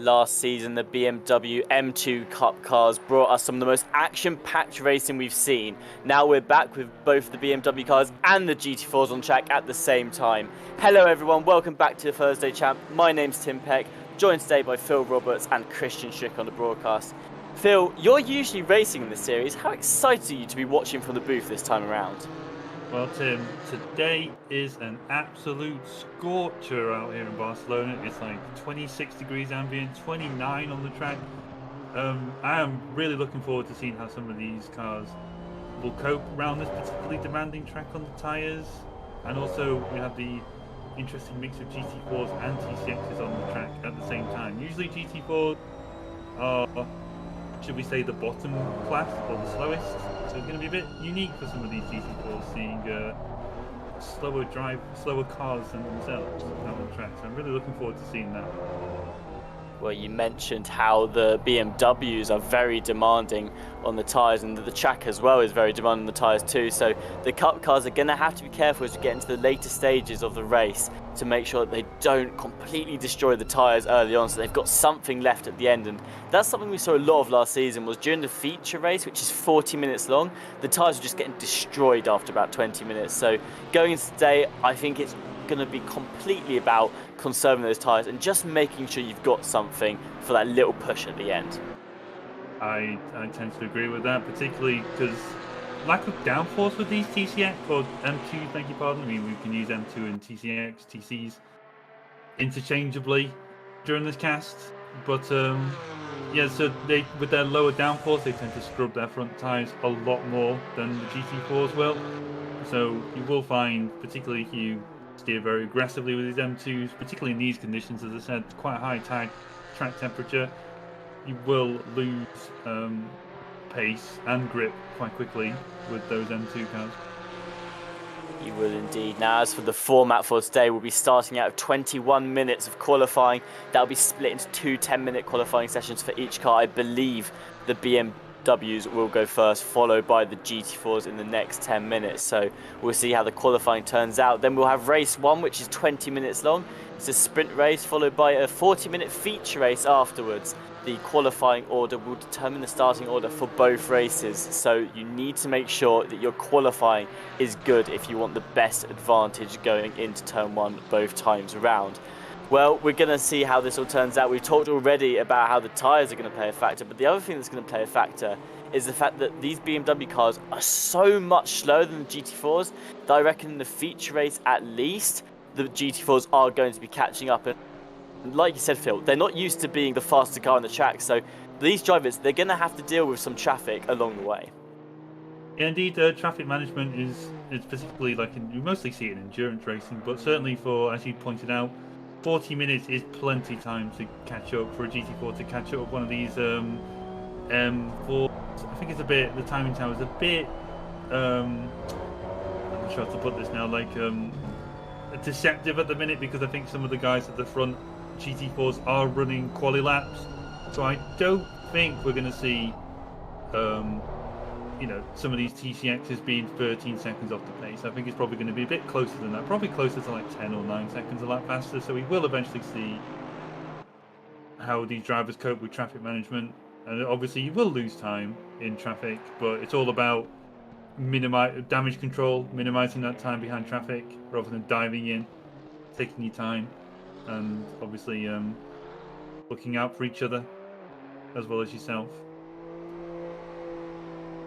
Last season, the BMW M2 Cup cars brought us some of the most action-packed racing we've seen. Now we're back with both the BMW cars and the GT4s on track at the same time. Hello everyone, welcome back to the Thursday Champ. My name's Tim Peck, joined today by Phil Roberts and Christian Schick on the broadcast. Phil, you're usually racing in this series. How excited are you to be watching from the booth this time around? Well, Tim, today is an absolute scorcher out here in Barcelona. It's like 26 degrees ambient, 29 on the track. I am really looking forward to seeing how some of these cars will cope around this particularly demanding track on the tyres. And also, we have the interesting mix of GT4s and TCXs on the track at the same time. Usually GT4s are, should we say, the bottom class or the slowest. So it's going to be a bit unique for some of these GT4s, seeing slower cars than themselves out on the track. So I'm really looking forward to seeing that. Well, you mentioned how the BMWs are very demanding on the tyres, and the track as well is very demanding on the tyres too. So the Cup cars are going to have to be careful as we get into the later stages of the race to make sure that they don't completely destroy the tyres early on, so they've got something left at the end. And that's something we saw a lot of last season, was during the feature race, which is 40 minutes long, the tyres were just getting destroyed after about 20 minutes. So going into today, I think it's going to be completely about conserving those tyres and just making sure you've got something for that little push at the end. I tend to agree with that, particularly because lack of downforce with these TCX or M2, beg your pardon. I mean, we can use M2 and TCX, TCs interchangeably during this cast, but yeah, so they, with their lower downforce, they tend to scrub their front tyres a lot more than the GT4s will. So you will find, particularly if you steer very aggressively with these M2s, particularly in these conditions, as I said, quite a high track temperature, you will lose pace and grip quite quickly with those M2 cars. You will indeed. Now, as for the format for today, we'll be starting out with 21 minutes of qualifying. That'll be split into two 10-minute qualifying sessions for each car. I believe the BMWs will go first, followed by the GT4s in the next 10 minutes. So we'll see how the qualifying turns out. Then we'll have race one, which is 20 minutes long. It's a sprint race, followed by a 40-minute feature race afterwards. The qualifying order will determine the starting order for both races, so you need to make sure that your qualifying is good if you want the best advantage going into turn one both times around. Well, we're going to see how this all turns out. We've talked already about how the tyres are going to play a factor, but the other thing that's going to play a factor is the fact that these BMW cars are so much slower than the GT4s that I reckon in the feature race at least, the GT4s are going to be catching up. And like you said, Phil, they're not used to being the fastest car on the track, so these drivers, they're going to have to deal with some traffic along the way. Yeah, indeed, traffic management is particularly, like, you mostly see it in endurance racing, but certainly for, as you pointed out, 40 minutes is plenty time to catch up for a GT4 to catch up with one of these M4. I think it's a bit, the timing time is a bit, I'm not sure how to put this now, like deceptive at the minute, because I think some of the guys at the front GT4s are running quali laps, so I don't think we're going to see you know, some of these TCXs being 13 seconds off the pace. I think it's probably going to be a bit closer than that, probably closer to like 10 or 9 seconds a lap faster. So we will eventually see how these drivers cope with traffic management. And obviously you will lose time in traffic, but it's all about damage control, minimizing that time behind traffic rather than diving in, taking your time, and obviously looking out for each other as well as yourself.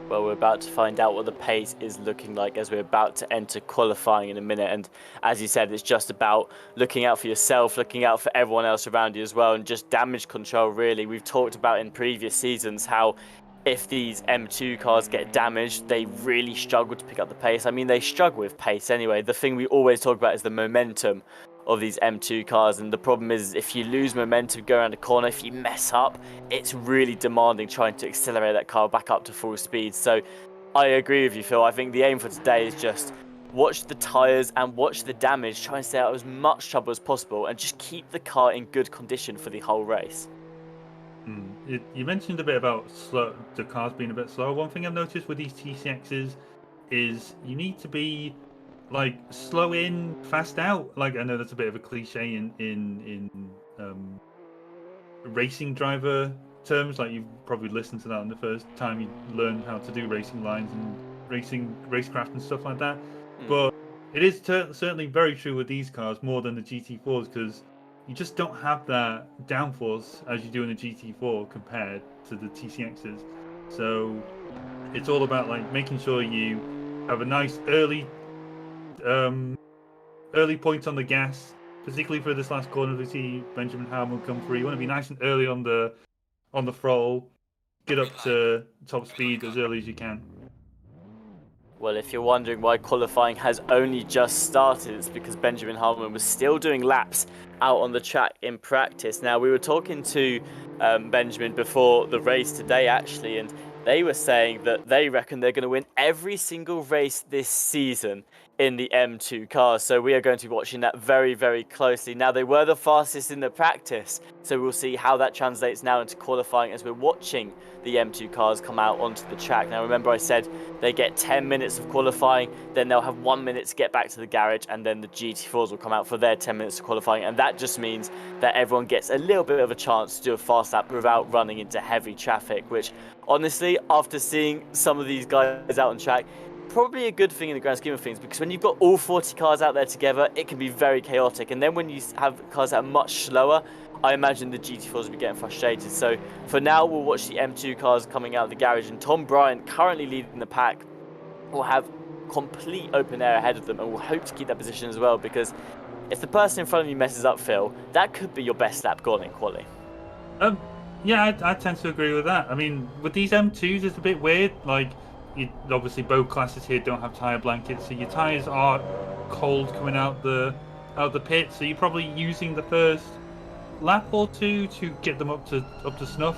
Well, we're about to find out what the pace is looking like as we're about to enter qualifying in a minute. And as you said, it's just about looking out for yourself, looking out for everyone else around you as well, and just damage control, really. We've talked about in previous seasons how if these M2 cars get damaged, they really struggle to pick up the pace. I mean, they struggle with pace anyway. The thing we always talk about is the momentum of these M2 cars, and the problem is if you lose momentum going around a corner, if you mess up, it's really demanding trying to accelerate that car back up to full speed. So I agree with you, Phil. I think the aim for today is just watch the tyres and watch the damage, try and stay out of as much trouble as possible and just keep the car in good condition for the whole race. You mentioned a bit about the cars being a bit slower. One thing I've noticed with these TCXs is you need to be like slow in, fast out. Like, I know that's a bit of a cliche in racing driver terms. Like you probably listened to that on the first time you learned how to do racing lines and racecraft and stuff like that. But it is certainly very true with these cars more than the GT4s because you just don't have that downforce as you do in the GT4 compared to the TCXs. So it's all about like making sure you have a nice early point on the gas, particularly for this last corner. We see Benjamin Harmon come through. You want to be nice and early on the throttle, get up to top speed as early as you can. Well, if you're wondering why qualifying has only just started, it's because Benjamin Harmon was still doing laps out on the track in practice. Now, we were talking to Benjamin before the race today, actually, and they were saying that they reckon they're going to win every single race this season in the M2 cars. So we are going to be watching that very, very closely. Now, they were the fastest in the practice, so we'll see how that translates now into qualifying as we're watching the M2 cars come out onto the track. Now, remember I said they get 10 minutes of qualifying, then they'll have 1 minute to get back to the garage, and then the GT4s will come out for their 10 minutes of qualifying, and that just means that everyone gets a little bit of a chance to do a fast lap without running into heavy traffic, which honestly, after seeing some of these guys out on track, probably a good thing in the grand scheme of things, because when you've got all 40 cars out there together, it can be very chaotic, and then when you have cars that are much slower, I imagine the GT4s will be getting frustrated. So for now, we'll watch the M2 cars coming out of the garage, and Tom Bryant, currently leading the pack, will have complete open air ahead of them, and will hope to keep that position as well, because if the person in front of you messes up, Phil, that could be your best lap gone in quali. Yeah, I tend to agree with that. I mean, with these M2s, it's a bit weird. Like, obviously both classes here don't have tire blankets, so your tires are cold coming out the pit. So you're probably using the first lap or two to get them up to snuff.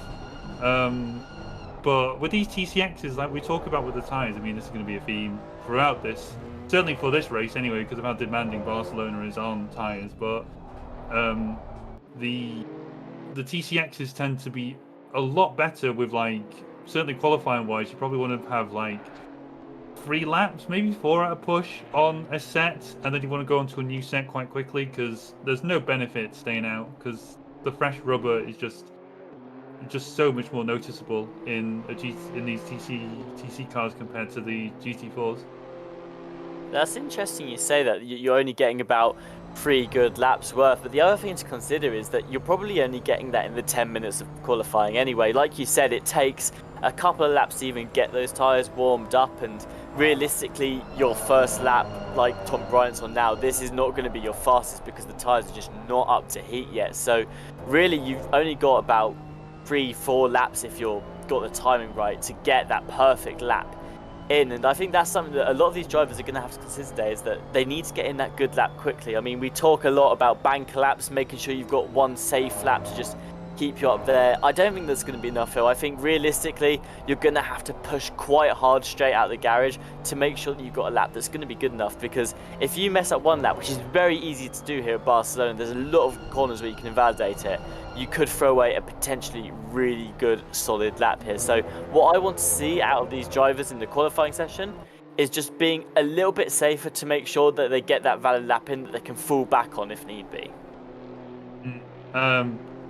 But with these TCXs, like we talk about with the tires, I mean, this is going to be a theme throughout this, certainly for this race anyway, because of how demanding Barcelona is on tires. But the TCXs tend to be a lot better with, like, certainly qualifying wise, you probably want to have like 3 laps, maybe 4 at a push on a set, and then you want to go onto a new set quite quickly because there's no benefit staying out because the fresh rubber is just so much more noticeable in these TC cars compared to the GT4s. That's interesting you say that. You're only getting about 3 good laps worth, but the other thing to consider is that you're probably only getting that in the 10 minutes of qualifying anyway. Like you said, it takes a couple of laps to even get those tyres warmed up, and realistically your first lap, like Tom Bryant's on now, this is not going to be your fastest because the tyres are just not up to heat yet. So really you've only got about 3-4 laps if you've got the timing right to get that perfect lap in, and I think that's something that a lot of these drivers are going to have to consider today, is that they need to get in that good lap quickly. I mean, we talk a lot about banker laps, making sure you've got one safe lap to just keep you up there. I don't think that's going to be enough, Phil. I think realistically you're going to have to push quite hard straight out of the garage to make sure that you've got a lap that's going to be good enough, because if you mess up one lap, which is very easy to do here at Barcelona, there's a lot of corners where you can invalidate it, you could throw away a potentially really good solid lap here. So what I want to see out of these drivers in the qualifying session is just being a little bit safer to make sure that they get that valid lap in that they can fall back on if need be.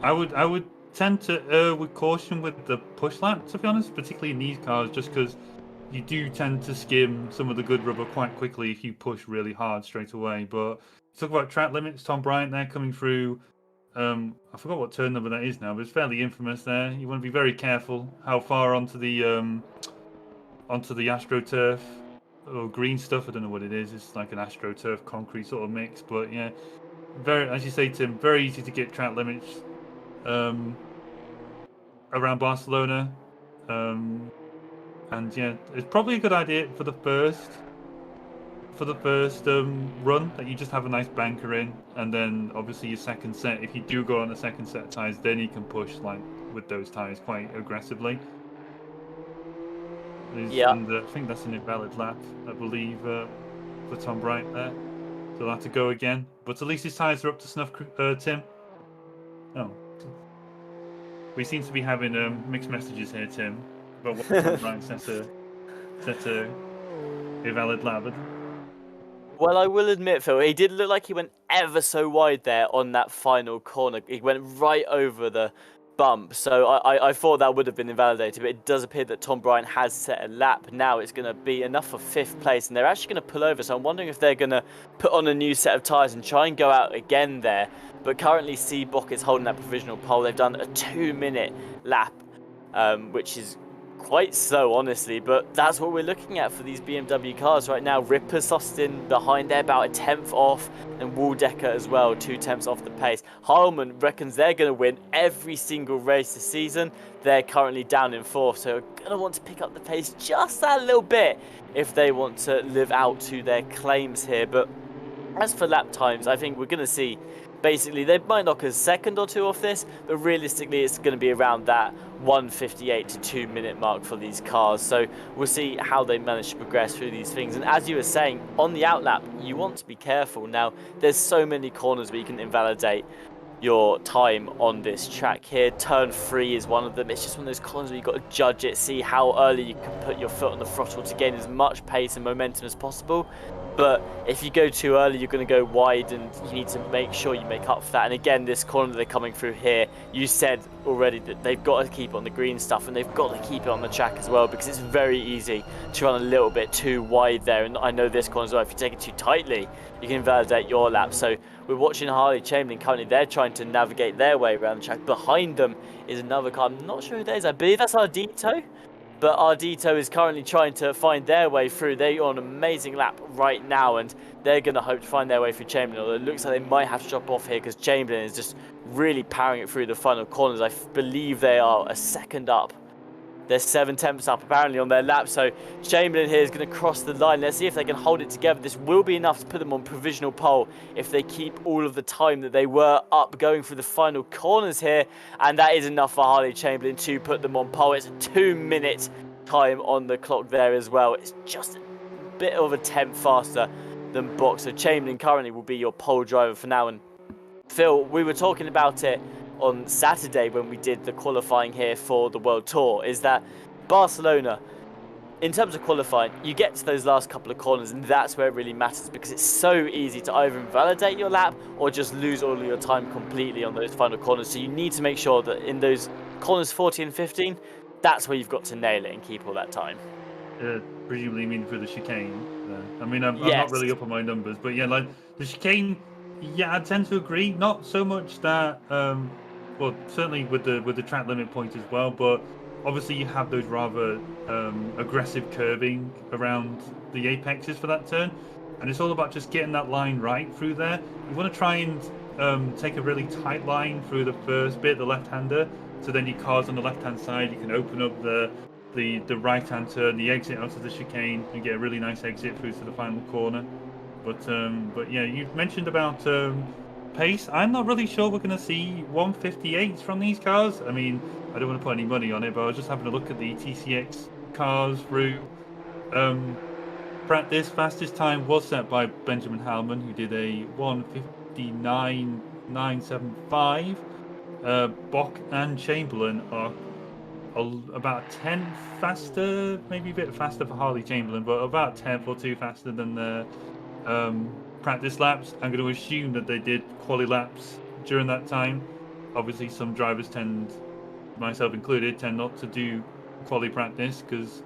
I would tend to err with caution with the push lap, to be honest, particularly in these cars, just because you do tend to skim some of the good rubber quite quickly if you push really hard straight away. But talk about track limits, Tom Bryant there coming through. I forgot what turn number that is now, but it's fairly infamous there. You want to be very careful how far onto the AstroTurf or green stuff. I don't know what it is. It's like an AstroTurf concrete sort of mix. But yeah, very, as you say, Tim, very easy to get track limits around Barcelona. And yeah, it's probably a good idea for the first run that you just have a nice banker in, and then obviously your second set, if you do go on a second set of tires, then you can push like with those tires quite aggressively. Yeah. And I think that's an invalid lap, I believe, for Tom Bryant there. So he'll have to go again, but at least his tires are up to snuff, Tim. Oh, we seem to be having mixed messages here, Tim, about what Tom Bryant set a invalid lap. Well, I will admit, Phil, he did look like he went ever so wide there on that final corner. He went right over the bump, so I thought that would have been invalidated, but it does appear that Tom Bryant has set a lap. Now it's going to be enough for 5th place, and they're actually going to pull over, so I'm wondering if they're going to put on a new set of tyres and try and go out again there. But currently Seabock is holding that provisional pole. They've done a 2-minute lap, which is quite slow, honestly, but that's what we're looking at for these BMW cars right now. Ripper's Austin behind there, about a 10th off, and Waldecker as well, 2 tenths off the pace. Heilmann reckons they're going to win every single race this season. They're currently down in 4th, so they're going to want to pick up the pace just that little bit if they want to live out to their claims here. But as for lap times, I think we're going to see basically they might knock a second or 2 off this, but realistically it's going to be around that 1:58 to 2 minute mark for these cars. So we'll see how they manage to progress through these things. And as you were saying, on the outlap, you want to be careful. Now, there's so many corners where you can invalidate your time on this track here. Turn 3 is one of them. It's just one of those corners where you've got to judge it, see how early you can put your foot on the throttle to gain as much pace and momentum as possible. But if you go too early, you're going to go wide, and you need to make sure you make up for that. And again, this corner that they're coming through here, you said already that they've got to keep on the green stuff, and they've got to keep it on the track as well, because it's very easy to run a little bit too wide there. And I know this corner as well, if you take it too tightly, you can invalidate your lap. So we're watching Harley Chamberlain currently. They're trying to navigate their way around the track. Behind them is another car. I'm not sure who that is. I believe that's Ardito. But Ardito is currently trying to find their way through. They're on an amazing lap right now, and they're going to hope to find their way through Chamberlain. Although it looks like they might have to drop off here because Chamberlain is just really powering it through the final corners. I believe they are a second up. They're 7 tenths up apparently on their lap. So Chamberlain here is going to cross the line. Let's see if they can hold it together. This will be enough to put them on provisional pole if they keep all of the time that they were up going through the final corners here. And that is enough for Harley Chamberlain to put them on pole. It's a 2-minute time on the clock there as well. It's just a bit of a tenth faster than Box. So Chamberlain currently will be your pole driver for now. And Phil, we were talking about it on Saturday when we did the qualifying here for the World Tour, is that Barcelona, in terms of qualifying, you get to those last couple of corners and that's where it really matters, because it's so easy to either invalidate your lap or just lose all of your time completely on those final corners. So you need to make sure that in those corners 14 and 15, that's where you've got to nail it and keep all that time. Presumably you mean for the chicane. I mean, I'm not really up on my numbers, but yeah, like the chicane, yeah, I tend to agree. Not so much that, well, certainly with the track limit point as well, but obviously you have those rather aggressive curving around the apexes for that turn, and it's all about just getting that line right through there. You want to try and take a really tight line through the first bit, the left-hander, so then your car's on the left-hand side, you can open up the right-hand turn, the exit out of the chicane, and get a really nice exit through to the final corner. But yeah, you mentioned about pace. I'm not really sure we're going to see 158s from these cars. I mean, I don't want to put any money on it, but I was just having a look at the TCX cars through practice. Fastest time was set by Benjamin Heilmann, who did a 1:59.975. Bock and Chamberlain are about a tenth faster, maybe a bit faster for Harley Chamberlain, but about a tenth or two faster than the practice laps. I'm going to assume that they did quali laps during that time. Obviously, some drivers tend, myself included, tend not to do quali practice, because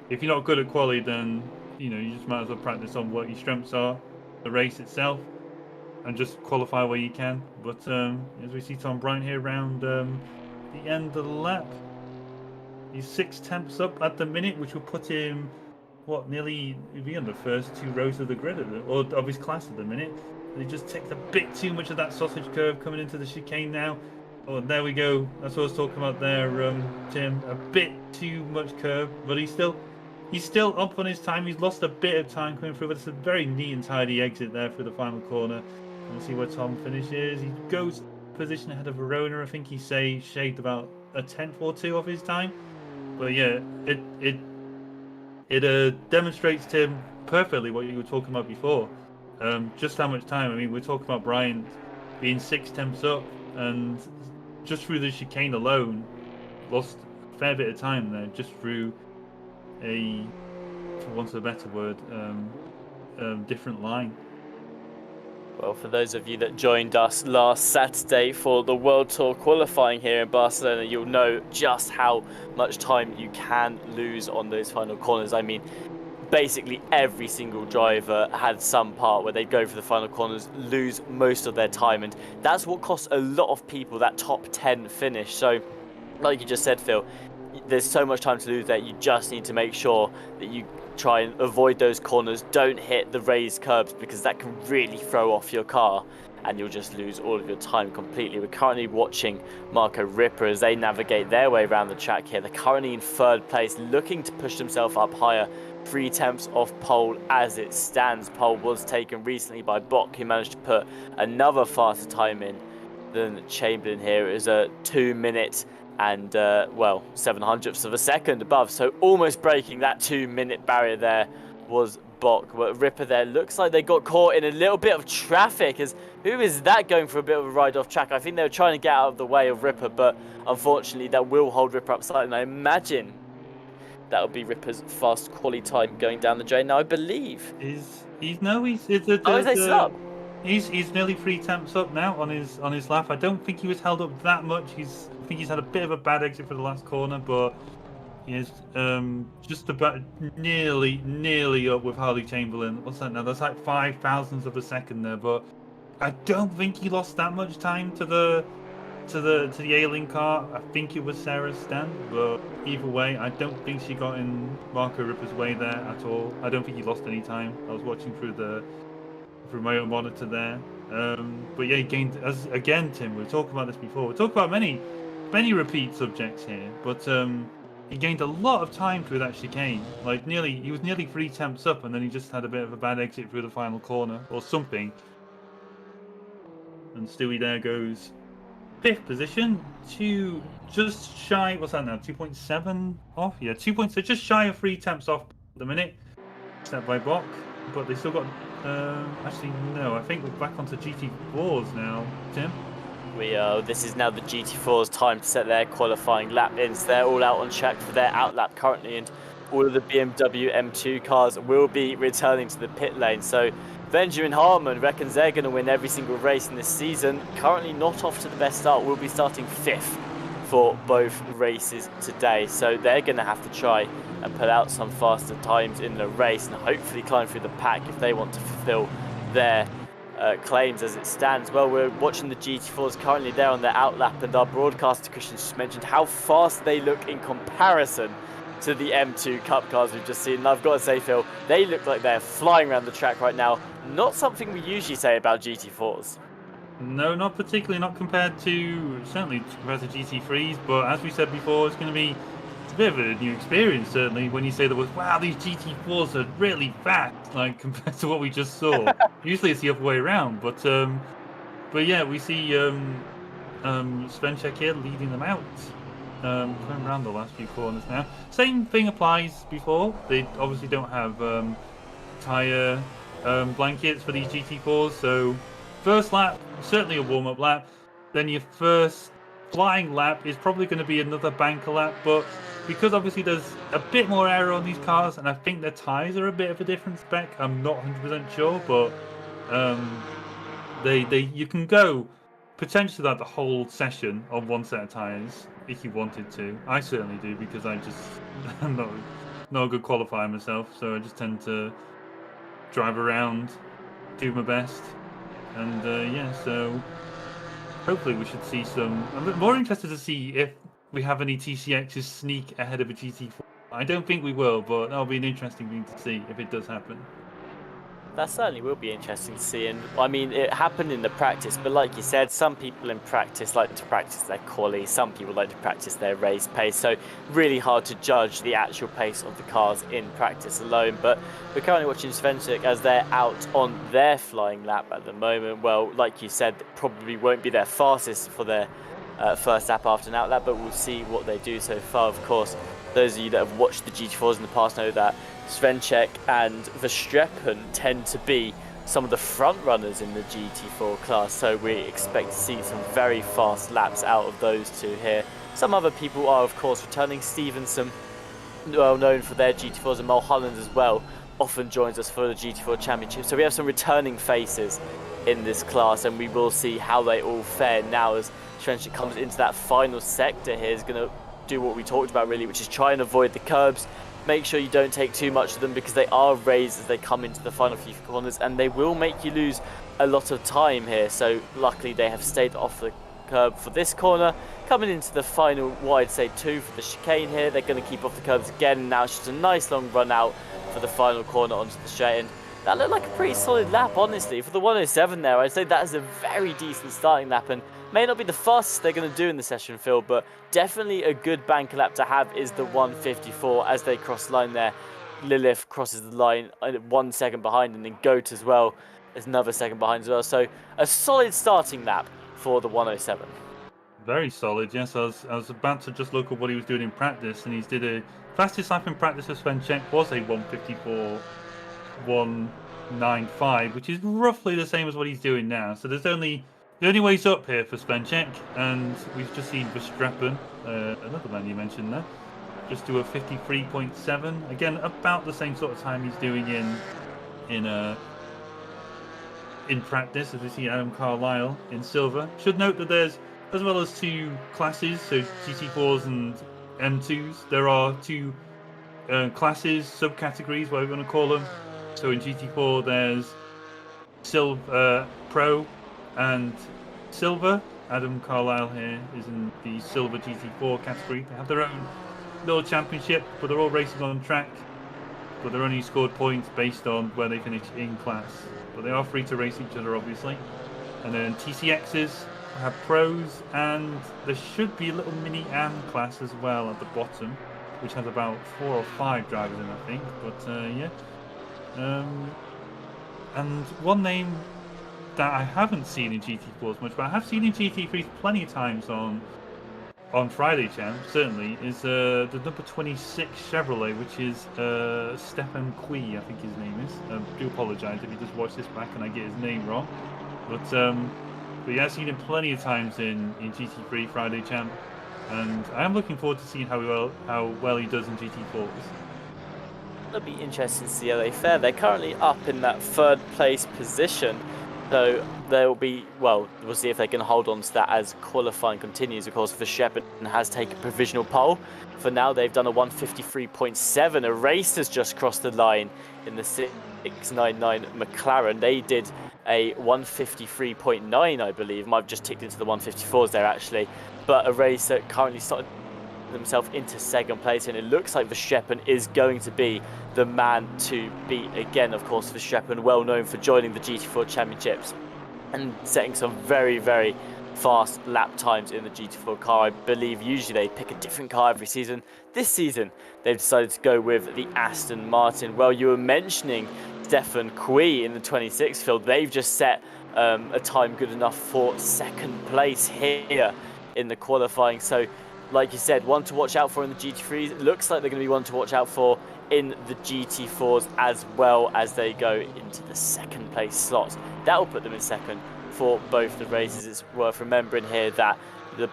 if you're not good at quali, then you just might as well practice on what your strengths are, the race itself, and just qualify where you can. But as we see Tom Bryant here around the end of the lap, he's 6 tenths up at the minute, which will put him nearly be on the first 2 rows of the grid or of his class at the minute. He just takes a bit too much of that sausage curve coming into the chicane now. Oh, there we go. That's what I was talking about there, Tim. A bit too much curve, but he's still up on his time. He's lost a bit of time coming through, but it's a very neat and tidy exit there for the final corner. We'll see where Tom finishes. He goes position ahead of Verona. I think he shaved about a tenth or two off his time. But yeah, it demonstrates, Tim, perfectly what you were talking about before. Just how much time. I mean, we're talking about Bryant being 6 tenths up, and just through the chicane alone, lost a fair bit of time there, just through a, for want of a better word, different line. Well, for those of you that joined us last Saturday for the World Tour qualifying here in Barcelona, you'll know just how much time you can lose on those final corners. I mean, basically every single driver had some part where they go for the final corners, lose most of their time, and that's what costs a lot of people that top 10 finish. So, like you just said, Phil, there's so much time to lose there. You just need to make sure that you try and avoid those corners, don't hit the raised curbs, because that can really throw off your car and you'll just lose all of your time completely. We're currently watching Marco Ripper as they navigate their way around the track here. They're currently in third place, looking to push themselves up higher. 3 attempts off pole as it stands. Pole was taken recently by Bock, who managed to put another faster time in than Chamberlain here. It was a 2 minute and, well, 700ths of a second above. So almost breaking that 2 minute barrier there was Bock. But Ripper there looks like they got caught in a little bit of traffic. As who is that going for a bit of a ride off track? I think they were trying to get out of the way of Ripper, but unfortunately that will hold Ripper up slightly. And I imagine that'll be Ripper's fast quality time going down the drain. Now I believe He's nearly 3 attempts up now on his lap. I don't think he was held up that much. I think he's had a bit of a bad exit for the last corner, but he is just about nearly up with Harley Chamberlain. What's that now? That's like 5,000ths of a second there, but I don't think he lost that much time to the Ailing car. I think it was Sarah's stand, but either way, I don't think she got in Marco Ripper's way there at all. I don't think he lost any time. I was watching through my own monitor there. But yeah, he gained, as again, Tim, we were talking about this before. We talked about many repeat subjects here, but he gained a lot of time through that chicane. Like he was nearly 3 attempts up, and then he just had a bit of a bad exit through the final corner or something. And Stewie there goes 5th position to just shy. What's that now? 2.7 off. Yeah, 2.6, just shy of 3 attempts off at the minute. Set by Bock, but they still got. Actually, no. I think we're back onto GT4s now, Tim. We are. This is now the GT4's time to set their qualifying lap in. So they're all out on track for their outlap currently, and all of the BMW M2 cars will be returning to the pit lane. So Benjamin Harmon reckons they're going to win every single race in this season. Currently not off to the best start. Will be starting 5th for both races today. So they're going to have to try and put out some faster times in the race and hopefully climb through the pack if they want to fulfill their claims as it stands. Well, we're watching the GT4s currently there on their outlap, and our broadcaster Christian just mentioned how fast they look in comparison to the M2 Cup cars we've just seen. And I've got to say, Phil, they look like they're flying around the track right now. Not something we usually say about GT4s. No, not particularly. Not compared to GT3s. But as we said before, it's going to be a bit of a new experience, certainly, when you say that, wow, these GT4s are really fast, like compared to what we just saw. Usually it's the other way around, but yeah, we see Svenček here leading them out, going around the last few corners now. Same thing applies before. They obviously don't have tyre blankets for these GT4s, so first lap, certainly a warm-up lap, then your first flying lap is probably going to be another banker lap, but because obviously there's a bit more aero on these cars, and I think their tyres are a bit of a different spec, I'm not 100% sure, but you can go potentially like the whole session on one set of tyres if you wanted to. I certainly do, because I'm not a good qualifier myself, so I just tend to drive around, do my best, and yeah, so hopefully we should see some. I'm more interested to see if we have any TCXs sneak ahead of a GT4. I don't think we will, but that'll be an interesting thing to see if it does happen. That certainly will be interesting to see, and I mean, it happened in the practice, but like you said, some people in practice like to practice their quali, some people like to practice their race pace, so really hard to judge the actual pace of the cars in practice alone. But we're currently watching Svenček as they're out on their flying lap at the moment. Well, like you said, probably won't be their fastest for their first lap after an outlap, but we'll see what they do so far. Of course, those of you that have watched the GT4s in the past know that Svenček and Verstappen tend to be some of the front runners in the GT4 class, so we expect to see some very fast laps out of those two here. Some other people are, of course, returning. Stevenson, well known for their GT4s, and Mulholland as well, often joins us for the GT4 Championship. So we have some returning faces in this class, and we will see how they all fare now as Svenchik comes into that final sector here. Is going to do what we talked about really, which is try and avoid the curbs. Make sure you don't take too much of them because they are raised as they come into the final few corners, and they will make you lose a lot of time here. So luckily they have stayed off the curb for this corner. Coming into the final wide, say 2 for the chicane here. They're going to keep off the curbs again. Now it's just a nice long run out for the final corner onto the straight end. That looked like a pretty solid lap, honestly. For the 107 there, I'd say that is a very decent starting lap, and may not be the fastest they're going to do in the session, Phil, but definitely a good banker lap to have is the 154 as they cross the line there. Lilith crosses the line 1 second behind, and then Goat as well is another second behind as well. So a solid starting lap for the 107. Very solid, yes. I was about to just look at what he was doing in practice, and he's did a fastest lap in practice of Svenchik was a 154.195, which is roughly the same as what he's doing now. So the only way's up here for Svenchik, and we've just seen Verstappen, another man you mentioned there, just do a 53.7. Again, about the same sort of time he's doing in practice, as we see Adam Carlisle in silver. Should note that there's, as well as 2 classes, so GT4s and M2s, there are 2 classes, subcategories, whatever you want to call them. So in GT4 there's Silver, Pro and Silver. Adam Carlisle here is in the Silver GT4 category. They have their own little championship, but they're all racing on track. But they're only scored points based on where they finish in class. But they are free to race each other, obviously. And then TCXs have pros, and there should be a little mini AM class as well at the bottom, which has about 4 or 5 drivers in, I think. But yeah. And one name that I haven't seen in GT4 as much, but I have seen in GT3 plenty of times on Friday Champ, certainly, is the number 26 Chevrolet, which is Stefan Kui, I think his name is. I do apologise if you just watch this back and I get his name wrong. But yeah, I've seen him plenty of times in GT3 Friday Champ, and I am looking forward to seeing how well he does in GT4s. It'll be interesting to see how they fare. They're currently up in that 3rd place position. So they'll be, well, we'll see if they can hold on to that as qualifying continues. Of course, Verstappen has taken provisional pole. For now, they've done a 153.7. A race has just crossed the line in the 699 McLaren. They did a 153.9, I believe. Might have just ticked into the 154s there, actually. But a race that currently started themselves into 2nd place, and it looks like Verstappen is going to be the man to beat again. Of course, Verstappen, well known for joining the GT4 Championships and setting some very, very fast lap times in the GT4 car. I believe usually they pick a different car every season. This season, they've decided to go with the Aston Martin. Well, you were mentioning Stefan Kui in the 26th field. They've just set a time good enough for 2nd place here in the qualifying. So like you said, one to watch out for in the GT3s. It looks like they're going to be one to watch out for in the GT4s as well as they go into the 2nd place slots. That will put them in 2nd for both the races. It's worth remembering here that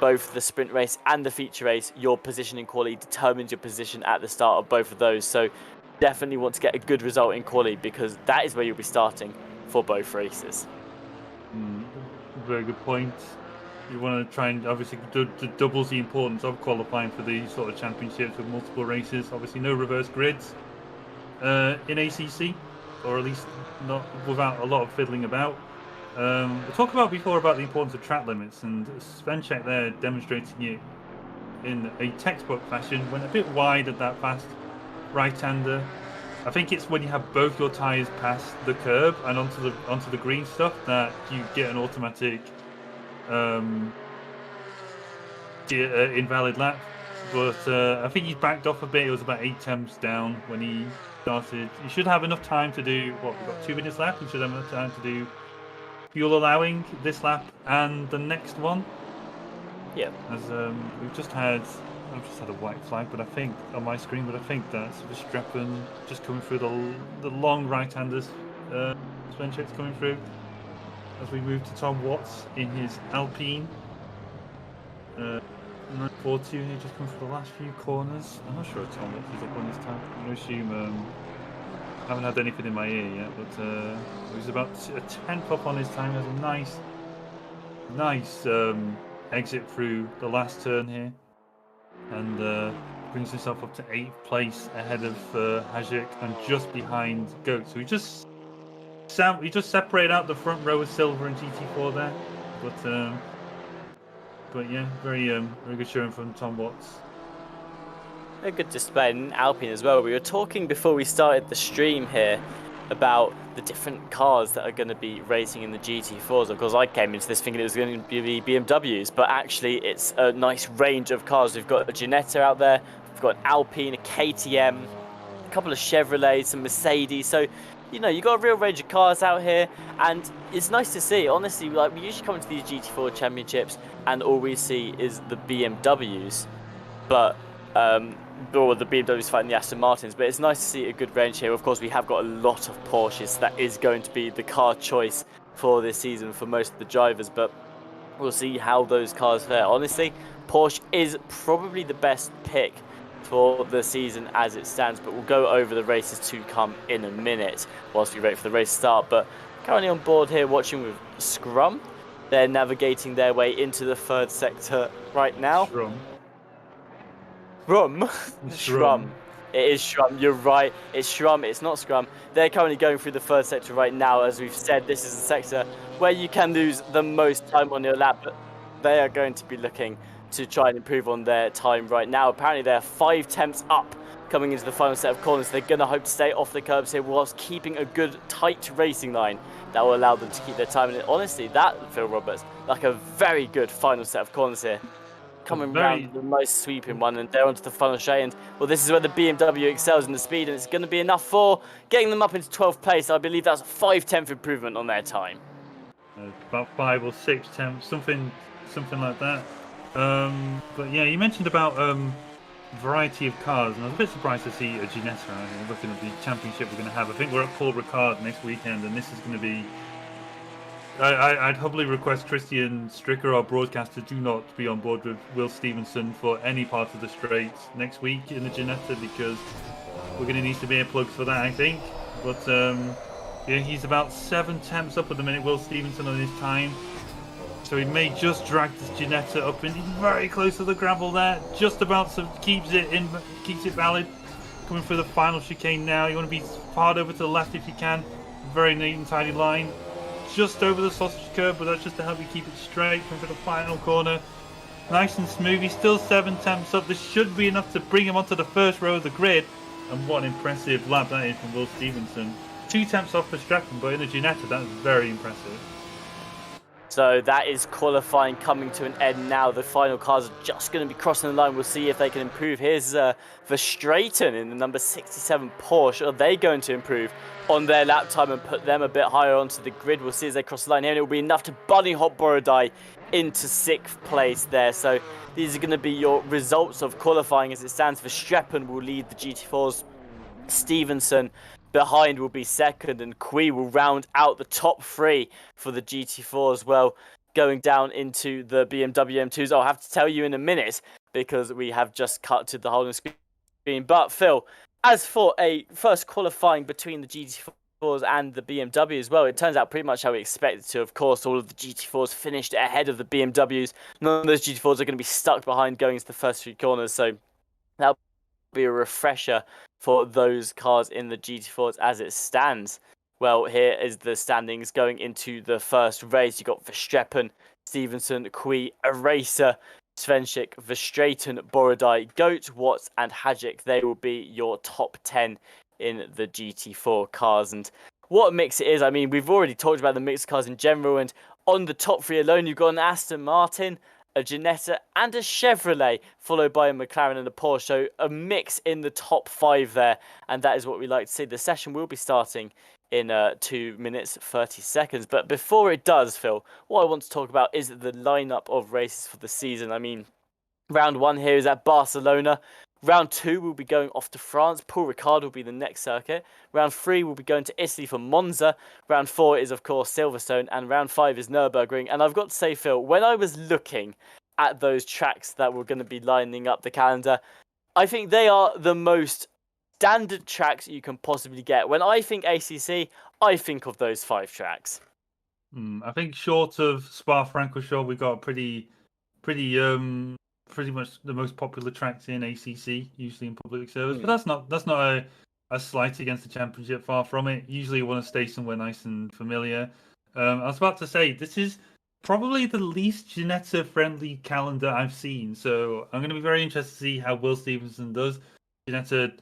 both the sprint race and the feature race, your position in quali determines your position at the start of both of those. So definitely want to get a good result in quali, because that is where you'll be starting for both races. Very good point. You want to try and obviously doubles the importance of qualifying for these sort of championships with multiple races. Obviously no reverse grids in ACC, or at least not without a lot of fiddling about. We talked about before about the importance of track limits, and Svenchik there demonstrating it in a textbook fashion. Went a bit wide at that fast right-hander. I think it's when you have both your tyres past the curb and onto the green stuff that you get an automatic invalid lap. But I think he's backed off a bit. It was about 8 temps down when he started. You should have enough time to do, what, we've got 2 minutes left. You should have enough time to do fuel allowing this lap and the next one. Yeah. As I've just had a white flag, but I think on my screen, but I think that's Verstappen just coming through the long right-handers. Svenchik's coming through as we move to Tom Watts in his Alpine. 942 here, just coming for the last few corners. I'm not sure if Tom Watts is up on his time. I'm going to assume haven't had anything in my ear yet, but he was about a tenth up on his time. He has a nice exit through the last turn here, and brings himself up to 8th place ahead of Hajek and just behind Goat. So he just separated out the front row of Silver and GT4 there, but yeah, very good showing from Tom Watts. A good display in Alpine as well. We were talking before we started the stream here about the different cars that are going to be racing in the GT4s. Of course, I came into this thinking it was going to be BMWs, but actually it's a nice range of cars. We've got a Ginetta out there, we've got an Alpine, a KTM, a couple of Chevrolets, some Mercedes. So, you know, you've got a real range of cars out here, and it's nice to see. Honestly, like, we usually come into these GT4 championships and all we see is the BMWs, but or the BMWs fighting the Aston Martins, but it's nice to see a good range here. Of course, we have got a lot of Porsches, so that is going to be the car choice for this season for most of the drivers, but we'll see how those cars fare. Honestly, Porsche is probably the best pick for the season as it stands, but we'll go over the races to come in a minute whilst we wait for the race to start. But currently on board here watching with Scrum, they're navigating their way into the third sector right now. Shrum. It is Shrum, you're right. It's Shrum, it's not Scrum. They're currently going through the third sector right now. As we've said, this is the sector where you can lose the most time on your lap, but they are going to be looking to try and improve on their time right now. Apparently they're 5 tenths up coming into the final set of corners. They're going to hope to stay off the curbs here whilst keeping a good tight racing line that will allow them to keep their time. And honestly, that, Phil Roberts, like a very good final set of corners here. Coming round with a nice sweeping one, and they're onto the final straight. And well, this is where the BMW excels in the speed, and it's going to be enough for getting them up into 12th place. I believe that's a 5/10 improvement on their time. About 5 or 6 tenths, something like that. But yeah, you mentioned about variety of cars, and I was a bit surprised to see a Ginetta out here. Looking at the championship we're going to have, I think we're at Paul Ricard next weekend, and this is going to be. I'd humbly request Christian Stricker, our broadcaster, do not be on board with Will Stevenson for any part of the straights next week in the Ginetta, because we're going to need some earplugs for that, I think. But yeah, he's about 7 tenths up at the minute, Will Stevenson, on his time. So he may just drag this Ginetta up, and he's very close to the gravel there. Just about, so keeps it valid. Coming through the final chicane now. You want to be hard over to the left if you can. Very neat and tidy line. Just over the sausage curb, but that's just to help you keep it straight. Coming for the final corner. Nice and smooth. He's still 7 tenths up. This should be enough to bring him onto the first row of the grid. And what an impressive lap that is from Will Stevenson. 2 tenths off Verstappen, but in a Ginetta, that's very impressive. So that is qualifying coming to an end now. The final cars are just going to be crossing the line. We'll see if they can improve. Here's Verstraeten in the number 67 Porsche. Are they going to improve on their lap time and put them a bit higher onto the grid? We'll see as they cross the line here, and it will be enough to bunny hop Borodai into 6th place there. So these are going to be your results of qualifying as it stands. Verstappen will lead the GT4s. Stevenson behind will be second, and Kui will round out the top 3 for the GT4 as well, going down into the BMW M2s. I'll have to tell you in a minute because we have just cut to the holding screen. But Phil, as for a first qualifying between the GT4s and the BMW as well, it turns out pretty much how we expected to. Of course, all of the GT4s finished ahead of the BMWs. None of those GT4s are going to be stuck behind going into the first 3 corners, so that'll be a refresher for those cars in the GT4s as it stands. Well, here is the standings going into the first race. You've got Verstappen, Stevenson, Kui, Eraser, Svenschik, Verstraeten, Borodai, Goat, Watts and Hajek. They will be your top 10 in the GT4 cars. And what a mix it is. I mean, we've already talked about the mixed cars in general, and on the top 3 alone, you've got an Aston Martin, a Ginetta and a Chevrolet, followed by a McLaren and a Porsche. So a mix in the top 5 there, and that is what we like to see. The session will be starting in 2 minutes 30 seconds. But before it does, Phil, what I want to talk about is the lineup of races for the season. I mean, round 1 here is at Barcelona. Round 2 will be going off to France. Paul Ricard will be the next circuit. Round 3 will be going to Italy for Monza. Round 4 is, of course, Silverstone. And round 5 is Nürburgring. And I've got to say, Phil, when I was looking at those tracks that were going to be lining up the calendar, I think they are the most standard tracks you can possibly get. When I think ACC, I think of those 5 tracks. I think short of Spa-Francorchamps, we've got pretty much the most popular tracks in ACC, usually in public service. But that's not a slight against the championship. Far from it. Usually, you want to stay somewhere nice and familiar. I was about to say this is probably the least Ginetta-friendly calendar I've seen. So I'm going to be very interested to see how Will Stevenson does. Ginetta,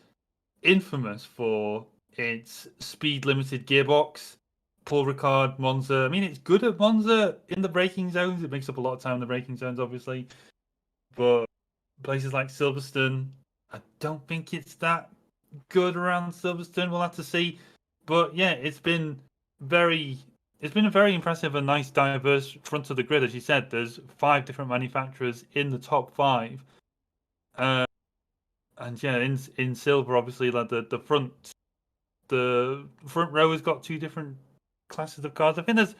infamous for its speed-limited gearbox. Paul Ricard, Monza. I mean, it's good at Monza in the braking zones. It makes up a lot of time in the braking zones, obviously. But places like Silverstone, I don't think it's that good around Silverstone. We'll have to see. But yeah, it's been a very impressive and nice, diverse front of the grid. As you said, there's 5 different manufacturers in the top 5. And yeah, in silver, obviously, like the front row has got 2 different classes of cars. I think there's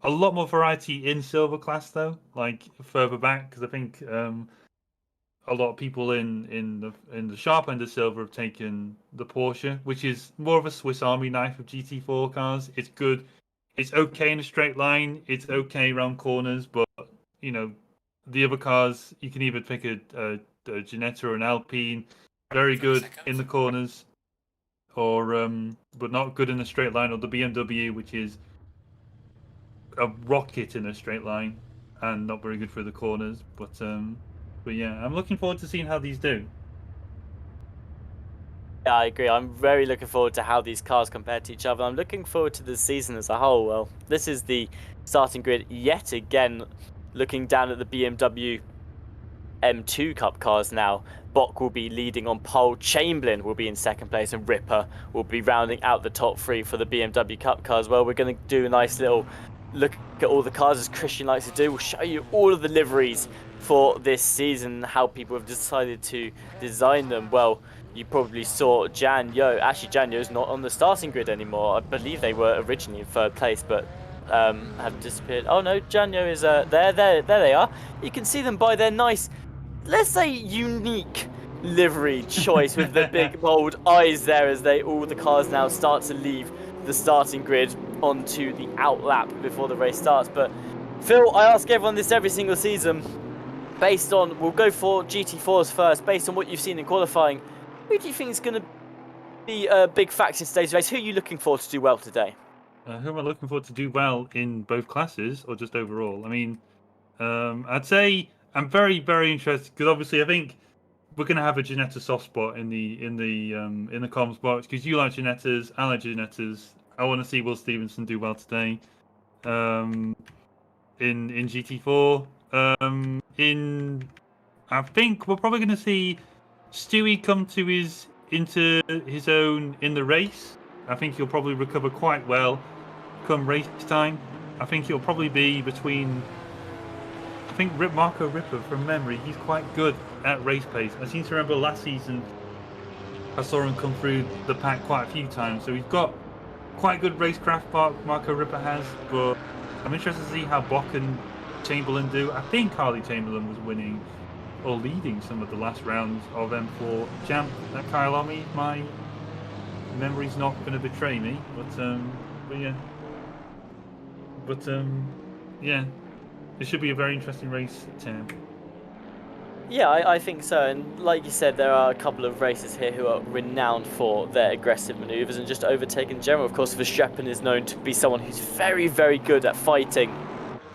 a lot more variety in silver class though, like further back, because I think a lot of people in the sharp end of silver have taken the Porsche, which is more of a Swiss Army knife of GT4 cars. It's good. It's okay in a straight line. It's okay around corners, but you know, the other cars you can either pick a Ginetta or an Alpine, very good in the corners, or but not good in a straight line, or the BMW, which is a rocket in a straight line and not very good for the corners. But yeah, I'm looking forward to seeing how these do. Yeah, I agree. I'm very looking forward to how these cars compare to each other. I'm looking forward to the season as a whole. Well, this is the starting grid yet again, looking down at the BMW M2 Cup cars now. Bock will be leading on pole, Chamberlain will be in second place, and Ripper will be rounding out the top 3 for the BMW Cup cars. Well, we're going to do a nice little look at all the cars, as Christian likes to do. We'll show you all of the liveries for this season, how people have decided to design them. Well, you probably saw Jan Yo. Actually, Jan Yo's not on the starting grid anymore. I believe they were originally in 3rd place, but have disappeared. Oh no, Jan Yo is there they are. You can see them by their nice, let's say, unique livery choice with the big bold eyes there, as all the cars now start to leave the starting grid onto the outlap before the race starts. But Phil, I ask everyone this every single season, based on, we'll go for GT4s first, based on what you've seen in qualifying, who do you think is going to be a big factor in today's race? Who are you looking for to do well today? Who am I looking for to do well in both classes, or just overall? I mean, I'd say I'm very, very interested, because obviously I think we're going to have a Ginetta soft spot in the comms box, because you like Ginettas, I like Ginettas. I want to see Will Stevenson do well today. In GT4, I think we're probably going to see Stewie come into his own in the race. I think he'll probably recover quite well come race time. I think he'll probably be between. I think Marco Ripper, from memory, he's quite good at race pace. I seem to remember last season I saw him come through the pack quite a few times, so he's got quite good racecraft. Marco Ripper has, but I'm interested to see how Bock and Chamberlain do. I think Harley Chamberlain was winning or leading some of the last rounds of M4 Champ at Kyalami. My memory's not going to betray me, but yeah, it should be a very interesting race, Tim. Yeah, I think so. And like you said, there are a couple of racers here who are renowned for their aggressive manoeuvres and just overtaking in general. Of course, Verstappen is known to be someone who's very, very good at fighting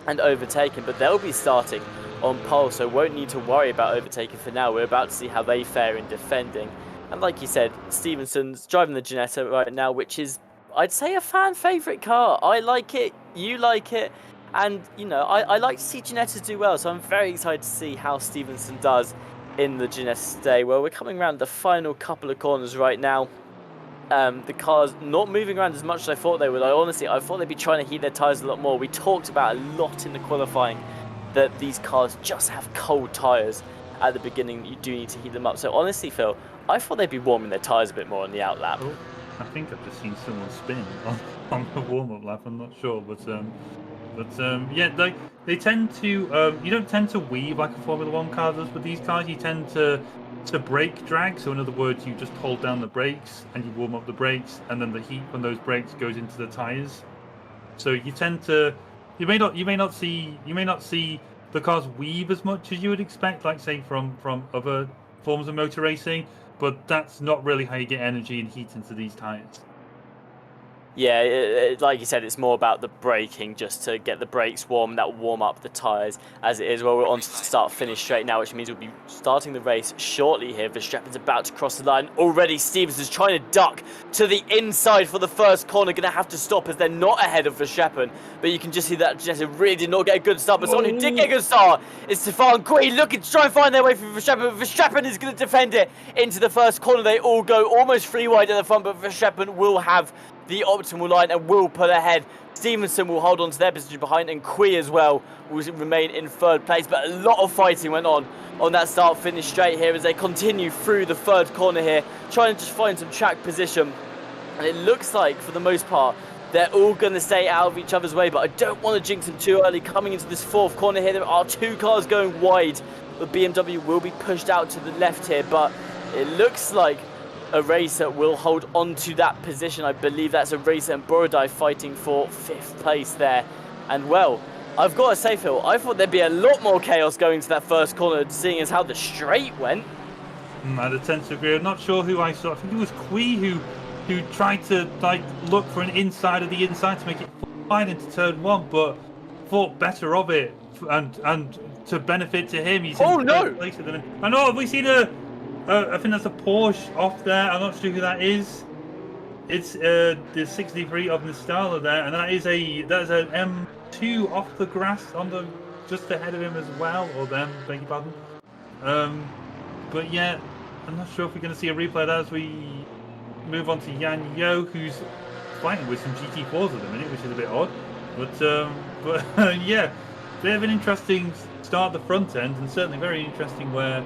and overtaking, but they'll be starting on pole, so won't need to worry about overtaking for now. We're about to see how they fare in defending. And like you said, Stevenson's driving the Ginetta right now, which is, I'd say, a fan favourite car. I like it, you like it, and you know, I like to see Ginetta do well, so I'm very excited to see how Stevenson does in the Ginetta today. Well, we're coming around the final couple of corners right now. The car's not moving around as much as I thought they would. I thought they'd be trying to heat their tyres a lot more. We talked about a lot in the qualifying that these cars just have cold tyres at the beginning. You do need to heat them up. So honestly, Phil, I thought they'd be warming their tyres a bit more on the outlap. Oh, I think I've just seen someone spin on the warm-up lap. I'm not sure, but But yeah, like they tend to you don't tend to weave like a Formula One car does with these cars. You tend to brake drag. So in other words, you just hold down the brakes and you warm up the brakes, and then the heat from those brakes goes into the tires. So you tend to you may not see the cars weave as much as you would expect, like say from other forms of motor racing. But that's not really how you get energy and heat into these tires. Yeah, like you said, it's more about the braking, just to get the brakes warm, that will warm up the tyres as it is. Well, we're on to start-finish straight now, which means we'll be starting the race shortly here. Verstappen's about to cross the line. Already Stevenson's trying to duck to the inside for the first corner. Going to have to stop as they're not ahead of Verstappen. But you can just see that Jesse really did not get a good start. But someone who did get a good start is Stefan Gui looking to try and find their way through Verstappen. But Verstappen is going to defend it into the first corner. They all go almost free wide at the front, but Verstappen will have the optimal line and will pull ahead. Stevenson will hold on to their position behind, and Kui as well will remain in third place. But a lot of fighting went on that start-finish straight here as they continue through the third corner here, trying to just find some track position. And it looks like, for the most part, they're all going to stay out of each other's way. But I don't want to jinx them too early. Coming into this fourth corner here, there are two cars going wide. The BMW will be pushed out to the left here, but it looks like a racer will hold on to that position. I believe that's a racer and Borodai fighting for fifth place there. And well, I've got to say, Phil, I thought there'd be a lot more chaos going to that first corner, seeing as how the straight went. I'd tend to agree. I'm not sure who I saw. I think it was Kui who tried to like look for an inside of the inside to make it fine into turn one, but thought better of it, and to benefit to him, he's in third place at the minute. I know. Have we seen I think that's a Porsche off there. I'm not sure who that is. It's the 63 of Nastala there, and that's an M2 off the grass on the just ahead of him as well, or them, beg your pardon. But yeah, I'm not sure if we're going to see a replay of that as we move on to Yan Yo, who's fighting with some GT4s at the minute, which is a bit odd. But yeah, bit of an interesting start at the front end, and certainly very interesting where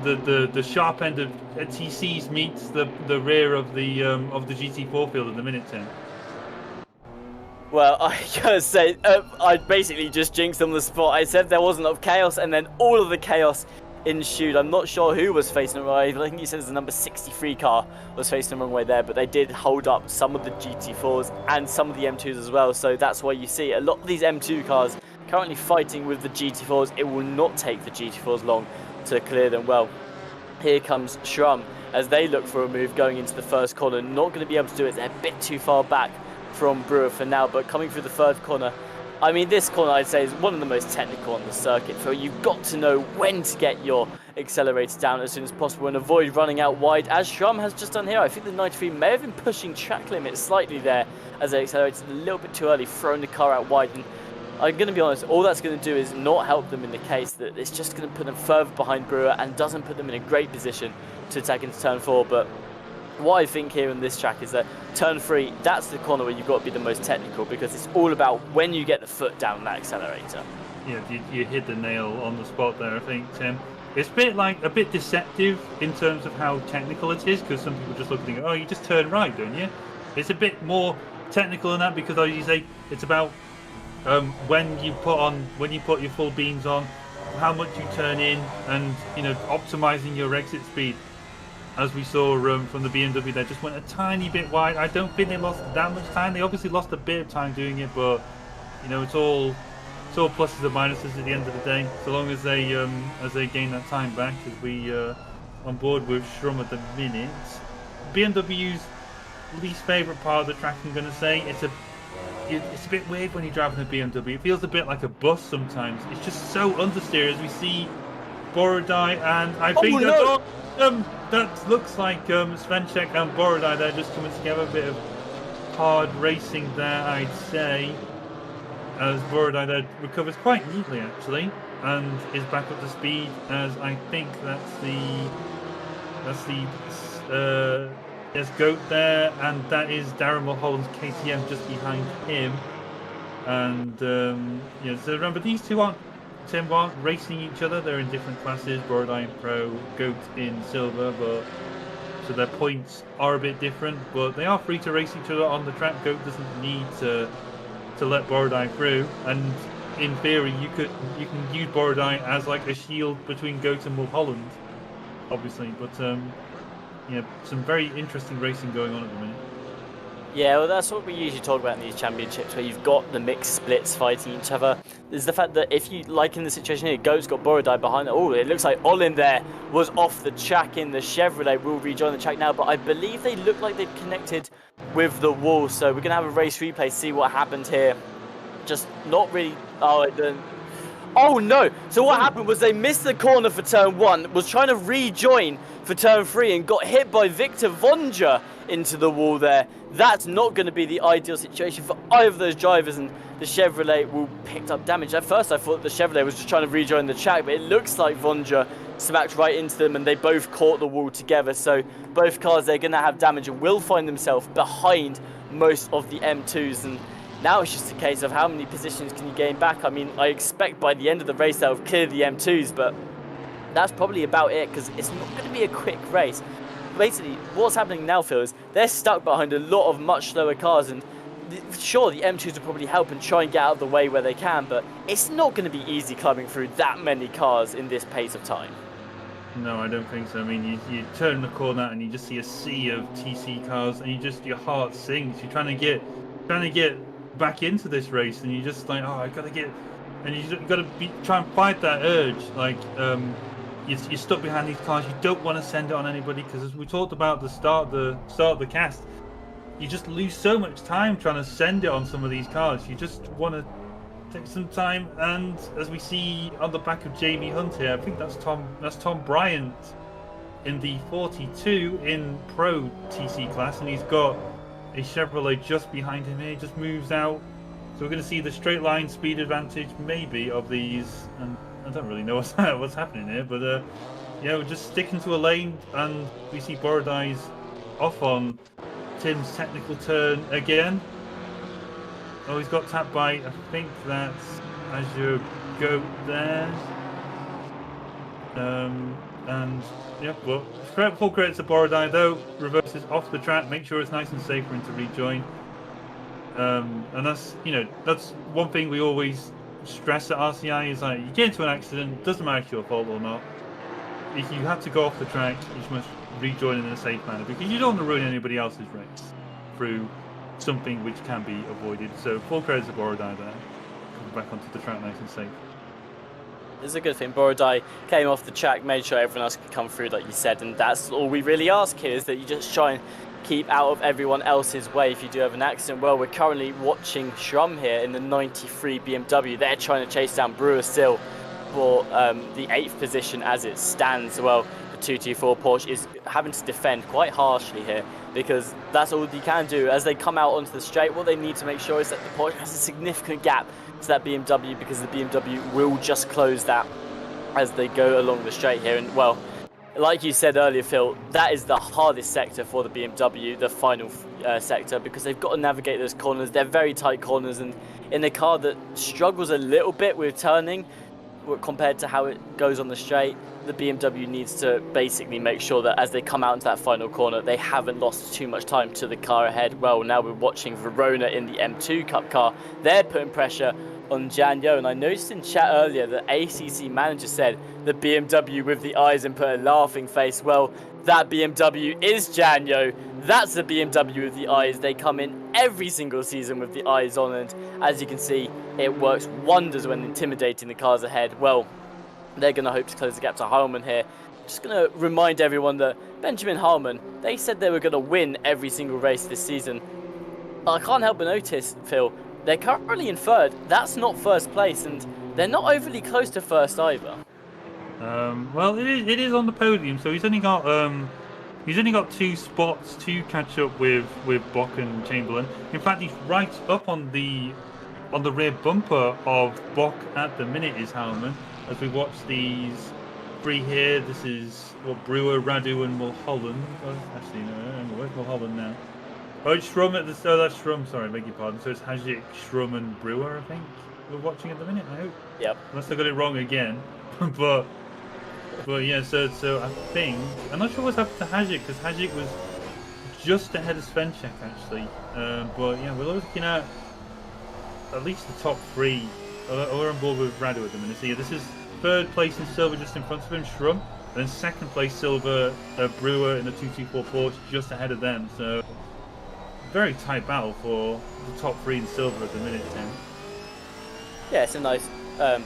the sharp end of TCs meets the rear of the GT4 field at the minute, Tim. Well, I gotta say, I basically just jinxed on the spot. I said there wasn't enough chaos, and then all of the chaos ensued. I'm not sure who was facing the wrong way. I think you said the number 63 car was facing the wrong way there, but they did hold up some of the GT4s and some of the M2s as well. So that's why you see a lot of these M2 cars currently fighting with the GT4s. It will not take the GT4s long to clear them. Well, here comes Schrum as they look for a move going into the first corner. Not going to be able to do it. They're a bit too far back from Brewer for now, but coming through the third corner, I mean, this corner I'd say is one of the most technical on the circuit, so you've got to know when to get your accelerator down as soon as possible and avoid running out wide, as Schrum has just done here. I think the 93 may have been pushing track limits slightly there as they accelerated a little bit too early, throwing the car out wide. And I'm going to be honest, all that's going to do is not help them in the case that it's just going to put them further behind Brewer and doesn't put them in a great position to attack into turn 4. But what I think here in this track is that turn 3, that's the corner where you've got to be the most technical, because it's all about when you get the foot down that accelerator. Yeah, you hit the nail on the spot there, I think, Tim. It's a bit deceptive in terms of how technical it is, because some people just look and think, oh, you just turn right, don't you? It's a bit more technical than that, because as you say, it's about when you put your full beams on, how much you turn in, and optimizing your exit speed. As we saw from the BMW, they just went a tiny bit wide. I don't think they lost that much time. They obviously lost a bit of time doing it, but it's all pluses and minuses at the end of the day. So long as they gain that time back, as we on board with Schrum at the minute. BMW's least favourite part of the track, I'm going to say, it's a bit weird when you're driving a BMW. It feels a bit like a bus sometimes. It's just so understeer as we see Borodai and I think that looks like Svenček and Borodai. They're just coming together. A bit of hard racing there, I'd say. As Borodai there recovers quite neatly actually, and is back up to speed. As I think there's Goat there, and that is Darren Mulholland's KTM just behind him. And so remember, these two aren't racing each other. They're in different classes. Borodai in Pro, Goat in Silver, so their points are a bit different. But they are free to race each other on the track. Goat doesn't need to to let Borodai through, and in theory you can use Borodai as like a shield between Goat and Mulholland, obviously. But yeah, some very interesting racing going on at the minute. Yeah, well, that's what we usually talk about in these championships, where you've got the mixed splits fighting each other. There's the fact that if you, like in the situation here, Goat's got Borodai behind it. Oh, it looks like Olin there was off the track in the Chevrolet. Will rejoin the track now, but I believe they look like they've connected with the wall. So we're going to have a race replay, see what happened here. Just not really... Oh no! So what happened was they missed the corner for turn 1, was trying to rejoin for turn 3 and got hit by Victor Vonja into the wall there. That's not going to be the ideal situation for either of those drivers, and the Chevrolet will picked up damage. At first I thought the Chevrolet was just trying to rejoin the track, but it looks like Vonja smacked right into them and they both caught the wall together. So both cars, they're going to have damage and will find themselves behind most of the M2s. And now it's just a case of how many positions can you gain back. I mean, I expect by the end of the race they'll clear the M2s, but that's probably about it, because it's not going to be a quick race. Basically, what's happening now, Phil, is they're stuck behind a lot of much slower cars, and sure, the M2s will probably help and try and get out of the way where they can, but it's not going to be easy climbing through that many cars in this pace of time. No, I don't think so. I mean, you turn the corner and you just see a sea of TC cars, and your heart sinks. You're trying to get back into this race, and you're just like, oh, I gotta get, and you gotta try and fight that urge. Like, you're stuck behind these cars. You don't want to send it on anybody, because as we talked about the start of the cast, you just lose so much time trying to send it on some of these cars. You just want to take some time, and as we see on the back of Jamie Hunt here, I think that's Tom Bryant in the 42 in Pro TC class, and he's got a Chevrolet just behind him here. He just moves out, so we're going to see the straight line speed advantage maybe of these, and I don't really know what's happening here, but yeah, we're just sticking to a lane, and we see Borodai's off on Tim's technical turn again. Oh, he's got tapped by, I think that's Azure Goat there. And yeah, well, full credit to Borodai though. Reverses off the track, make sure it's nice and safe for him to rejoin. And that's one thing we always stress at RCI is like, you get into an accident, doesn't matter if it's your fault or not. If you have to go off the track, you must rejoin in a safe manner, because you don't want to ruin anybody else's race through something which can be avoided. So full credit to Borodai there. Comes back onto the track nice and safe. It's a good thing. Borodai came off the track, made sure everyone else could come through, like you said, and that's all we really ask here, is that you just try and keep out of everyone else's way if you do have an accident. Well, we're currently watching Schrum here in the 93 BMW. They're trying to chase down Brewer still for the 8th position as it stands. Well, the 224 Porsche is having to defend quite harshly here, because that's all you can do. As they come out onto the straight, what they need to make sure is that the Porsche has a significant gap to that BMW, because the BMW will just close that as they go along the straight here. And well, like you said earlier, Phil, that is the hardest sector for the BMW, the final sector, because they've got to navigate those corners. They're very tight corners, and in a car that struggles a little bit with turning compared to how it goes on the straight, the BMW needs to basically make sure that as they come out into that final corner, they haven't lost too much time to the car ahead. Well, now we're watching Verona in the M2 Cup car. They're putting pressure on Jan Yo, and I noticed in chat earlier that ACC manager said the BMW with the eyes and put a laughing face. Well, that BMW is Jan Yo. That's the BMW with the eyes. They come in every single season with the eyes on, and as you can see, it works wonders when intimidating the cars ahead. Well, they're going to hope to close the gap to Harman here. Just going to remind everyone that Benjamin Harman, they said they were going to win every single race this season. I can't help but notice, Phil, they're currently in 3rd. That's not first place, and they're not overly close to first either. Well, it is on the podium, so he's only got 2 spots to catch up with Bock and Chamberlain. In fact, he's right up on the rear bumper of Bock at the minute, is Harman. As we watch these 3 here, this is Brewer, Radu, and Mulholland. Oh, actually, no, where's Mulholland now? Oh, it's Schrum at the. Oh, that's Schrum. Sorry, I beg your pardon. So it's Hajic, Schrum, and Brewer, I think we're watching at the minute. I hope. Yep. Unless I got it wrong again, but yeah. So I think I'm not sure what's happened to Hajic, because Hajic was just ahead of Svenchek actually. But yeah, we're looking at at least the top three are on board with Radu at the minute. So yeah, this is third place in silver just in front of him, Shrum. And then second place silver, Brewer in the 224 Porsche just ahead of them. So very tight battle for the top three in silver at the minute, Tim. Yeah, it's a nice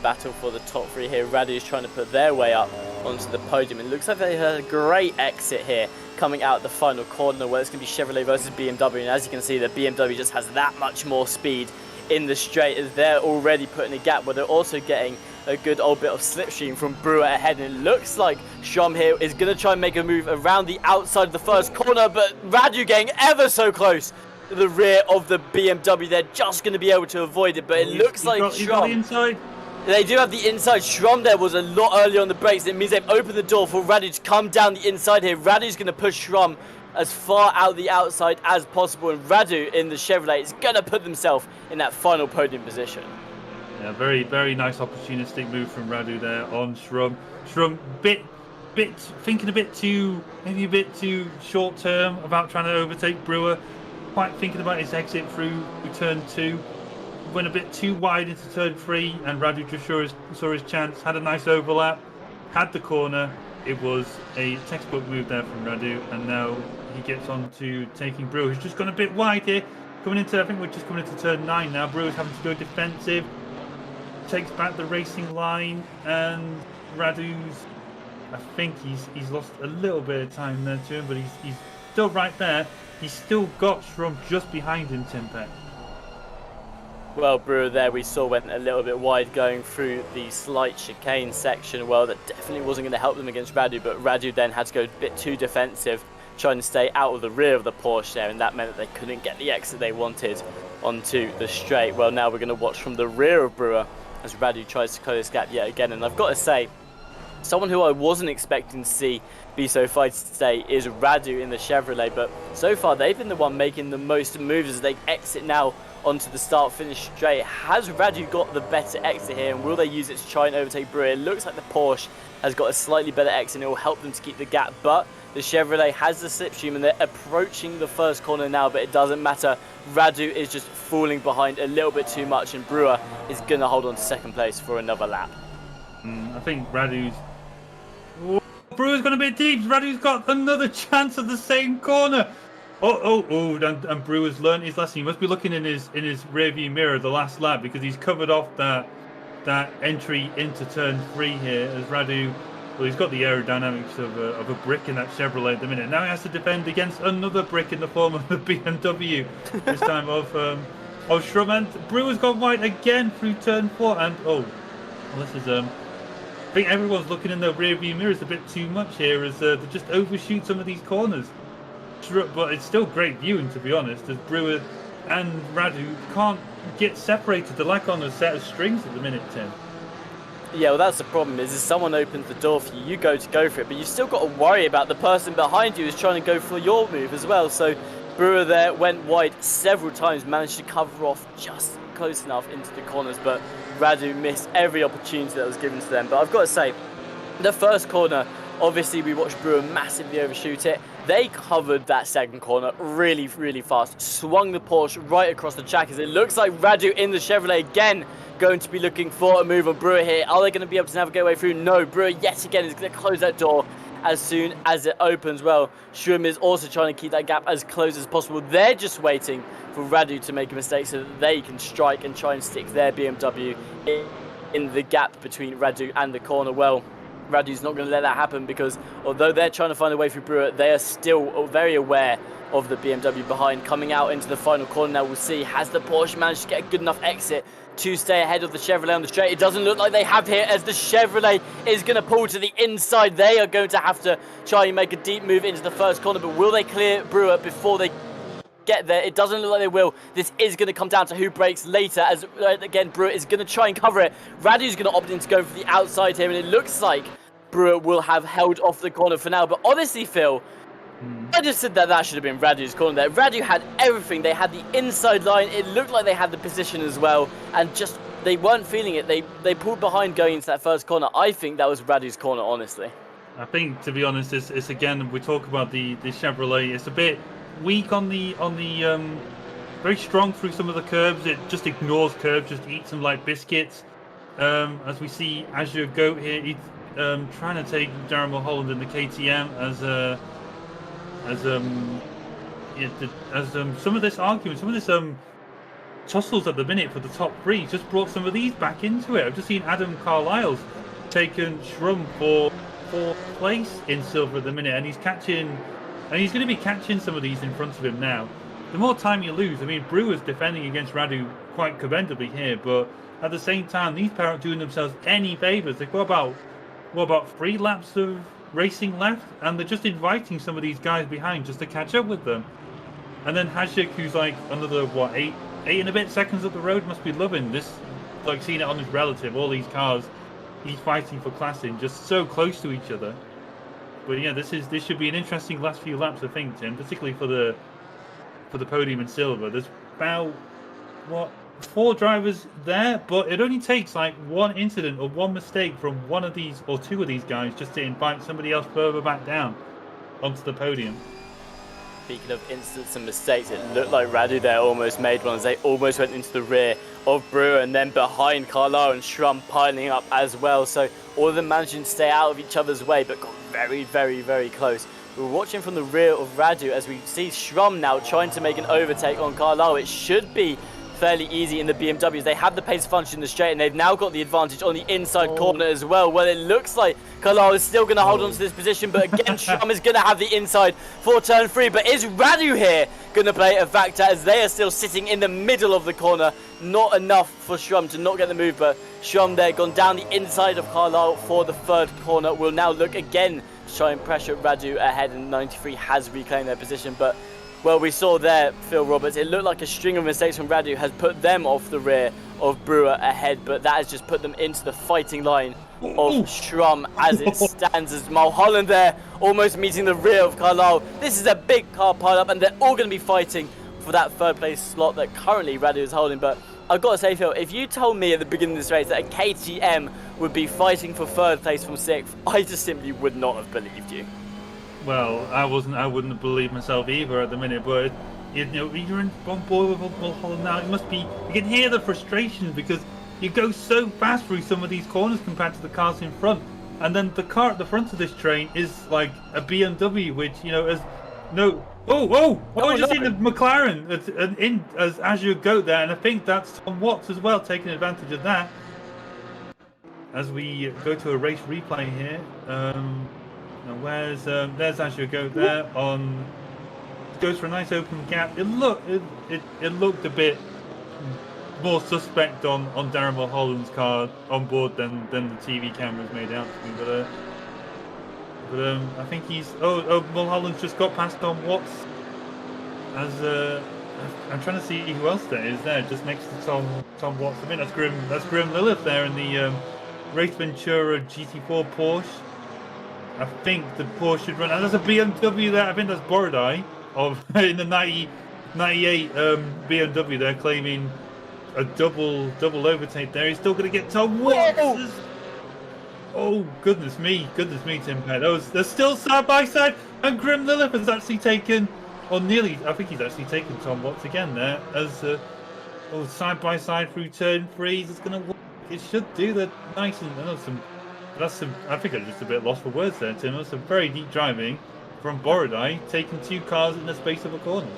battle for the top three here. Radu is trying to put their way up onto the podium. It looks like they had a great exit here coming out the final corner where it's going to be Chevrolet versus BMW. And as you can see, the BMW just has that much more speed in the straight as they're already putting a gap, where they're also getting a good old bit of slipstream from Brewer ahead. And it looks like Shum here is going to try and make a move around the outside of the first corner, but Radu getting ever so close to the rear of the BMW. They're just going to be able to avoid it, but it looks like Shum. Inside. They do have the inside. Shrum there was a lot earlier on the brakes. It means they've opened the door for Radu to come down the inside here. Radu's going to push Shrum as far out the outside as possible, and Radu in the Chevrolet is going to put themselves in that final podium position. Yeah, very, very nice opportunistic move from Radu there on Shrum. Shrum thinking a bit too short term about trying to overtake Brewer. Quite thinking about his exit through turn 2. Went a bit too wide into turn 3, and Radu just saw his chance. Had a nice overlap, had the corner. It was a textbook move there from Radu, and now he gets on to taking Brewer, who's just gone a bit wide here. I think we're just coming into turn 9 now. Brewer's having to go defensive. Takes back the racing line, and Radu's, I think he's lost a little bit of time there to him, but he's still right there. He's still got Shrum just behind him, Tim Peck. Well, Brewer there we saw went a little bit wide going through the slight chicane section. Well, that definitely wasn't going to help them against Radu, but Radu then had to go a bit too defensive, trying to stay out of the rear of the Porsche there, and that meant that they couldn't get the exit they wanted onto the straight. Well, now we're going to watch from the rear of Brewer as Radu tries to close this gap yet again, and I've got to say, someone who I wasn't expecting to see be so fighty today is Radu in the Chevrolet, but so far they've been the one making the most moves as they exit now onto the start-finish straight. Has Radu got the better exit here, and will they use it to try and overtake Brewer? It looks like the Porsche has got a slightly better exit, and it will help them to keep the gap, but the Chevrolet has the slipstream and they're approaching the first corner now, but it doesn't matter. Radu is just falling behind a little bit too much, and Brewer is going to hold on to second place for another lap. I think Brewer's going to be deep. Radu's got another chance at the same corner. And Brewer's learned his lesson. He must be looking in his rearview mirror the last lap, because he's covered off that entry into turn 3 here as Radu. Well, he's got the aerodynamics of a brick in that Chevrolet at the minute. Now he has to defend against another brick in the form of the BMW, this time of Shrum. And Brewer's gone wide again through turn 4. And this is I think everyone's looking in their rearview mirrors a bit too much here as they just overshoot some of these corners. But it's still great viewing, to be honest, as Brewer and Radu can't get separated. They're like on a set of strings at the minute, Tim. Yeah, well, that's the problem, is if someone opens the door for you, you go for it, but you've still got to worry about the person behind you is trying to go for your move as well. So Brewer there went wide several times, managed to cover off just close enough into the corners, but Radu missed every opportunity that was given to them. But I've got to say, the first corner, obviously we watched Brewer massively overshoot it. They covered that second corner really, really fast, swung the Porsche right across the track as it looks like Radu in the Chevrolet again going to be looking for a move on Brewer here. Are they going to be able to navigate way through? No, Brewer yet again is going to close that door as soon as it opens. Well, Shrum is also trying to keep that gap as close as possible. They're just waiting for Radu to make a mistake so that they can strike and try and stick their BMW in the gap between Radu and the corner. Well, Radu's not going to let that happen, because although they're trying to find a way through Brewer, they are still very aware of the BMW behind. Coming out into the final corner now, we'll see, has the Porsche managed to get a good enough exit to stay ahead of the Chevrolet on the straight? It doesn't look like they have here, as the Chevrolet is going to pull to the inside. They are going to have to try and make a deep move into the first corner, but will they clear Brewer before they get there? It doesn't look like they will. This is going to come down to who breaks later, as again Brewer is going to try and cover it. Radu's going to opt in to go for the outside here, and it looks like Brewer will have held off the corner for now. But honestly, Phil, I just said that should have been Radu's corner there. Radu had everything. They had the inside line. It looked like they had the position as well, and just they weren't feeling it. They pulled behind going into that first corner. I think that was Radu's corner, honestly. I think, to be honest, it's again, we talk about the Chevrolet. It's a bit weak on the very strong through some of the curbs. It just ignores curbs, just eats them like biscuits. As we see Azure Goat here, he's trying to take Darren Mulholland in the KTM as some of this argument, some of this tussles at the minute for the top three just brought some of these back into it. I've just seen Adam Carlisle's taken Schrum for fourth place in silver at the minute, and he's going to be catching some of these in front of him now. The more time you lose, I mean, Brewer's defending against Radu quite commendably here, but at the same time, these pair aren't doing themselves any favours. They've got about 3 laps of racing left, and they're just inviting some of these guys behind just to catch up with them. And then Hasek, who's like another, 8 and a bit seconds up the road, must be loving this, like seeing it on his relative, all these cars he's fighting for class in, just so close to each other. But yeah, this should be an interesting last few laps, I think, Tim, particularly for the podium in silver. There's about 4 drivers there, but it only takes like one incident or one mistake from one of these or 2 of these guys just to invite somebody else further back down onto the podium. Speaking of incidents and mistakes, it looked like Radu there almost made one as they almost went into the rear of Brewer, and then behind Carlisle and Schrum piling up as well. So all of them managing to stay out of each other's way, but got very, very, very close. We're watching from the rear of Radu as we see Schrum now trying to make an overtake on Carlisle. It should be fairly easy in the BMWs. They have the pace advantage in the straight, and they've now got the advantage on the inside corner as well. Well, it looks like Carlisle is still going to hold on to this position, but again, Schrum is going to have the inside for turn 3. But is Radu here going to play a factor as they are still sitting in the middle of the corner? Not enough for Schrum to not get the move, but Schrum there gone down the inside of Carlisle for the 3rd corner. Will now look again to try and pressure Radu ahead, and 93 has reclaimed their position. But well, we saw there, Phil Roberts, it looked like a string of mistakes from Radu has put them off the rear of Brewer ahead, but that has just put them into the fighting line of Schrum as it stands, as Mulholland there almost meeting the rear of Carlisle. This is a big car pile up, and they're all going to be fighting for that 3rd place slot that currently Radu is holding. But I've got to say, Phil, if you told me at the beginning of this race that a KTM would be fighting for 3rd place from 6th, I just simply would not have believed you. Well, I wouldn't believe myself either at the minute, but you're on board with Mulholland now. It must be, you can hear the frustration because you go so fast through some of these corners compared to the cars in front. And then the car at the front of this train is like a BMW, which, has no... I just seen the McLaren as Azure Goat there, and I think that's Tom Watts as well, taking advantage of that. As we go to a race replay here, there's Azure Goat there on, goes for a nice open gap. It looked a bit more suspect on Darren Mulholland's car on board than the TV cameras made out to me, but I think he's Mulholland's just got past Tom Watts as I'm trying to see who else there is there just next to Tom Watts. I mean, that's Grim Lilith there in the Race Ventura GT4 Porsche. I think the Porsche should run, and there's a BMW there. I think that's Borodai in the 98 BMW there, claiming a double overtake there. He's still going to get Tom Watts. Oh, goodness me, Tim Pett. They're still side by side, and Grim Lilith has actually taken, or nearly, I think he's actually taken Tom Watts again there, as side by side through turn 3. It's going to work. It should do that nice, and I think I'm just a bit lost for words there, Tim. That's some very deep driving from Borodai, taking 2 cars in the space of a corner.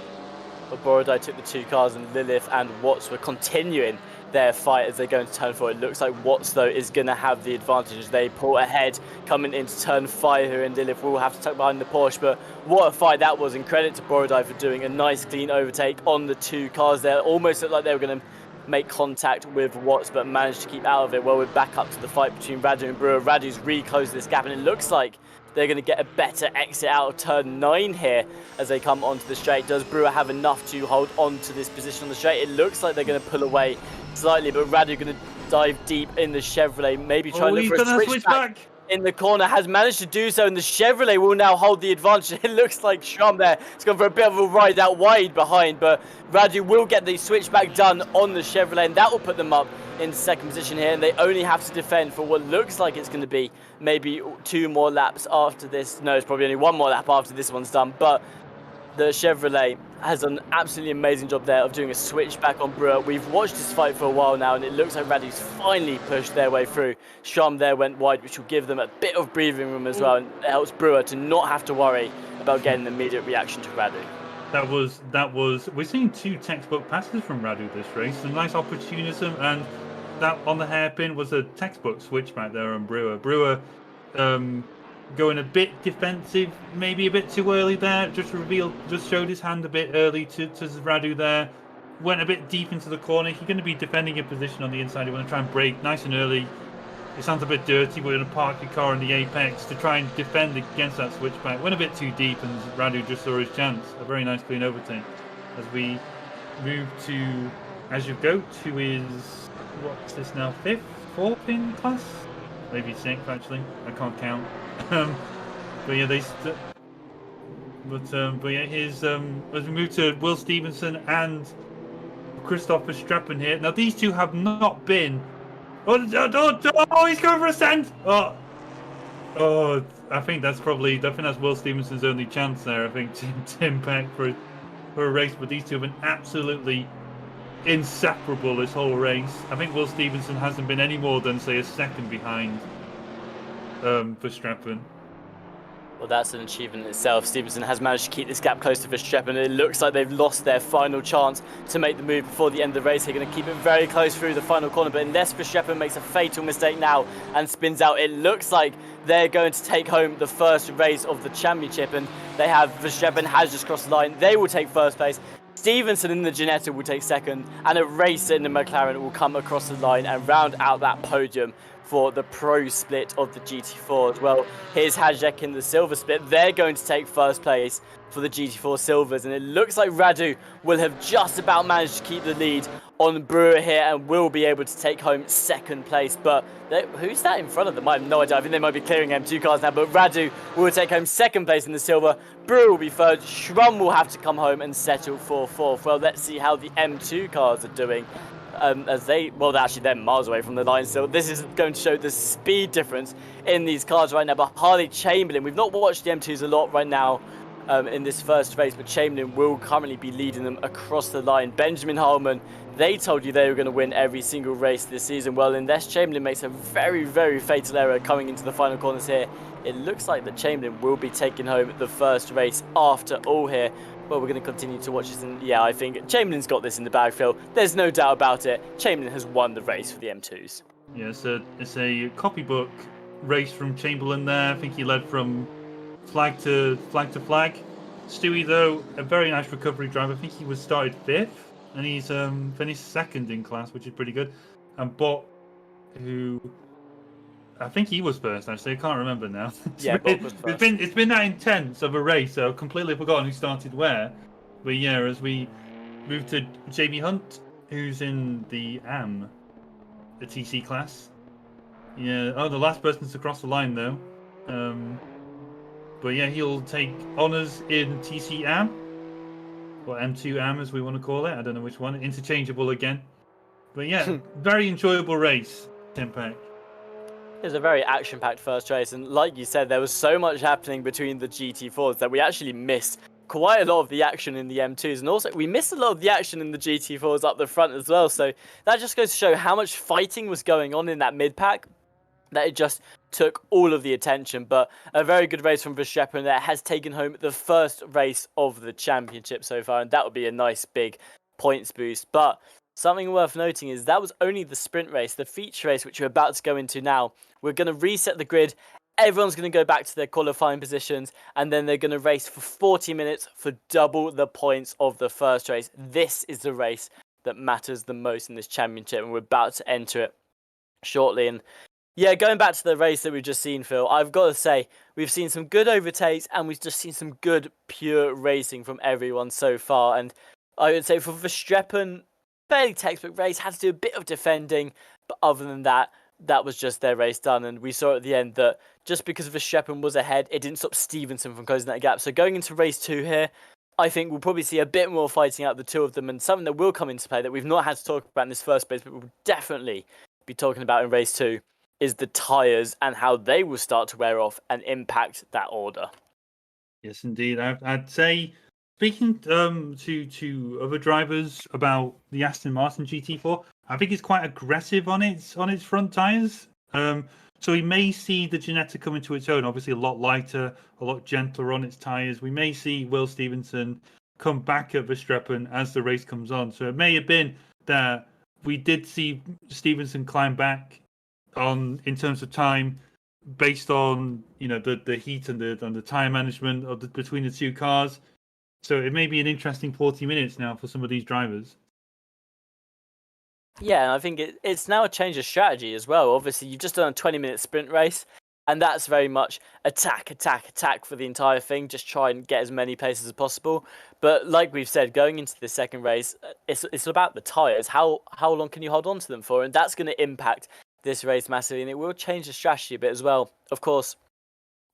But Borodai took the 2 cars, and Lilith and Watts were continuing their fight as they go into turn 4. It looks like Watts, though, is going to have the advantage as they pull ahead coming into turn 5 here, and Lilith will have to tuck behind the Porsche. But what a fight that was, and credit to Borodai for doing a nice clean overtake on the 2 cars there. Almost looked like they were going to make contact with Watts, but managed to keep out of it. Well, we're back up to the fight between Radu and Brewer. Radu's reclosed this gap, and it looks like they're going to get a better exit out of turn 9 here as they come onto the straight. Does Brewer have enough to hold on to this position on the straight? It looks like they're going to pull away slightly, but Radu going to dive deep in the Chevrolet, maybe try and look for a switch back in the corner. Has managed to do so, and the Chevrolet will now hold the advantage. It looks like Schrum there has gone for a bit of a ride out wide behind, but Radu will get the switchback done on the Chevrolet, and that will put them up in 2nd position here, and they only have to defend for what looks like it's going to be maybe 2 more laps after this. No, it's probably only 1 more lap after this one's done, but the Chevrolet has done an absolutely amazing job there of doing a switchback on Brewer. We've watched this fight for a while now, and it looks like Radu's finally pushed their way through. Shum there went wide, which will give them a bit of breathing room as well, and it helps Brewer to not have to worry about getting an immediate reaction to Radu. That was. We're seeing 2 textbook passes from Radu this race. A nice opportunism, and that on the hairpin was a textbook switchback there on Brewer. Brewer going a bit defensive, maybe a bit too early there. Just showed his hand a bit early to Radu there. Went a bit deep into the corner. He's going to be defending a position on the inside. He want to try and break nice and early. It sounds a bit dirty. We're going to park your car on the apex to try and defend against that switchback. Went a bit too deep, and Radu just saw his chance. A very nice clean overtake. As we move to Azure to his, what's this now, 5th, 4th in class? Maybe 6th, actually. I can't count. But yeah, here's as we move to Will Stevenson and Christopher Streppen here. Now these two have not been. Oh, he's going for a send. I think that's Will Stevenson's only chance there. I think Tim Peck for a race, but these two have been absolutely inseparable this whole race. I think Will Stevenson hasn't been any more than, say, a second behind Verstappen. Well, that's an achievement in itself. Stevenson has managed to keep this gap close to Verstappen. It looks like they've lost their final chance to make the move before the end of the race. They're going to keep it very close through the final corner, but unless Verstappen makes a fatal mistake now and spins out, it looks like they're going to take home the first race of the championship, and Verstappen has just crossed the line. They will take first place. Stevenson in the Ginetta will take second, and a race in the McLaren will come across the line and round out that podium for the pro split of the GT4 as well. Here's Hajek in the silver split. They're going to take first place for the GT4 silvers, and it looks like Radu will have just about managed to keep the lead on Brewer here and will be able to take home second place. But who's that in front of them? I have no idea. I think they might be clearing M2 cars now, but Radu will take home second place in the silver. Brewer will be third. Schrum will have to come home and settle for fourth. Well, let's see how the M2 cars are doing. They're miles away from the line still. This is going to show the speed difference in these cars right now. But Harley Chamberlain, we've not watched the M2s a lot right now in this first race, but Chamberlain will currently be leading them across the line. Benjamin Holman, they told you they were going to win every single race this season. Well, unless Chamberlain makes a very, very fatal error coming into the final corners here, it looks like that Chamberlain will be taking home the first race after all here. Well, we're going to continue to watch this, and yeah, I think Chamberlain's got this in the bag, Phil. There's no doubt about it. Chamberlain has won the race for the M2s. Yeah, it's a copybook race from Chamberlain there. I think he led from flag to flag. Stewie, though, a very nice recovery drive. I think he was started 5th, and he's finished 2nd in class, which is pretty good. And Bot, who I think he was first, actually. I can't remember now. Bot was first. It's been that intense of a race, so I've completely forgotten who started where. But yeah, as we move to Jamie Hunt, who's in the TC class. Yeah, the last person to cross the line, though. But yeah, he'll take honours in TC AM, or M2 AM as we want to call it. I don't know which one. Interchangeable again. But yeah, very enjoyable race, Tim Peck. It was a very action-packed first race, and like you said, there was so much happening between the GT4s that we actually missed quite a lot of the action in the M2s, and also we missed a lot of the action in the GT4s up the front as well. So that just goes to show how much fighting was going on in that mid-pack, that it just took all of the attention. But a very good race from Verstappen that has taken home the first race of the championship so far, and that would be a nice big points boost. But something worth noting is that was only the sprint race. The feature race, which we're about to go into now, we're going to reset the grid. Everyone's going to go back to their qualifying positions, and then they're going to race for 40 minutes for double the points of the first race. This is the race that matters the most in this championship, and we're about to enter it shortly. And yeah, going back to the race that we've just seen, Phil, I've got to say, we've seen some good overtakes, and we've just seen some good, pure racing from everyone so far. And I would say for Verstappen, fairly textbook race, had to do a bit of defending, but other than that, that was just their race done. And we saw at the end that just because Verstappen was ahead, it didn't stop Stevenson from closing that gap. So going into race 2 here, I think we'll probably see a bit more fighting out of the two of them, and something that will come into play that we've not had to talk about in this first race, but we'll definitely be talking about in race 2, is the tyres and how they will start to wear off and impact that order. Yes, indeed. I'd say Speaking to other drivers about the Aston Martin GT4, I think it's quite aggressive on its front tires. So we may see the Ginetta come into its own. Obviously, a lot lighter, a lot gentler on its tires. We may see Will Stevenson come back at Verstappen as the race comes on. So it may have been that we did see Stevenson climb back on in terms of time based on the heat and the tire management of between the two cars. So it may be an interesting 40 minutes now for some of these drivers. Yeah, and I think it's now a change of strategy as well. Obviously, you've just done a 20-minute sprint race, and that's very much attack, attack, attack for the entire thing. Just try and get as many places as possible. But like we've said, going into the second race, it's about the tyres. How long can you hold on to them for? And that's going to impact this race massively, and it will change the strategy a bit as well. Of course,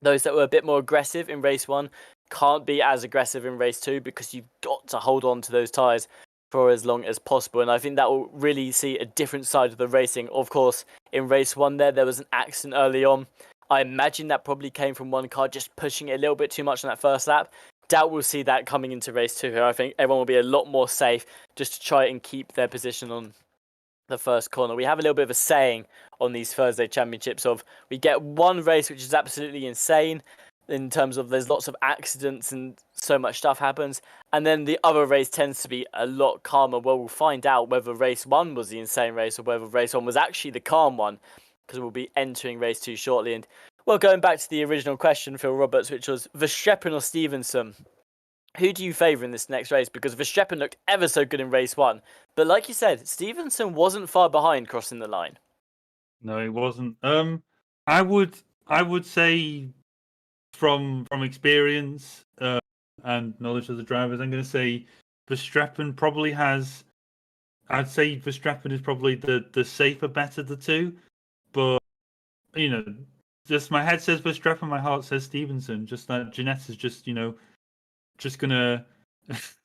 those that were a bit more aggressive in race 1 can't be as aggressive in race 2 because you've got to hold on to those tyres for as long as possible. And I think that will really see a different side of the racing. Of course, in race 1 there was an accident early on. I imagine that probably came from one car just pushing it a little bit too much on that first lap. Doubt we'll see that coming into race 2 here. I think everyone will be a lot more safe just to try and keep their position on the first corner. We have a little bit of a saying on these Thursday championships of we get one race which is absolutely insane in terms of there's lots of accidents and so much stuff happens, and then the other race tends to be a lot calmer. Well, we'll find out whether race 1 was the insane race or whether race 1 was actually the calm one, because we'll be entering race 2 shortly. And well, going back to the original question, Phil Roberts, which was Verstappen or Stevenson, who do you favour in this next race? Because Verstappen looked ever so good in race 1, but like you said, Stevenson wasn't far behind crossing the line. No, it wasn't. I would say from experience and knowledge of the drivers, I'm going to say Verstappen probably has. I'd say Verstappen is probably the safer bet of the two, but just my head says Verstappen, my heart says Stevenson. Just that Ginetta's just gonna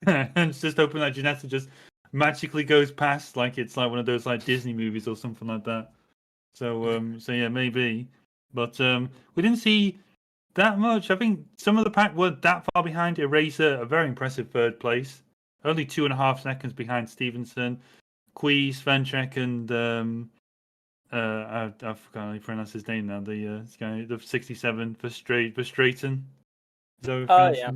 and just hoping that Ginetta just magically goes past, like it's like one of those like Disney movies or something like that. So yeah, maybe, but we didn't see that much. I think some of the pack weren't that far behind. Eraser, a very impressive third place, only 2.5 seconds behind Stevenson, Quees, Svenchek, and I forgot how you pronounce his name now. The guy, the 67 Verstraeten. Oh yeah.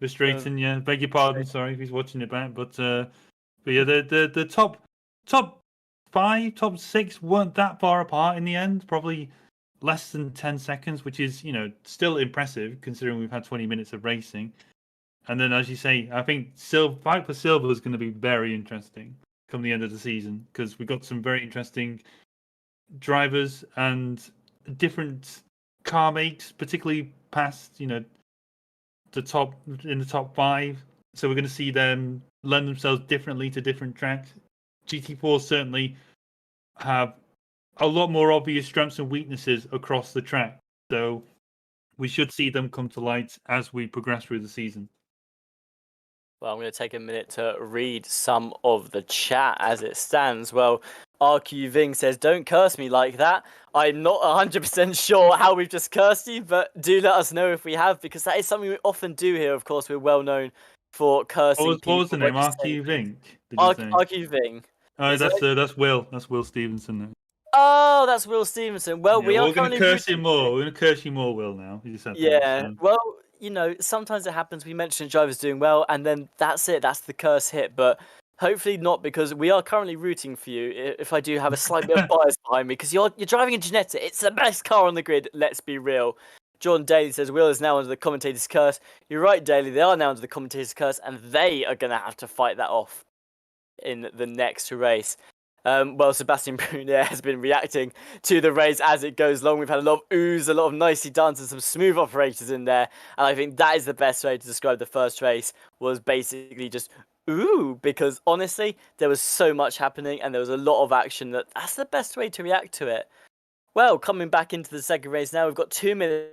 Verstraeten, yeah. Beg your pardon, sorry if he's watching it back. But yeah, the top 5, top 6 weren't that far apart in the end. Probably less than 10 seconds, which is still impressive considering we've had 20 minutes of racing. And then, as you say, I think fight for silver is going to be very interesting come the end of the season because we've got some very interesting drivers and different car makes, particularly past the top 5. So we're going to see them lend themselves differently to different tracks. GT4 certainly have a lot more obvious strengths and weaknesses across the track. So we should see them come to light as we progress through the season. Well, I'm going to take a minute to read some of the chat as it stands. Well, RQ Ving says, don't curse me like that. I'm not 100% sure how we've just cursed you, but do let us know if we have, because that is something we often do here. Of course, we're well known for cursing people. What was the name? RQ Ving? RQ Ving. Oh, that's Will. That's Will Stevenson. Oh, that's Will Stevenson. Well, yeah, we're going to curse him more. We're going to curse you more, Will, now. You said yeah, that, so. Well, sometimes it happens. We mention drivers doing well, and then that's it. That's the curse hit. But hopefully not, because we are currently rooting for you. If I do have a slight bit of bias behind me, because you're driving a Ginetta. It's the best car on the grid. Let's be real. John Daly says Will is now under the commentator's curse. You're right, Daly. They are now under the commentator's curse, and they are going to have to fight that off in the next race. Well, Sebastian Brunier has been reacting to the race as it goes along. We've had a lot of oohs, a lot of nicely done, and some smooth operators in there. And I think that is the best way to describe the first race, was basically just ooh, because honestly, there was so much happening and there was a lot of action that's the best way to react to it. Well, coming back into the second race now, we've got 2 minutes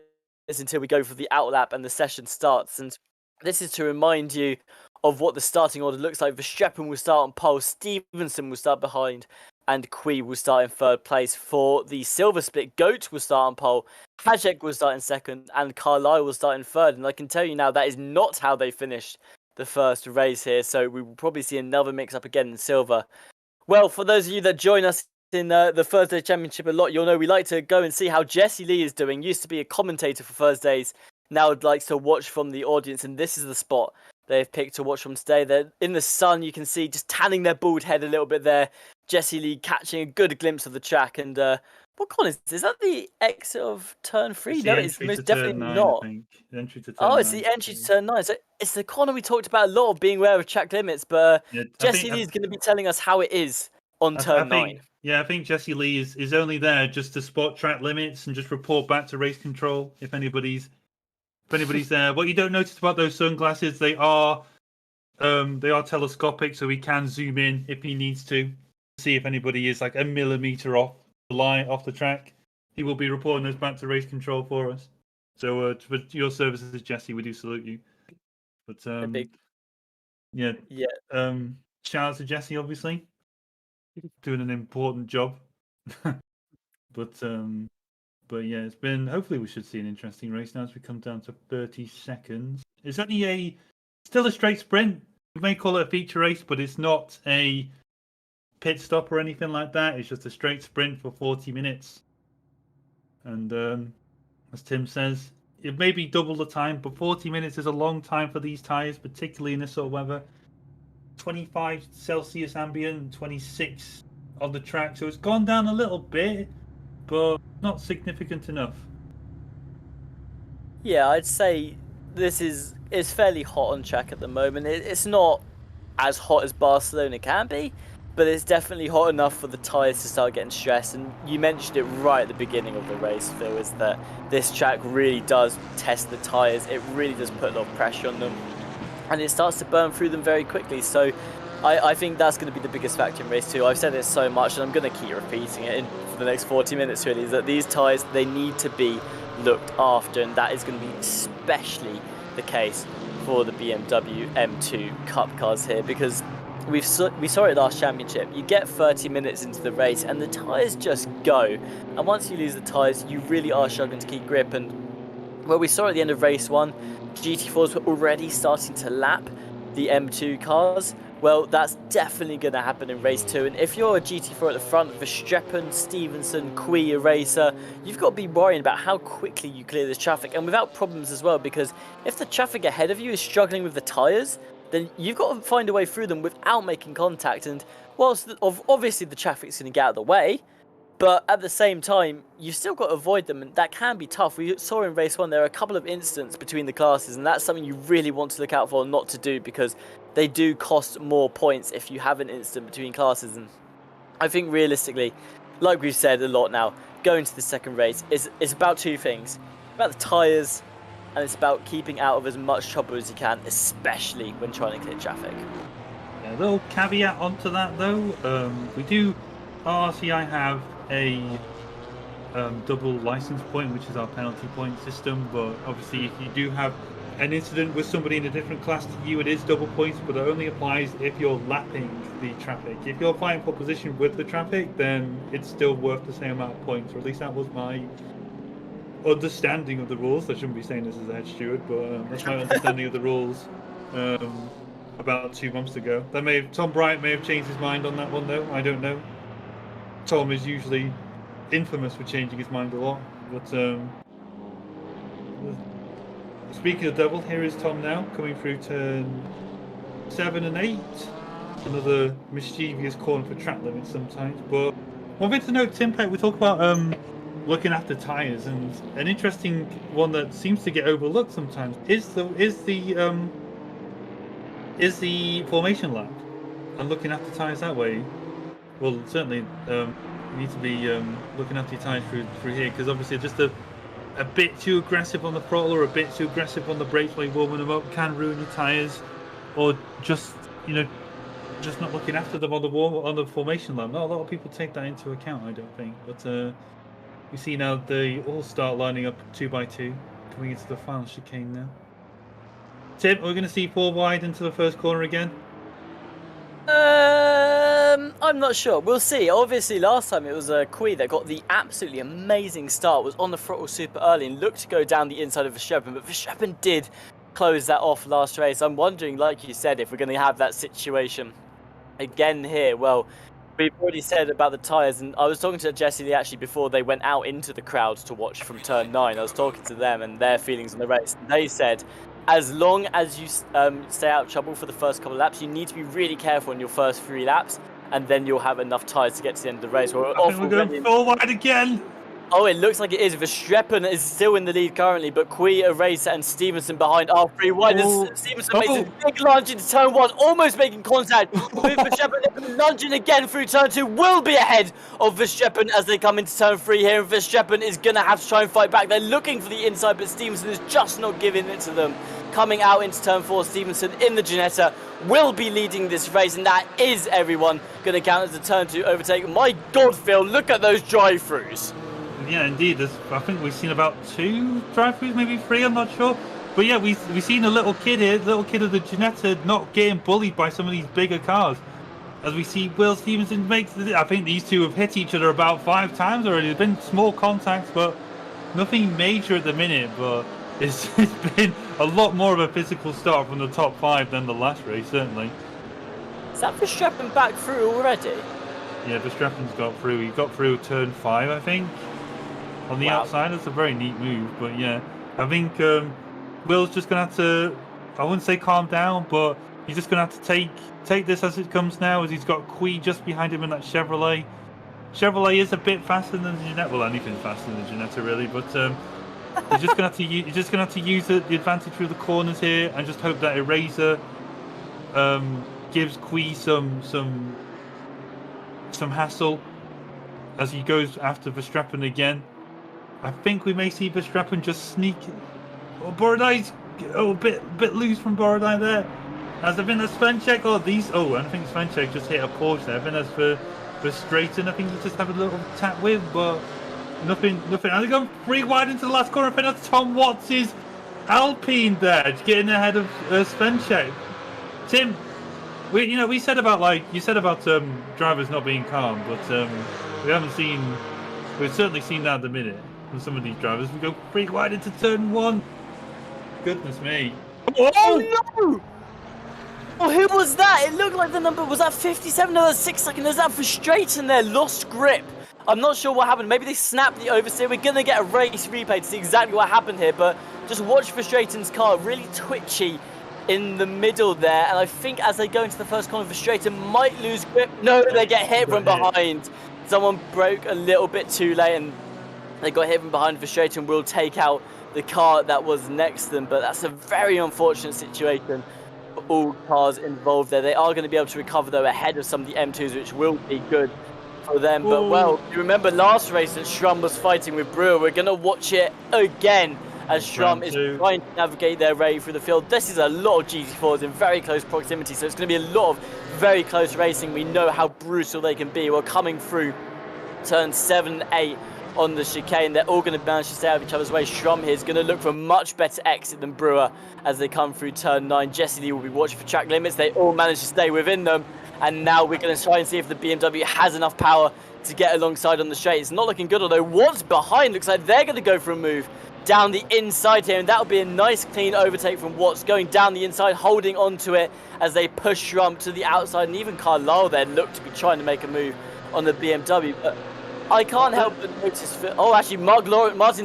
until we go for the outlap and the session starts. And this is to remind you of what the starting order looks like. Verstappen will start on pole, Stevenson will start behind, and Kui will start in third place. For the silver split, Goat will start on pole, Hajek will start in second, and Carlisle will start in third. And I can tell you now, that is not how they finished the first race here, so we will probably see another mix-up again in silver. Well, for those of you that join us in the Thursday Championship a lot, you'll know we like to go and see how Jesse Lee is doing. Used to be a commentator for Thursdays, now likes to watch from the audience, and this is the spot they've picked to watch from today. They're in the sun, you can see just tanning their bald head a little bit there. Jesse Lee catching a good glimpse of the track, and what corner is this? Is that the exit of turn 3? No, it's most definitely not. I think. The entry to turn Oh, 9, it's the entry to turn 9. So it's the corner we talked about a lot of being aware of track limits, but Jesse Lee is going to be telling us how it is on turn 9. Yeah, I think Jesse Lee is only there just to spot track limits and just report back to race control if anybody's there. What you don't notice about those sunglasses, they are telescopic, so he can zoom in if he needs to see if anybody is like a millimeter off the line, off the track. He will be reporting those back to race control for us. So for your services, Jesse, we do salute you. But shout out to Jesse, obviously, doing an important job. But yeah, it's been. Hopefully, we should see an interesting race now as we come down to 30 seconds. It's only still a straight sprint. We may call it a feature race, but it's not a pit stop or anything like that. It's just a straight sprint for 40 minutes. And as Tim says, it may be double the time, but 40 minutes is a long time for these tyres, particularly in this sort of weather. 25 Celsius ambient, 26 on the track, so it's gone down a little bit, but not significant enough. Yeah, I'd say it's fairly hot on track at the moment. It's not as hot as Barcelona can be, but it's definitely hot enough for the tyres to start getting stressed. And you mentioned it right at the beginning of the race, Phil, is that this track really does test the tyres. It really does put a lot of pressure on them, and it starts to burn through them very quickly. So I think that's going to be the biggest factor in race 2. I've said it so much, and I'm going to keep repeating it for the next 40 minutes, really, is that these tyres, they need to be looked after, and that is going to be especially the case for the BMW M2 Cup cars here, because we saw it last championship. You get 30 minutes into the race and the tyres just go, and once you lose the tyres, you really are struggling to keep grip. And well, we saw at the end of race 1, GT4s were already starting to lap the M2 cars. Well, that's definitely going to happen in race 2, and if you're a GT4 at the front, Verstappen, Stevenson, Kui, Racer, you've got to be worrying about how quickly you clear this traffic, and without problems as well, because if the traffic ahead of you is struggling with the tyres, then you've got to find a way through them without making contact. And whilst obviously the traffic's going to get out of the way, but at the same time, you've still got to avoid them, and that can be tough. We saw in race 1 there are a couple of incidents between the classes, and that's something you really want to look out for and not to do, because they do cost more points if you have an incident between classes. And I think realistically, like we've said a lot now, going to the second race is about two things: about the tyres, and it's about keeping out of as much trouble as you can, especially when trying to clear traffic. Yeah, a little caveat onto that though, we do, RCI have a double license point, which is our penalty point system, but obviously if you do have an incident with somebody in a different class to you, it is double points, but it only applies if you're lapping the traffic. If you're fighting for position with the traffic, then it's still worth the same amount of points, or at least that was my understanding of the rules. I shouldn't be saying this as a head steward, but that's my understanding of the rules about 2 months ago. Tom Bryant may have changed his mind on that one though, I don't know. Tom is usually infamous for changing his mind a lot, but speaking of double, here is Tom now, coming through turn 7 and 8. Another mischievous corner for track limits sometimes, but one thing to note, Timpek, we talk about looking after tyres, and an interesting one that seems to get overlooked sometimes is the formation lap and looking after tyres that way. Well, certainly you need to be looking after your tyres through here, because obviously just a bit too aggressive on the throttle or a bit too aggressive on the brakes while you're warming them up can ruin your tyres, or just not looking after them on the formation lap. Not a lot of people take that into account, I don't think. But you see now they all start lining up 2 by 2, coming into the final chicane now. Tim, we're going to see 4 wide into the first corner again. I'm not sure. We'll see. Obviously, last time it was Kui that got the absolutely amazing start, was on the throttle super early and looked to go down the inside of Verstappen, but Verstappen did close that off last race. I'm wondering, like you said, if we're going to have that situation again here. Well, we've already said about the tyres, and I was talking to Jesse Lee actually before they went out into the crowd to watch from turn 9. I was talking to them and their feelings on the race. And they said, as long as you stay out of trouble for the first couple of laps, you need to be really careful in your first 3 laps, and then you'll have enough tyres to get to the end of the race. I think we're going full wide again. Oh, it looks like it is. Verstappen is still in the lead currently, but Kui, Eraser, and Stevenson behind are 3 wide. Stevenson makes a big lunge into turn 1, almost making contact with Verstappen. Lunging again through turn 2, will be ahead of Verstappen as they come into turn 3 here. And Verstappen is going to have to try and fight back. They're looking for the inside, but Stevenson is just not giving it to them. Coming out into turn 4, Stevenson in the Ginetta will be leading this race, and that is everyone going to count as a turn 2 overtake. My God, Phil, look at those drive-throughs. Yeah, indeed. I think we've seen about 2 drive-throughs, maybe 3, I'm not sure. But yeah, we've seen a little kid here, the little kid of the Ginetta, not getting bullied by some of these bigger cars. As we see Will Stevenson makes I think these two have hit each other about 5 times already. There's been small contacts, but nothing major at the minute. But it's been a lot more of a physical start from the top 5 than the last race, certainly. Is that Verstappen back through already? Yeah, Verstappen's got through. He got through turn 5, I think. On the outside, it's a very neat move, but yeah, I think Will's just gonna have to, I wouldn't say calm down, but he's just gonna have to take this as it comes now, as he's got Kui just behind him in that Chevrolet. Chevrolet is a bit faster than the Ginetta, well, anything's faster than the Ginetta really, but he's just gonna have to use the advantage through the corners here and just hope that Eraser gives Kui some hassle as he goes after Verstappen again. I think we may see Verstappen just sneak. Oh, Borodai's a bit loose from Borodai there. As I think that's Svenchek. I think Svenchek just hit a Porsche there. I think that's for Straighten. I think he just have a little tap with, but nothing. And they're going 3 wide into the last corner. I think that's Tom Watts' Alpine there, getting ahead of Svenchek. Tim, we said about drivers not being calm, but we've certainly seen that at the minute. Some of these drivers, we go 3 wide into turn 1. Goodness me! Oh no! Oh, who was that? It looked like the number was that 57. No, that's 6 seconds. There's that frustration there. Lost grip. I'm not sure what happened. Maybe they snapped the oversteer. We're gonna get a race replay to see exactly what happened here. But just watch Frustrating's car, really twitchy in the middle there. And I think as they go into the first corner, Frustrating might lose grip. No, they get hit from behind. Someone broke a little bit too late, and they got hit from behind. Verstappen will take out the car that was next to them, but that's a very unfortunate situation for all cars involved there. They are going to be able to recover, though, ahead of some of the M2s, which will be good for them. But, well, you remember last race that Schrum was fighting with Brewer. We're going to watch it again as Schrum is trying to navigate their way through the field. This is a lot of GT4s in very close proximity, so it's going to be a lot of very close racing. We know how brutal they can be. We're coming through turn 7 and 8 on the chicane. They're all going to manage to stay out of each other's way. Schrum here is going to look for a much better exit than Brewer as they come through turn 9. Jesse Lee will be watching for track limits. They all manage to stay within them. And now we're going to try and see if the BMW has enough power to get alongside on the straight. It's not looking good, although what's behind looks like they're going to go for a move down the inside here. And that'll be a nice clean overtake from Watts going down the inside, holding onto it as they push Schrum to the outside. And even Carlisle there looked to be trying to make a move on the BMW. But I can't help but notice. Actually, Martin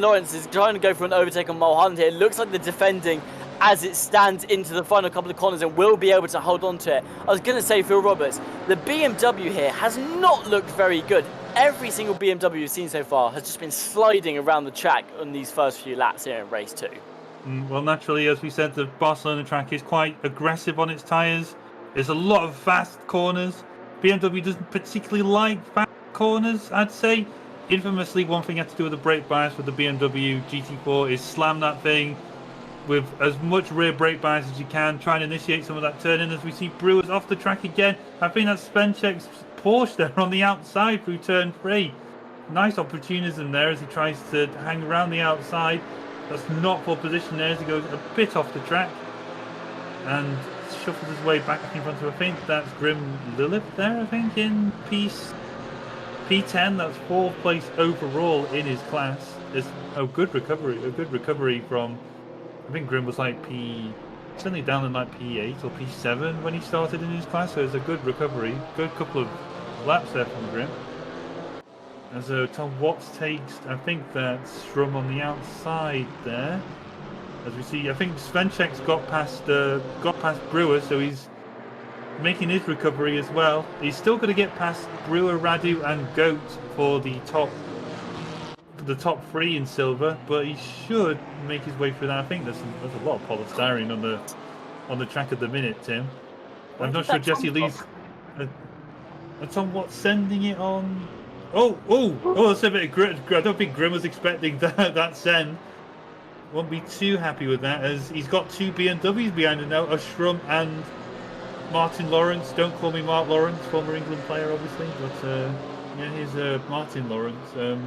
Lawrence is trying to go for an overtake on Mulholland here. It looks like they're defending as it stands into the final couple of corners and will be able to hold on to it. I was going to say, Phil Roberts, the BMW here has not looked very good. Every single BMW we've seen so far has just been sliding around the track on these first few laps here in race 2. Well, naturally, as we said, the Barcelona track is quite aggressive on its tyres. There's a lot of fast corners. BMW doesn't particularly like fast corners, I'd say. Infamously, one thing you have to do with the brake bias with the BMW GT4 is slam that thing with as much rear brake bias as you can, try and initiate some of that turn-in. As we see Brewers off the track again, I think that's Svenchek's Porsche there on the outside through turn 3. Nice opportunism there as he tries to hang around the outside. That's not for position there as he goes a bit off the track and shuffles his way back in front of, I think that's Grim Lilith there, I think, in P10. That's 4th place overall in his class. It's a good recovery from I think Grim was like certainly down in like P8 or P7 when he started in his class, so it's a good recovery. Good couple of laps there from Grim. As Tom Watts takes, I think that's Strum on the outside there. As we see, I think Svenchek's got past Brewer, so he's making his recovery as well. He's still going to get past Brewer, Radu, and Goat for the top three in silver, but he should make his way through that. I think there's a lot of polystyrene on the track at the minute, Tim. I'm not sure Jesse Lee's. And Tom Watts sending it on. That's a bit of grit. I don't think Grim was expecting that send. Won't be too happy with that, as he's got two BMWs behind him now, a Shrum and Martin Lawrence. Don't call me Mark Lawrence, former England player, obviously, but yeah, here's Martin Lawrence.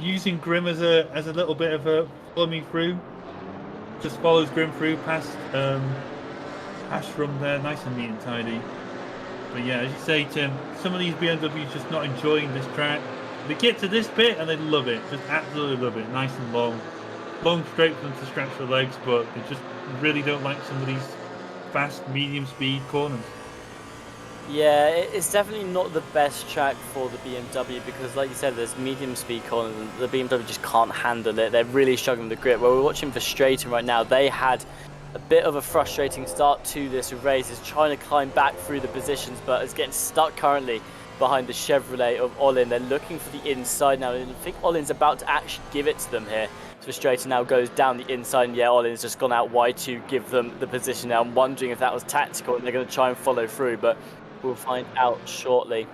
Using Grim as a little bit of a follow me through. Just follows Grim through past Shrum there, nice and neat and tidy. But yeah, as you say, Tim, some of these BMWs just not enjoying this track. They get to this bit and they love it, just absolutely love it. Nice and long straight for them to stretch their legs, but they just really don't like some of these fast, medium speed corners. Yeah, it's definitely not the best track for the BMW because, like you said, there's medium speed corners and the BMW just can't handle it. They're really struggling with the grip. Well, we're watching Verstappen right now. They had a bit of a frustrating start to this race. Is trying to climb back through the positions, but is getting stuck currently behind the Chevrolet of Olin. They're looking for the inside now, and I think Olin's about to actually give it to them here. So Verstappen now goes down the inside, and yeah, Olin's just gone out wide to give them the position now. I'm wondering if that was tactical and they're going to try and follow through, but we'll find out shortly.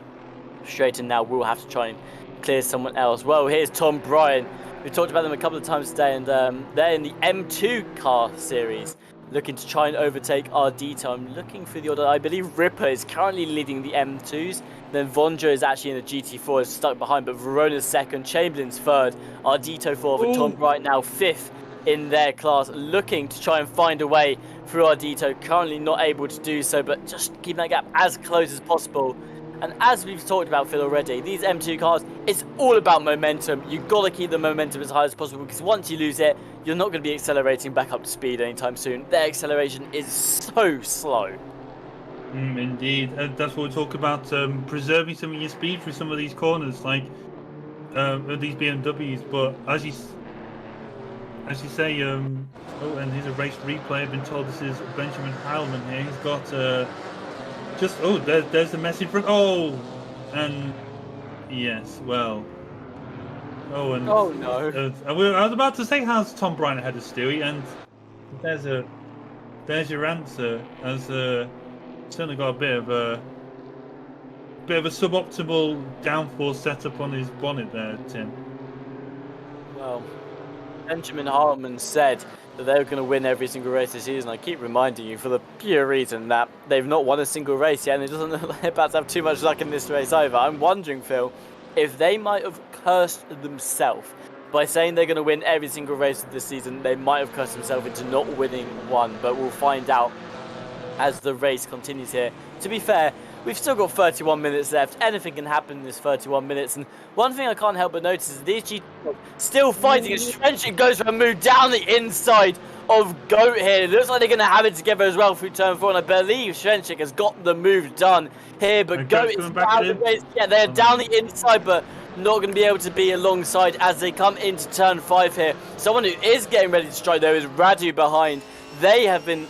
Verstappen now will have to try and clear someone else. Well, here's Tom Bryan. We talked about them a couple of times today, and they're in the M2 car series, looking to try and overtake Ardito. I'm looking through the order. I believe Ripper is currently leading the M2s. Then Vondra is actually in the GT4, is stuck behind, but Verona's second, Chamberlain's third, Ardito fourth, and Tom Bright now fifth in their class, looking to try and find a way through Ardito. Currently not able to do so, but just keeping that gap as close as possible. And as we've talked about, Phil, already, these M2 cars, it's all about momentum. You've got to keep the momentum as high as possible, because once you lose it, you're not going to be accelerating back up to speed anytime soon. Their acceleration is so slow. Indeed, that's what we talk about, preserving some of your speed through some of these corners, like these BMWs. But as you say, and here's a race replay. I've been told this is Benjamin Heilman here. He's got there's the message from and yes, well, no. I was about to say, how's Tom Bryan ahead of Stewie, and there's your answer. As certainly got a bit of a suboptimal downforce setup on his bonnet there, Tim. Well, Benjamin Hartman said that they were going to win every single race this season. I keep reminding you for the pure reason that they've not won a single race yet, and it doesn't look like they're about to have too much luck in this race either. I'm wondering, Phil, if they might have cursed themselves by saying they're going to win every single race of this season. They might have cursed themselves into not winning one, but we'll find out as the race continues here. To be fair, we've still got 31 minutes left. Anything can happen in this 31 minutes. And one thing I can't help but notice is these GT still fighting as Schwenchen goes for a move down the inside of Goat here. It looks like they're going to have it together as well through turn 4. And I believe Schwenchen has got the move done here. But Goat is down the race. Yeah, they're down the inside, but not going to be able to be alongside as they come into turn 5 here. Someone who is getting ready to strike, though, is Radu behind. They have been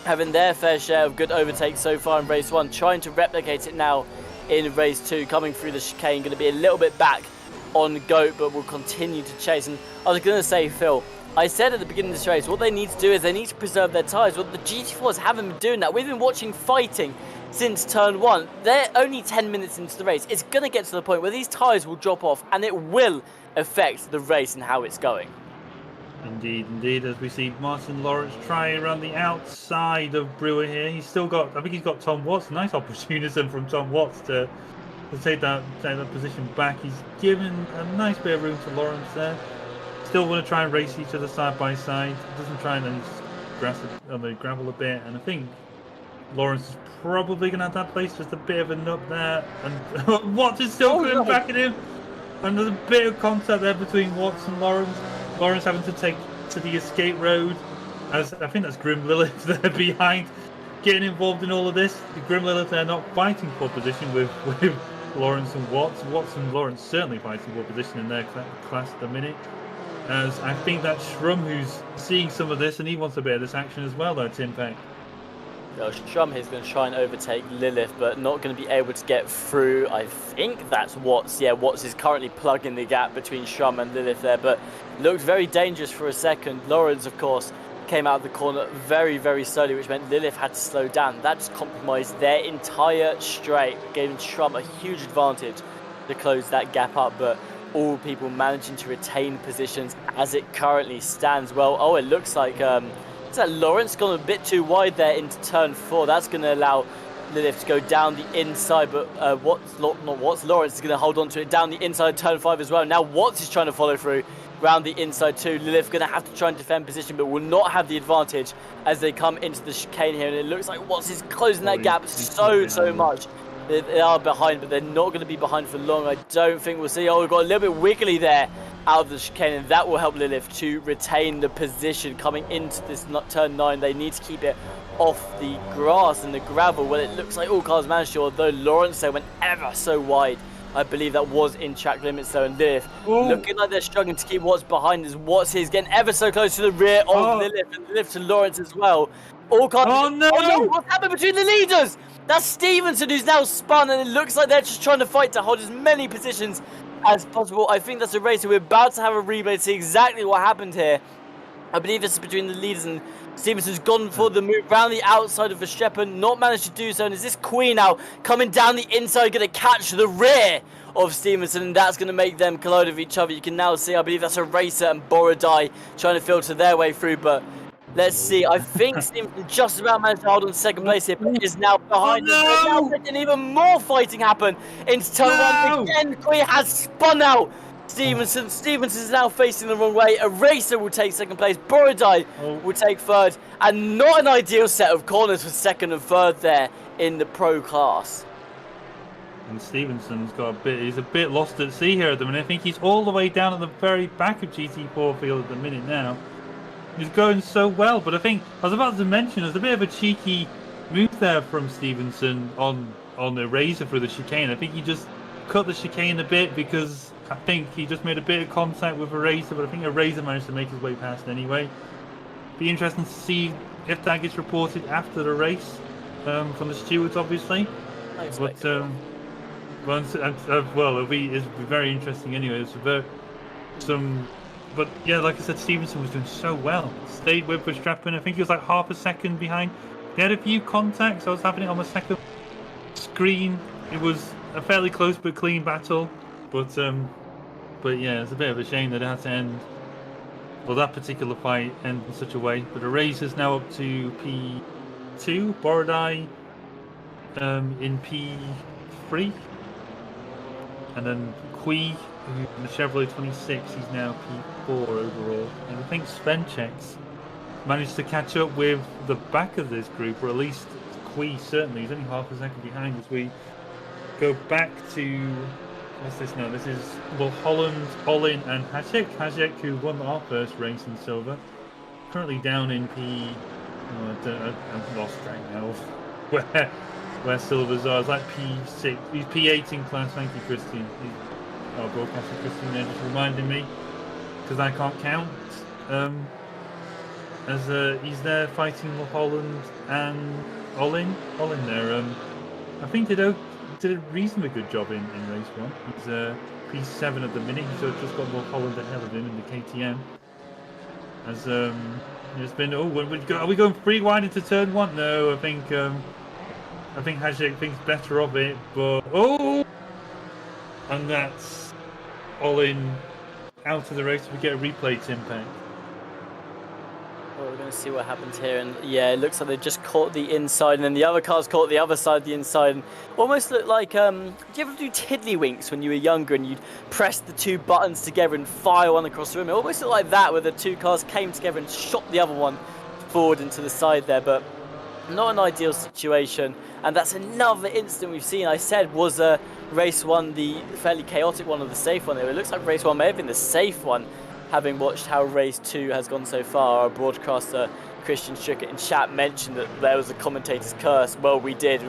having their fair share of good overtakes so far in race 1, trying to replicate it now in race 2, coming through the chicane, going to be a little bit back on Goat, but will continue to chase. And I was going to say, Phil, I said at the beginning of this race, what they need to do is they need to preserve their tyres. Well, the GT4s haven't been doing that. We've been watching fighting since turn 1. They're only 10 minutes into the race. It's going to get to the point where these tyres will drop off, and it will affect the race and how it's going. Indeed, as we see Martin Lawrence try around the outside of Brewer here. He's still got, I think he's got Tom Watts. Nice opportunism from Tom Watts to take that position back. He's given a nice bit of room to Lawrence there. Still want to try and race each other side by side. Doesn't try and grasp on the gravel a bit. And I think Lawrence is probably going to have that place, just a bit of a nut there. And Watts is still going back at him. And there's a bit of contact there between Watts and Lawrence. Lawrence having to take to the escape road. As I think that's Grim Lilith there behind, getting involved in all of this. The Grim Lilith, they're not fighting for position with Lawrence and Watts. Watts and Lawrence certainly fighting for position in their class at the minute. As I think that's Shrum who's seeing some of this, and he wants a bit of this action as well, though, Timpact. Shrum is going to try and overtake Lilith, but not going to be able to get through. I think that's Watts. Yeah, Watts is currently plugging the gap between Shrum and Lilith there, but looked very dangerous for a second. Lawrence, of course, came out of the corner very, very slowly, which meant Lilith had to slow down. That just compromised their entire straight, giving Shrum a huge advantage to close that gap up, but all people managing to retain positions as it currently stands. Well, oh, it looks like Lawrence gone a bit too wide there into turn 4. That's going to allow Lilith to go down the inside, but Lawrence is going to hold on to it down the inside turn 5 as well. Now Watts is trying to follow through round the inside too. Lilith going to have to try and defend position, but will not have the advantage as they come into the chicane here, and it looks like Watts is closing that gap so much. They are behind, but they're not going to be behind for long. I don't think we'll see. Oh, we've got a little bit wiggly there out of the chicane, and that will help Lilith to retain the position coming into this turn 9. They need to keep it off the grass and the gravel. Well, it looks like all cars managed to, although Lawrence there went ever so wide. I believe that was in track limits though, and Lilith looking like they're struggling to keep Watts behind as Watts is getting ever so close to the rear of Lilith, and Lilith to Lawrence as well. All cars. Oh no! What's happened between the leaders? That's Stevenson who's now spun, and it looks like they're just trying to fight to hold as many positions as possible. I think that's a race. We're about to have a replay to see exactly what happened here. I believe this is between the leaders, and Stevenson's gone for the move round the outside of Verstappen, not managed to do so, and is this Queen now coming down the inside, going to catch the rear of Stevenson, and that's going to make them collide with each other. You can now see, I believe that's a Racer and Borodai trying to filter their way through, but let's see. I think Stevenson just about managed to hold on to second place here, but is now behind. Now letting even more fighting happen into turn 1. Again, Queen has spun out. Stevenson is now facing the wrong way. A Racer will take second place. Borodai will take third. And not an ideal set of corners for second and third there in the pro class. And Stevenson's he's a bit lost at sea here at the minute. I think he's all the way down at the very back of GT4 field at the minute now. He's going so well, but I think I was about to mention there's a bit of a cheeky move there from Stevenson on the Razor for the chicane. I think he just cut the chicane a bit because I think he just made a bit of contact with a Razor, but I think a Razor managed to make his way past anyway. Be interesting to see if that gets reported after the race from the stewards, obviously. But it'll be very interesting anyway. But yeah, like I said, Stevenson was doing so well. Stayed with Verstappen. I think he was like half a second behind. They had a few contacts. I was having it on the second screen. It was a fairly close but clean battle. But yeah, it's a bit of a shame that it had to end. Well, that particular fight ended in such a way. But the race is now up to P2. Borodai in P3. And then Kui in the Chevrolet 26, he's now P4 overall. And I think Svenchek's managed to catch up with the back of this group, or at least Kui certainly. He's only half a second behind as we go back to, what's this now? This is Holland, Olin and Hajek. Hajek, who won our first race in silver. Currently down in I've lost track now where silvers are. It's like P6. He's P8 in class. Thank you, Christine. Our broadcaster Christine there just reminding me, because I can't count. As he's there fighting Mulholland and Olin there. I think did a reasonably good job in race 1. He's P7 at the minute. He's just got Mulholland ahead of him in the KTM. As there's been are we going 3 wide into turn 1? No, I think Hajek thinks better of it, but and that's Olin out of the race. We get a replay, Timpact. Well, we're going to see what happens here, and yeah, it looks like they've just caught the inside, and then the other cars caught the other side of the inside, and almost looked like, do you ever do tiddlywinks when you were younger and you'd press the 2 buttons together and fire one across the room? It almost looked like that, where the 2 cars came together and shot the other one forward and to the side there, but not an ideal situation. And that's another incident we've seen. I said was race 1 the fairly chaotic one or the safe one there. It looks like race 1 may have been the safe one having watched how race 2 has gone so far. Our broadcaster Christian Schuckert in chat mentioned that there was a commentator's curse. Well, we did.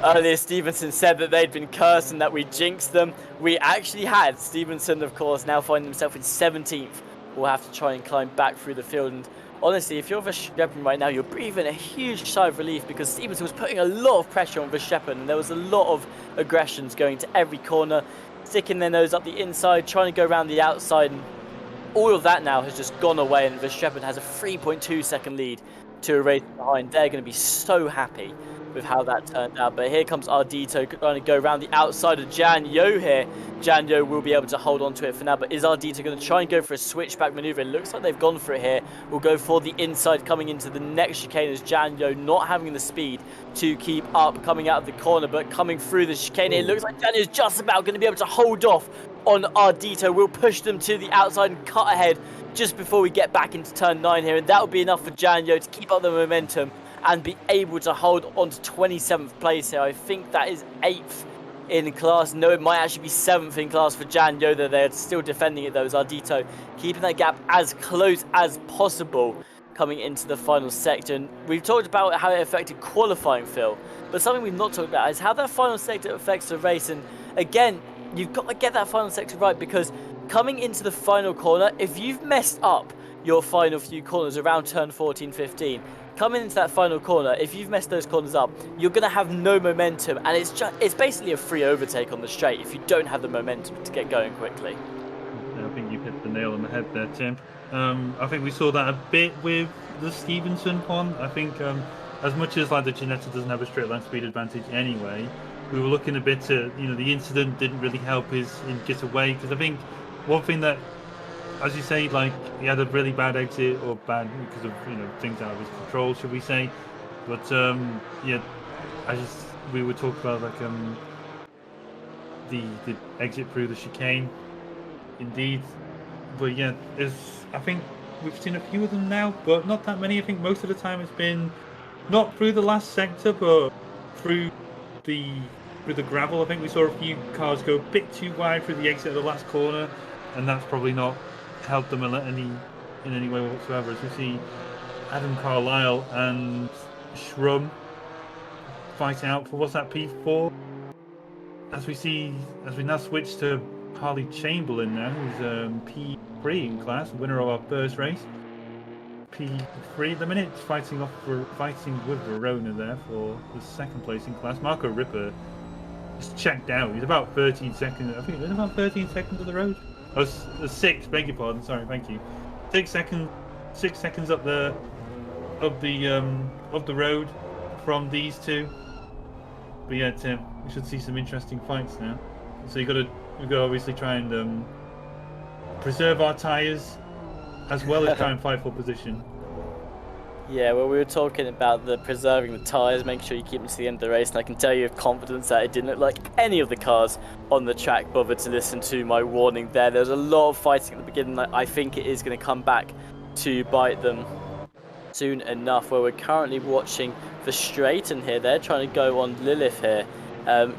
Earlier, Stevenson said that they'd been cursed and that we jinxed them. We actually had. Stevenson, of course, now finding himself in 17th. Will have to try and climb back through the field. And honestly, if you're Verstappen right now, you're breathing a huge sigh of relief because Stevenson was putting a lot of pressure on Verstappen, and there was a lot of aggressions going to every corner, sticking their nose up the inside, trying to go around the outside. And all of that now has just gone away, and Verstappen has a 3.2 second lead to a race behind. They're going to be so happy with how that turned out. But here comes Ardito trying to go around the outside of Jan Yo here. Jan Yo will be able to hold on to it for now, but is Ardito going to try and go for a switchback maneuver? It looks like they've gone for it here. We'll go for the inside coming into the next chicane as Jan Yo not having the speed to keep up coming out of the corner, but coming through the chicane. It looks like Jan Yo is just about going to be able to hold off on Ardito. We'll push them to the outside and cut ahead just before we get back into turn 9 here, and that will be enough for Jan Yo to keep up the momentum and be able to hold on to 27th place here. I think that is 8th in class. No, it might actually be 7th in class for Jan Yo, though they're still defending it though, as Ardito keeping that gap as close as possible coming into the final sector. And we've talked about how it affected qualifying, Phil, but something we've not talked about is how that final sector affects the race. And again, you've got to get that final sector right, because coming into the final corner, if you've messed up your final few corners around turn 14, 15, coming into that final corner, if you've messed those corners up, you're going to have no momentum, and it's basically a free overtake on the straight if you don't have the momentum to get going quickly. I think you've hit the nail on the head there, Tim. I think we saw that a bit with the Stevenson one. I think as much as like the Ginetta doesn't have a straight line speed advantage anyway, we were looking a bit at, the incident didn't really help his get away, because I think one thing that, as you say, like, he had a really bad exit, or bad because of things out of his control, should we say? But yeah, we were talking about like the exit through the chicane, indeed. But yeah, I think we've seen a few of them now, but not that many. I think most of the time it's been not through the last sector, but through the gravel. I think we saw a few cars go a bit too wide through the exit of the last corner, and that's probably not helped them in any way whatsoever. As we see Adam Carlisle and Shrum fighting out for, what's that, P4? As we now switch to Harley Chamberlain now, who's P3 in class, winner of our first race. P3 at the minute, fighting with Verona there for the second place in class. Marco Ripper is checked out. He's about 13 seconds. I think he's about 13 seconds of the road. Oh, 6. Beg your pardon. Sorry, thank you. 6 seconds. 6 seconds up the road from these two. But yeah, Tim, we should see some interesting fights now. So we've got to obviously try and preserve our tyres, as well as try and fight for position. Yeah, well, we were talking about preserving the tyres, making sure you keep them to the end of the race, and I can tell you with confidence that it didn't look like any of the cars on the track bothered to listen to my warning there. There was a lot of fighting at the beginning. I think it is going to come back to bite them soon enough, where we're currently watching the straight, and here they're trying to go on Lilith here.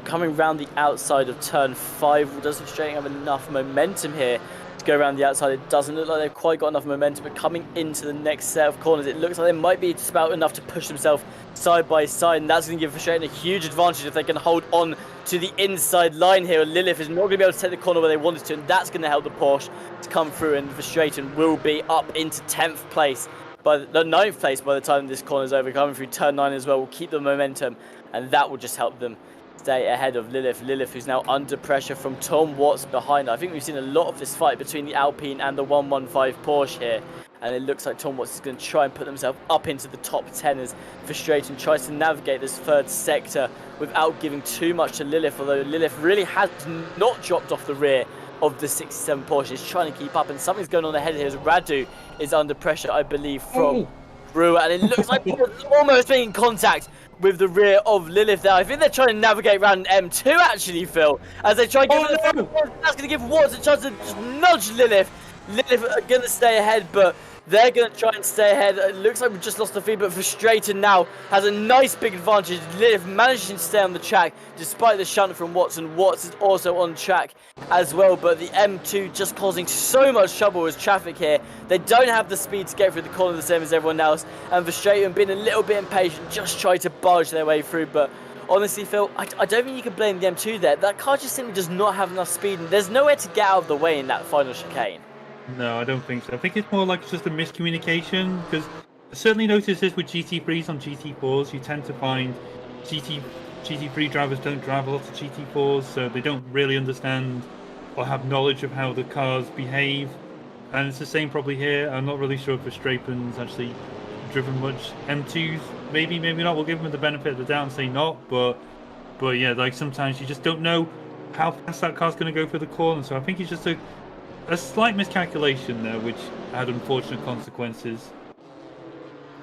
Coming round the outside of turn 5, doesn't straight have enough momentum here to go around the outside. It doesn't look like they've quite got enough momentum, but coming into the next set of corners, it looks like they might be just about enough to push themselves side by side, and that's going to give Verstappen a huge advantage if they can hold on to the inside line here. Lilith is not going to be able to take the corner where they wanted to, and that's going to help the Porsche to come through, and Verstappen will be up into 10th place, by the 9th place by the time this corner is over. Coming through turn 9 as well will keep the momentum, and that will just help them stay ahead of Lilith. Lilith, who's now under pressure from Tom Watts behind. I think we've seen a lot of this fight between the Alpine and the 115 Porsche here, and it looks like Tom Watts is going to try and put themselves up into the top 10 as Verstappen tries to navigate this third sector without giving too much to Lilith, although Lilith really has not dropped off the rear of the 67 Porsche. He's trying to keep up, and something's going on ahead here as Radu is under pressure, I believe, from Brewer, and it looks like he's almost making contact with the rear of Lilith there. I think they're trying to navigate around an M2 actually, Phil, as they try to give that's going to give Watts a chance to just nudge Lilith Liv are going to stay ahead, but they're going to try and stay ahead. It looks like we've just lost the feed, but Verstraeten now has a nice big advantage. Liv managing to stay on the track despite the shunt from Watson. Watts is also on track as well, but the M2 just causing so much trouble with traffic here. They don't have the speed to get through the corner the same as everyone else, and Verstraeten being a little bit impatient, just try to barge their way through, but honestly, Phil, I don't think you can blame the M2 there. That car just simply does not have enough speed, and there's nowhere to get out of the way in that final chicane. No, I don't think so. I think it's more like just a miscommunication, because I certainly noticed this with GT3s on GT4s. You tend to find GT3 drivers don't drive a lot of GT4s, so they don't really understand or have knowledge of how the cars behave. And it's the same probably here. I'm not really sure if Verstappen's actually driven much M2s. Maybe not. We'll give him the benefit of the doubt and say not. But yeah, like sometimes you just don't know how fast that car's going to go for the corner. So I think it's just a slight miscalculation there, which had unfortunate consequences.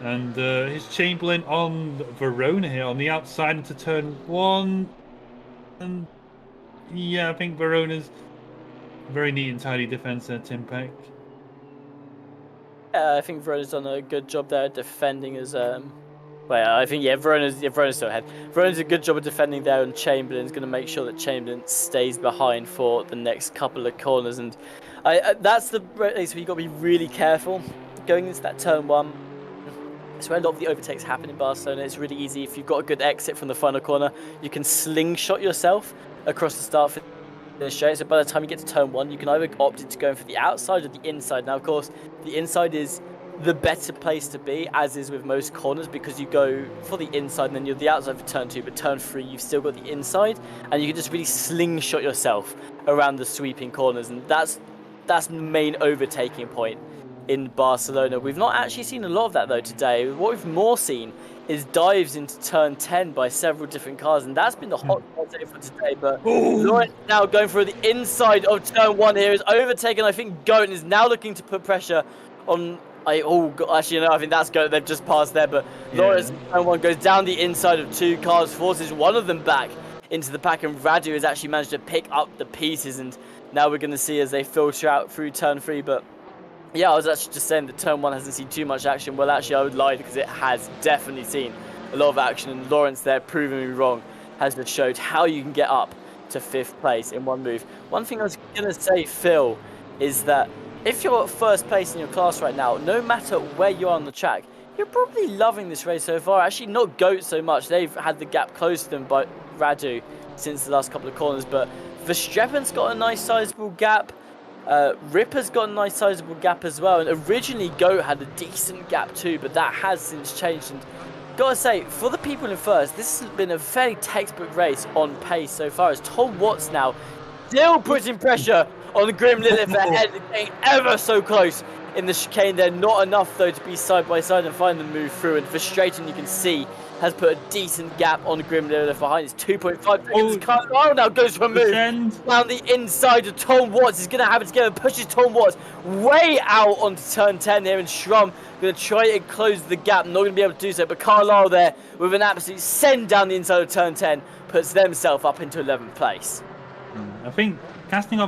And his Chamberlain on Verona here on the outside into turn 1. And yeah, I think Verona's very neat and tidy defense there, Tim Peck. I think Verona's done a good job there defending as I think Verona's still ahead. Verona's a good job of defending there, and Chamberlain's going to make sure that Chamberlain stays behind for the next couple of corners. And that's the race where you've got to be really careful going into that turn 1. It's where a lot of the overtakes happen in Barcelona. It's really easy if you've got a good exit from the final corner. You can slingshot yourself across the start finish straight. So by the time you get to turn 1, you can either opt into going for the outside or the inside. Now, of course, the inside is the better place to be, as is with most corners, because you go for the inside and then you're the outside for turn 2, but turn 3 you've still got the inside, and you can just really slingshot yourself around the sweeping corners, and that's the main overtaking point in Barcelona. We've not actually seen a lot of that though today. What we've more seen is dives into turn 10 by several different cars, and that's been the hot day for today. But Lawrence now going for the inside of turn 1 here is overtaken. I think Goat is now looking to put pressure on. I think that's Goat. They've just passed there, but yeah. Lawrence in turn 1 goes down the inside of 2 cars, forces one of them back into the pack, and Radu has actually managed to pick up the pieces, and now we're going to see as they filter out through turn 3. But yeah, I was actually just saying that turn 1 hasn't seen too much action. Well, actually, I would lie, because it has definitely seen a lot of action, and Lawrence there, proving me wrong, has just showed how you can get up to 5th place in one move. One thing I was going to say, Phil, is that if you're at 1st place in your class right now, no matter where you are on the track, you're probably loving this race so far. Actually, not Goat so much. They've had the gap close to them by Radu since the last couple of corners, but Verstappen's got a nice sizable gap. Ripper's got a nice sizable gap as well, and originally Goat had a decent gap too, but that has since changed. And gotta say, for the people in 1st, this has been a very textbook race on pace so far, as Tom Watts now still putting pressure on Grim Lilith ahead, getting ever so close in the chicane. They're not enough though to be side by side and find them move through, and Verstraeten, you can see, has put a decent gap on Grim Lilith behind. It's 2.5 seconds. Carl now goes for a move down the inside of Tom Watts. He's going to have it together, pushes Tom Watts way out onto turn 10 here, and Schrum going to try and close the gap. Not going to be able to do so, but Carlisle there with an absolute send down the inside of turn 10 puts themselves up into 11th place. I think casting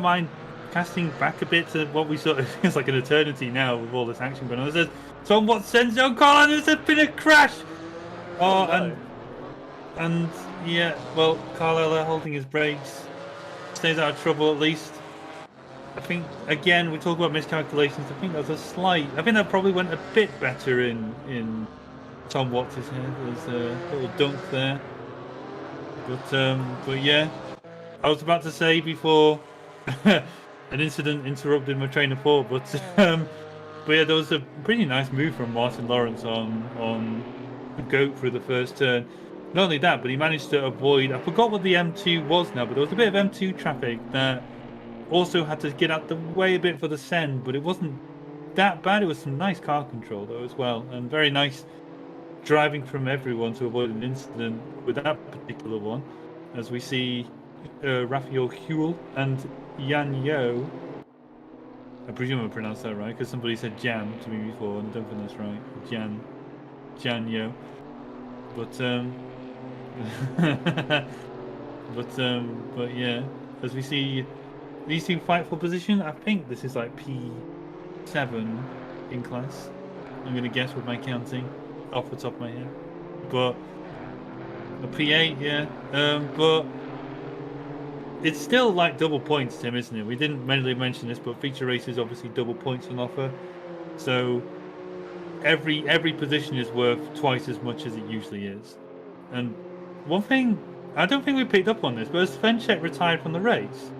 back a bit to what we sort of feels like an eternity now with all this action going on. There's Tom Watts sends down Carlisle. There's been a crash. Oh, no. and yeah, well, Carlisle there holding his brakes, stays out of trouble at least. I think, again, we talk about miscalculations. I think there's a slight. I think that probably went a bit better in Tom Watts' head. There's a little dunk there. But yeah, I was about to say before an incident interrupted my train of thought, but yeah, there was a pretty nice move from Martin Lawrence on Goat through the first turn. Not only that, but he managed to avoid, I forgot what the M2 was now, but there was a bit of M2 traffic that also had to get out the way a bit for the send, but it wasn't that bad. It was some nice car control though as well, and very nice driving from everyone to avoid an incident with that particular one, as we see Raphael Huel and Yan Yo. I presume I pronounced that right, because somebody said Jan to me before, and I don't think that's right. Jan Yo. But but yeah, as we see these two fight for position, I think this is like 7 in class. I'm going to guess with my counting off the top of my head. But a P8, yeah. But it's still like double points, Tim, isn't it? We didn't mainly mention this, but feature races obviously double points on offer. So every position is worth twice as much as it usually is. And one thing, I don't think we picked up on this, but has Svenchek retired from the race?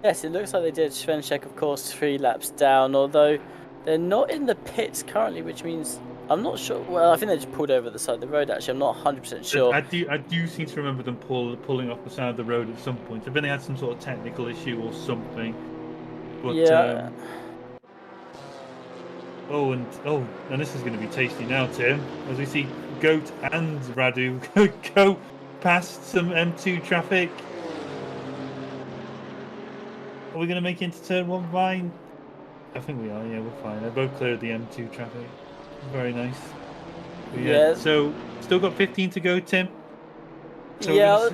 Yes, it looks like they did. Svenchek, of course, 3 laps down, although they're not in the pits currently, which means I'm not sure. Well, I think they just pulled over the side of the road, actually. I'm not 100% sure. I do seem to remember them pulling off the side of the road at some point. I think they had some sort of technical issue or something. But, yeah. And this is going to be tasty now, Tim, as we see Goat and Radu go past some M2 traffic. Are we going to make it into turn 1 fine? I think we are, yeah, we're fine. They're both cleared the M2 traffic. Very nice. But yeah. So, still got 15 to go, Tim? So yeah.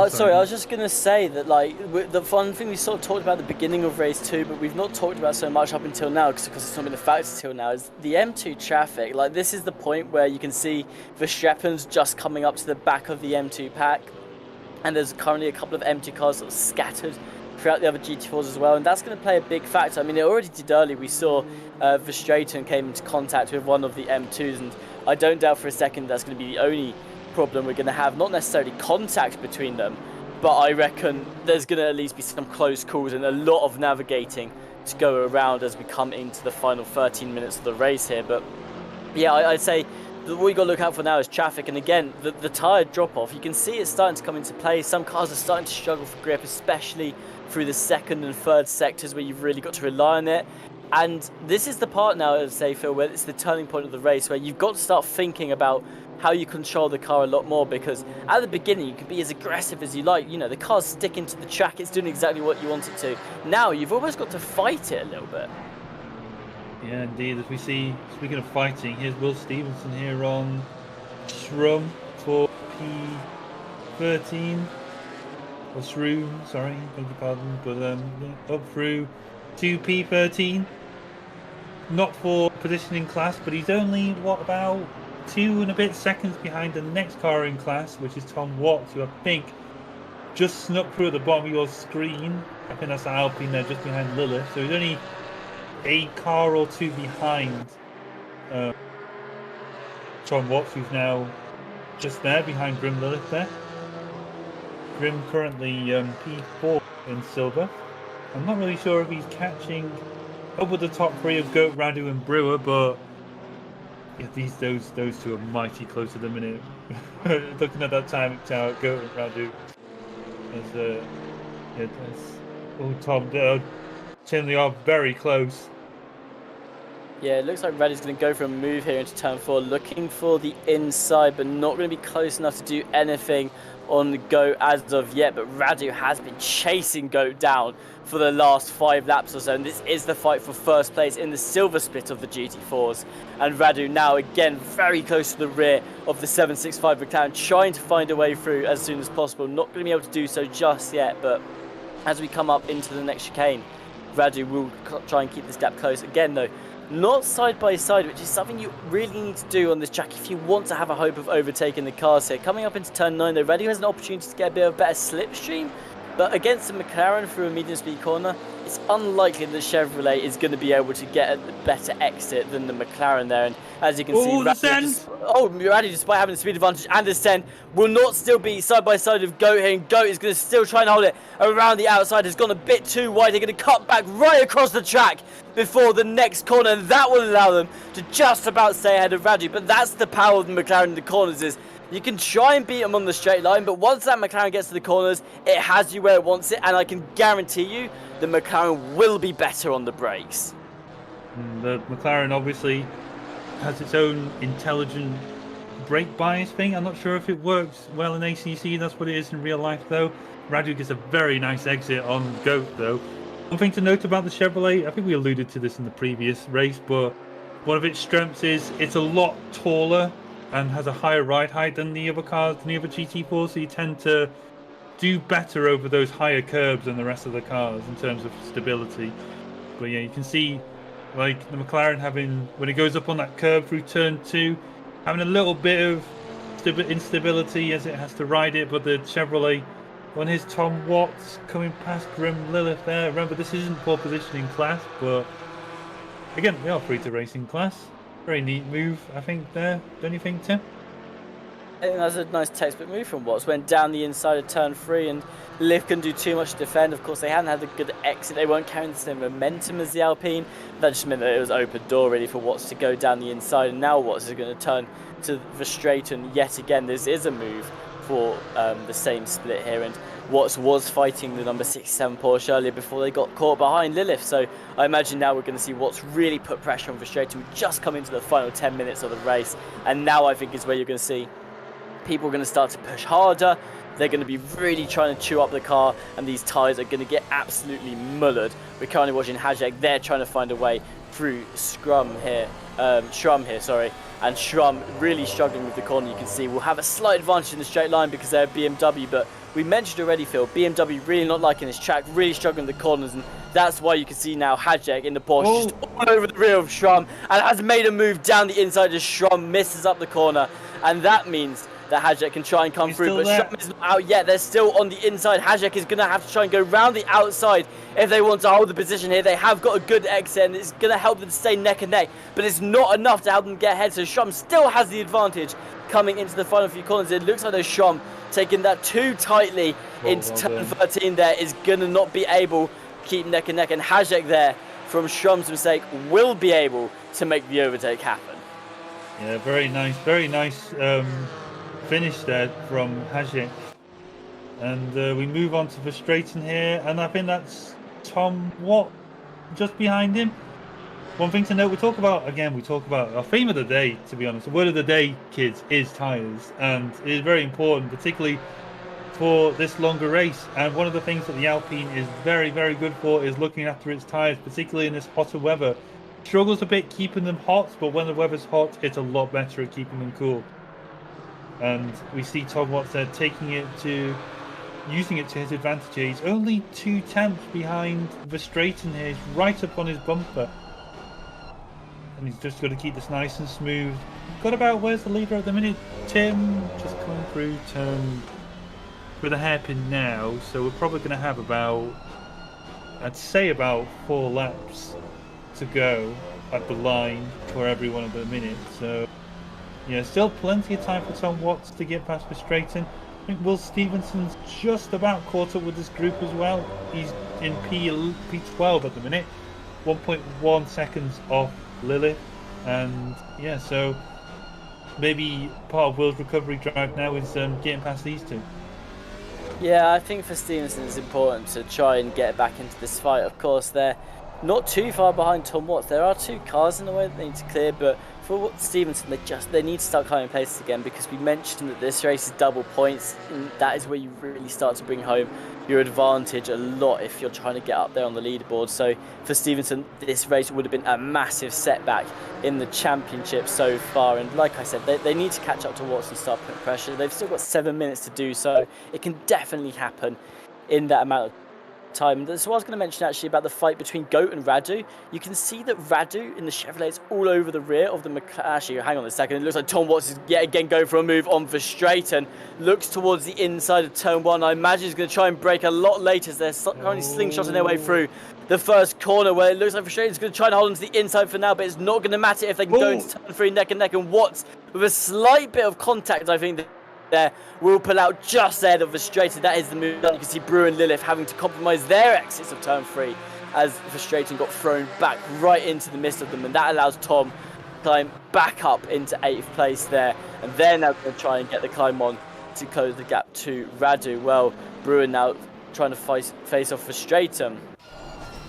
Sorry, I was just going to say that, like, the fun thing we sort of talked about at the beginning of race 2, but we've not talked about so much up until now, because it's not been a factor until now, is the M2 traffic. Like, this is the point where you can see Verstappen's just coming up to the back of the M2 pack, and there's currently a couple of M2 cars sort of scattered throughout the other GT4s as well, and that's going to play a big factor. I mean, it already did early. We saw Verstappen came into contact with one of the M2s, and I don't doubt for a second that's going to be the only problem we're going to have. Not necessarily contact between them, but I reckon there's going to at least be some close calls and a lot of navigating to go around as we come into the final 13 minutes of the race here. But yeah, I'd say that what you got to look out for now is traffic, and again, the tyre drop-off, you can see it's starting to come into play. Some cars are starting to struggle for grip, especially through the second and third sectors where you've really got to rely on it. And this is the part now, I'd say, Phil, where it's the turning point of the race, where you've got to start thinking about how you control the car a lot more, because at the beginning you can be as aggressive as you like. You know, the car's sticking to the track, it's doing exactly what you want it to. Now you've almost got to fight it a little bit. Yeah, indeed. As we see, speaking of fighting, here's Will Stevenson here on Shrum for P13. Or Shroom, sorry, beg your pardon. But up through to P13. Not for position in class, but he's only, what, about 2 and a bit seconds behind the next car in class, which is Tom Watts, who I think just snuck through at the bottom of your screen. I think that's Alpine there, just behind Lilith. So he's only a car or 2 behind Tom Watts, who's now just there behind Grim Lilith there. Grim currently P4 in silver. I'm not really sure if he's catching up with the top 3 of Goat, Radu and Brewer, but yeah, those 2 are mighty close at the minute. Looking at that timing tower, Goat and Radu. Tom, Tim, they are very close. Yeah, it looks like Radu's going to go for a move here into turn 4, looking for the inside, but not going to be close enough to do anything on Goat as of yet. But Radu has been chasing Goat down for the last 5 laps or so, and this is the fight for first place in the silver split of the GT4s. And Radu now again very close to the rear of the 765 McLaren, trying to find a way through as soon as possible. Not going to be able to do so just yet, but as we come up into the next chicane, Radu will try and keep this gap close. Again though, not side by side, which is something you really need to do on this track if you want to have a hope of overtaking the cars here. Coming up into turn 9 though, Radu has an opportunity to get a bit of a better slipstream, but against the McLaren through a medium speed corner, it's unlikely that Chevrolet is going to be able to get a better exit than the McLaren there. And as you can see, Radu, despite having the speed advantage and descent, will not still be side by side with Goat here, and Goat is going to still try and hold it around the outside. Has gone a bit too wide. They're going to cut back right across the track before the next corner, and that will allow them to just about stay ahead of Radu. But that's the power of the McLaren in the corners, is you can try and beat them on the straight line, but once that McLaren gets to the corners, it has you where it wants it, and I can guarantee you the McLaren will be better on the brakes. The McLaren obviously has its own intelligent brake bias thing. I'm not sure if it works well in ACC. That's what it is in real life, though. Radu gets a very nice exit on Goat, though. One thing to note about the Chevrolet, I think we alluded to this in the previous race, but one of its strengths is it's a lot taller and has a higher ride height than the other cars, than the other GT4s, so you tend to do better over those higher curbs than the rest of the cars in terms of stability. But yeah, you can see like the McLaren having, when it goes up on that curve through turn 2, having a little bit of instability as it has to ride it. But the Chevrolet, on his Tom Watts coming past Grim Lilith there. Remember, this isn't pole positioning class, but again, we are free to racing class. Very neat move, I think, there. Don't you think, Tim? I think that's a nice textbook move from Watts. Went down the inside of turn 3, and Liv couldn't do too much to defend. Of course, they hadn't had a good exit. They weren't carrying the same momentum as the Alpine. That just meant that it was open door really for Watts to go down the inside. And now Watts is going to turn to Verstraeten yet again. This is a move for the same split here, and Watts was fighting the number 67 Porsche earlier before they got caught behind Lilith. So I imagine now we're going to see Watts really put pressure on Verstraeten. We just come into the final 10 minutes of the race, and now I think is where you're going to see people are going to start to push harder. They're going to be really trying to chew up the car, and these tyres are going to get absolutely mullered. We're currently watching Hajek. They're trying to find a way through Shrum here, and Shrum really struggling with the corner. You can see we'll have a slight advantage in the straight line because they're BMW, but we mentioned already, Phil, BMW really not liking this track, really struggling with the corners, and that's why you can see now Hajek in the Porsche just all over the rear of Shrum and has made a move down the inside as Shrum misses up the corner, and that means that Hajek can try and come through, but Shrum is not out yet. They're still on the inside. Hajek is going to have to try and go round the outside if they want to hold the position here. They have got a good exit, and it's going to help them stay neck and neck, but it's not enough to help them get ahead. So Shrum still has the advantage coming into the final few corners. It looks like those Shrum taking that too tightly into turn 13 there is going to not be able to keep neck and neck, and Hajek there, from Shrum's mistake, will be able to make the overtake happen. Yeah, very nice finish there from Hajek. And we move on to Verstraeten here, and I think that's Tom Watt just behind him. One thing to note, we talk about our theme of the day, to be honest. The word of the day, kids, is tyres, and it is very important, particularly for this longer race. And one of the things that the Alpine is very, very good for is looking after its tyres, particularly in this hotter weather. Struggles a bit keeping them hot, but when the weather's hot, it's a lot better at keeping them cool. And we see Tom Watts there using it to his advantage. He's only 2/10 behind Verstraeten here. He's right up on his bumper. And he's just got to keep this nice and smooth. Got about, where's the leader at the minute? Tim, just coming through turn with a hairpin now. So we're probably going to have about, I'd say about 4 laps to go at the line for everyone at the minute. So yeah, still plenty of time for Tom Watts to get past Verstraeten. I think Will Stevenson's just about caught up with this group as well. He's in P12 at the minute, 1.1 seconds off Lilith. And yeah, so maybe part of Will's recovery drive now is getting past these two. Yeah, I think for Stevenson it's important to try and get back into this fight. Of course, they're not too far behind Tom Watts. There are 2 cars in the way that they need to clear, but for Stevenson, they need to start climbing places again, because we mentioned that this race is double points, and that is where you really start to bring home your advantage a lot if you're trying to get up there on the leaderboard. So for Stevenson, this race would have been a massive setback in the championship so far, and like I said, they need to catch up to Watts and start putting pressure. They've still got 7 minutes to do so. It can definitely happen in that amount of time. That's what I was going to mention actually about the fight between Goat and Radu. You can see that Radu in the Chevrolet is all over the rear of the McLaren. Actually, hang on a second. It looks like Tom Watts is yet again going for a move on Verstraeten. Looks towards the inside of turn 1. I imagine he's going to try and brake a lot later as they're currently slingshotting their way through the first corner, where it looks like Verstraeten's going to try and hold on to the inside for now, but it's not going to matter if they can go into turn 3 neck and neck, and Watts, with a slight bit of contact, I think, there will pull out just ahead of Verstraeten. That is the move. You can see Brewer and Lilith having to compromise their exits of turn 3 as Verstraeten got thrown back right into the midst of them, and that allows Tom to climb back up into 8th place there, and they're now going to try and get the climb on to close the gap to Radu. Well, Brewer now trying to face off Verstraeten,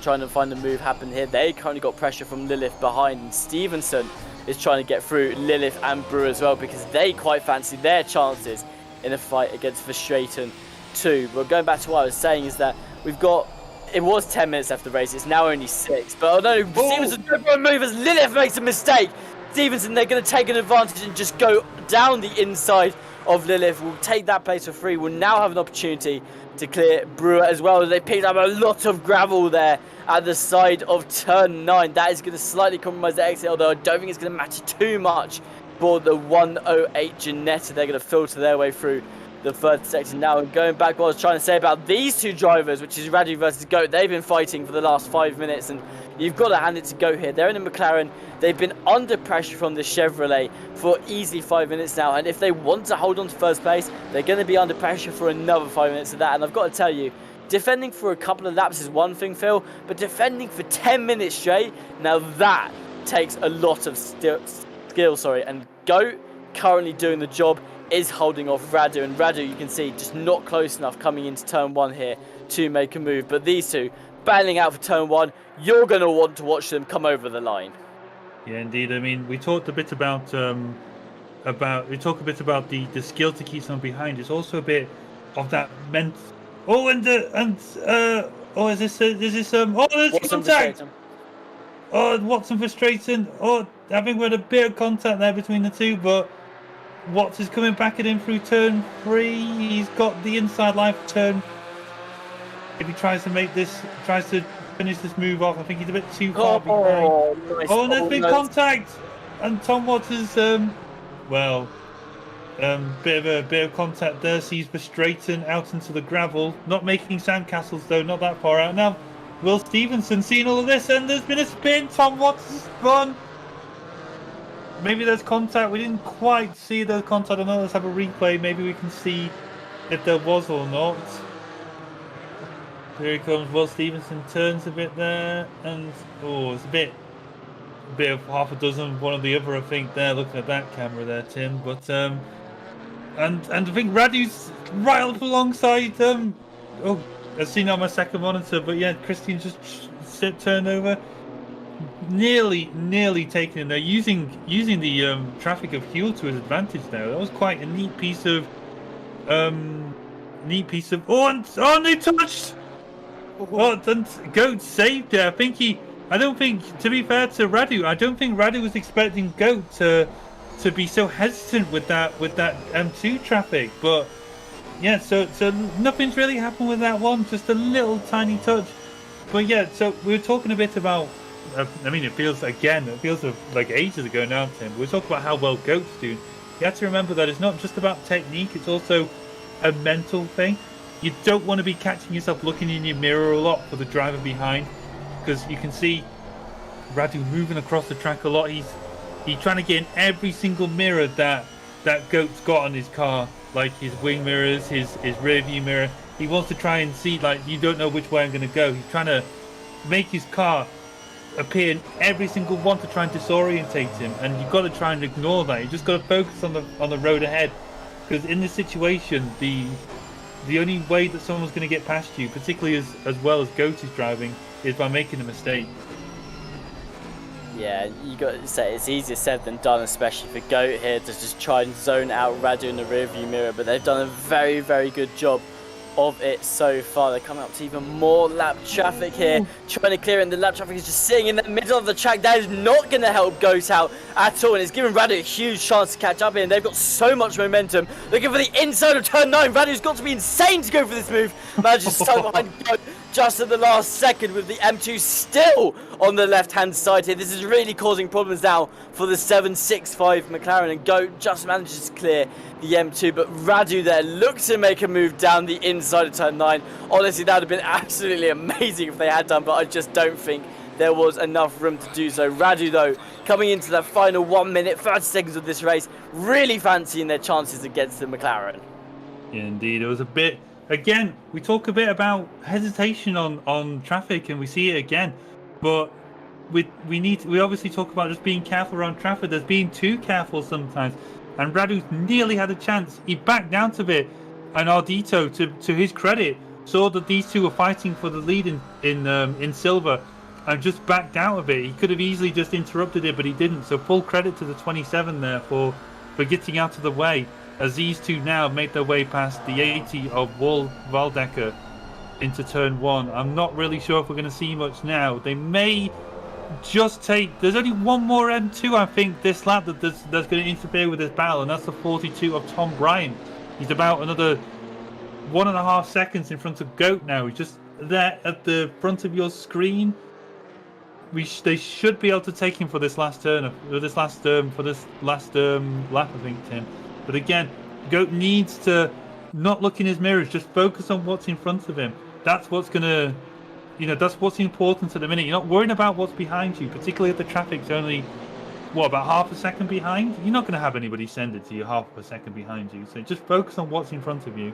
trying to find the move happen here. They currently got pressure from Lilith behind, and Stevenson is trying to get through Lilith and Brewer as well, because they quite fancy their chances in a fight against Verstraeten too. But going back to what I was saying is that it was 10 minutes after the race, it's now only 6. But oh no, Stevenson going for a move as Lilith makes a mistake. Stevenson, they're going to take an advantage and just go down the inside of Lilith will take that place for free. Will now have an opportunity to clear Brewer as well. They picked up a lot of gravel there at the side of turn 9. That is going to slightly compromise the exit, although I don't think it's going to matter too much for the 108 Janetta. They're going to filter their way through the third section now. And going back, what I was trying to say about these two drivers, which is Radu versus Goat, they've been fighting for the last 5 minutes, and you've got to hand it to Goat here. They're in a McLaren. They've been under pressure from the Chevrolet for easily 5 minutes now, and if they want to hold on to first place, they're going to be under pressure for another 5 minutes of that. And I've got to tell you, defending for a couple of laps is one thing, Phil, but defending for 10 minutes straight, now that takes a lot of skill, and Goat, currently doing the job, is holding off Radu, and Radu, you can see, just not close enough coming into turn 1 here to make a move. But these two battling out for turn 1, you're going to want to watch them come over the line. Yeah, indeed. I mean, we talked a bit about the skill to keep someone behind. It's also a bit of that mental. Oh, there's contact. Oh, Watson frustrating. Oh, I think we had a bit of contact there between the two, but Watts is coming back at him through turn 3. He's got the inside line for turn. If he tries to finish this move off, I think he's a bit too far behind. Nice. And there's been contact, and Tom Watts is bit of contact there. Sees Verstraeten out into the gravel, not making sandcastles though, not that far out now. Will Stevenson seeing all of this, and there's been a spin. Tom Watts has spun. Maybe there's contact. We didn't quite see the contact. I know. Let's have a replay. Maybe we can see if there was or not. Here he comes. Will Stevenson turns a bit there, and it's a bit of half a dozen, one or the other. I think there, looking at that camera there, Tim. But and I think Radu's right up alongside. I've seen it on my second monitor, but yeah, Christian just turned over. Nearly taken in there, using the traffic of fuel to his advantage there. That was quite a neat piece of and they touched. Goat saved it. I don't think, to be fair to Radu, I don't think Radu was expecting Goat to be so hesitant with that M2 traffic. But yeah, so nothing's really happened with that one, just a little tiny touch. But yeah, so we were talking a bit about. I mean, it feels like ages ago now, Tim. We're talking about how well Goat's doing. You have to remember that it's not just about technique, it's also a mental thing. You don't want to be catching yourself looking in your mirror a lot for the driver behind, because you can see Radu moving across the track a lot. He's trying to get in every single mirror that Goat's got on his car, like his wing mirrors, his rear view mirror. He wants to try and see, like, you don't know which way I'm going to go. He's trying to make his car appear in every single one to try and disorientate him, and you've got to try and ignore that. You just got to focus on the road ahead, because in this situation, the only way that someone's going to get past you, particularly as well as Goat is driving, is by making a mistake. Yeah, you got to say it's easier said than done, especially for Goat here to just try and zone out Radu in the rearview mirror. But they've done a very, very good job of it so far. They're coming up to even more lap traffic here, trying to clear it, and the lap traffic is just sitting in the middle of the track. That is not going to help Goat out at all, and it's giving Radu a huge chance to catch up here, and they've got so much momentum. Looking for the inside of turn 9. Radu's got to be insane to go for this move. Manages to start behind Goat just at the last second, with the M2 still on the left-hand side here. This is really causing problems now for the 765 McLaren, and Goat just manages to clear the M2, but Radu there looks to make a move down the inside of turn 9. Honestly, that would have been absolutely amazing if they had done, but I just don't think there was enough room to do so. Radu, though, coming into the final 1 minute, 30 seconds of this race, really fancying their chances against the McLaren. Yeah, indeed. It was a bit... Again, we talk a bit about hesitation on traffic, and we see it again. But we obviously talk about just being careful around traffic. There's being too careful sometimes. And Radu's nearly had a chance. He backed out a bit, and Ardito, to his credit, saw that these two were fighting for the lead in silver, and just backed out of it. He could have easily just interrupted it, but he didn't. So full credit to the 27 there for getting out of the way, as these two now make their way past the 80 of Waldecker into turn 1. I'm not really sure if we're going to see much now. They may just take. There's only one more M2, I think, this lap that's going to interfere with this battle, and that's the 42 of Tom Bryan. He's about another 1.5 seconds in front of Goat now. He's just there at the front of your screen. They should be able to take him for this last turn, lap, I think, Tim. But again, Goat needs to not look in his mirrors, just focus on what's in front of him. That's what's gonna, that's what's important at the minute. You're not worrying about what's behind you, particularly if the traffic's only, about half a second behind? You're not gonna have anybody send it to you half a second behind you. So just focus on what's in front of you.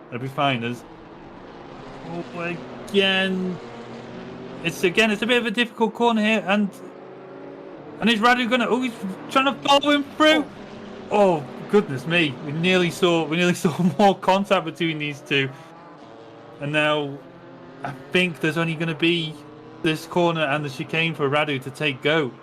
It'll be fine. It's a bit of a difficult corner here, and is Radu gonna? Oh, he's trying to follow him through. Oh goodness me! We nearly saw more contact between these two, and now I think there's only going to be this corner and the chicane for Radu to take Goat.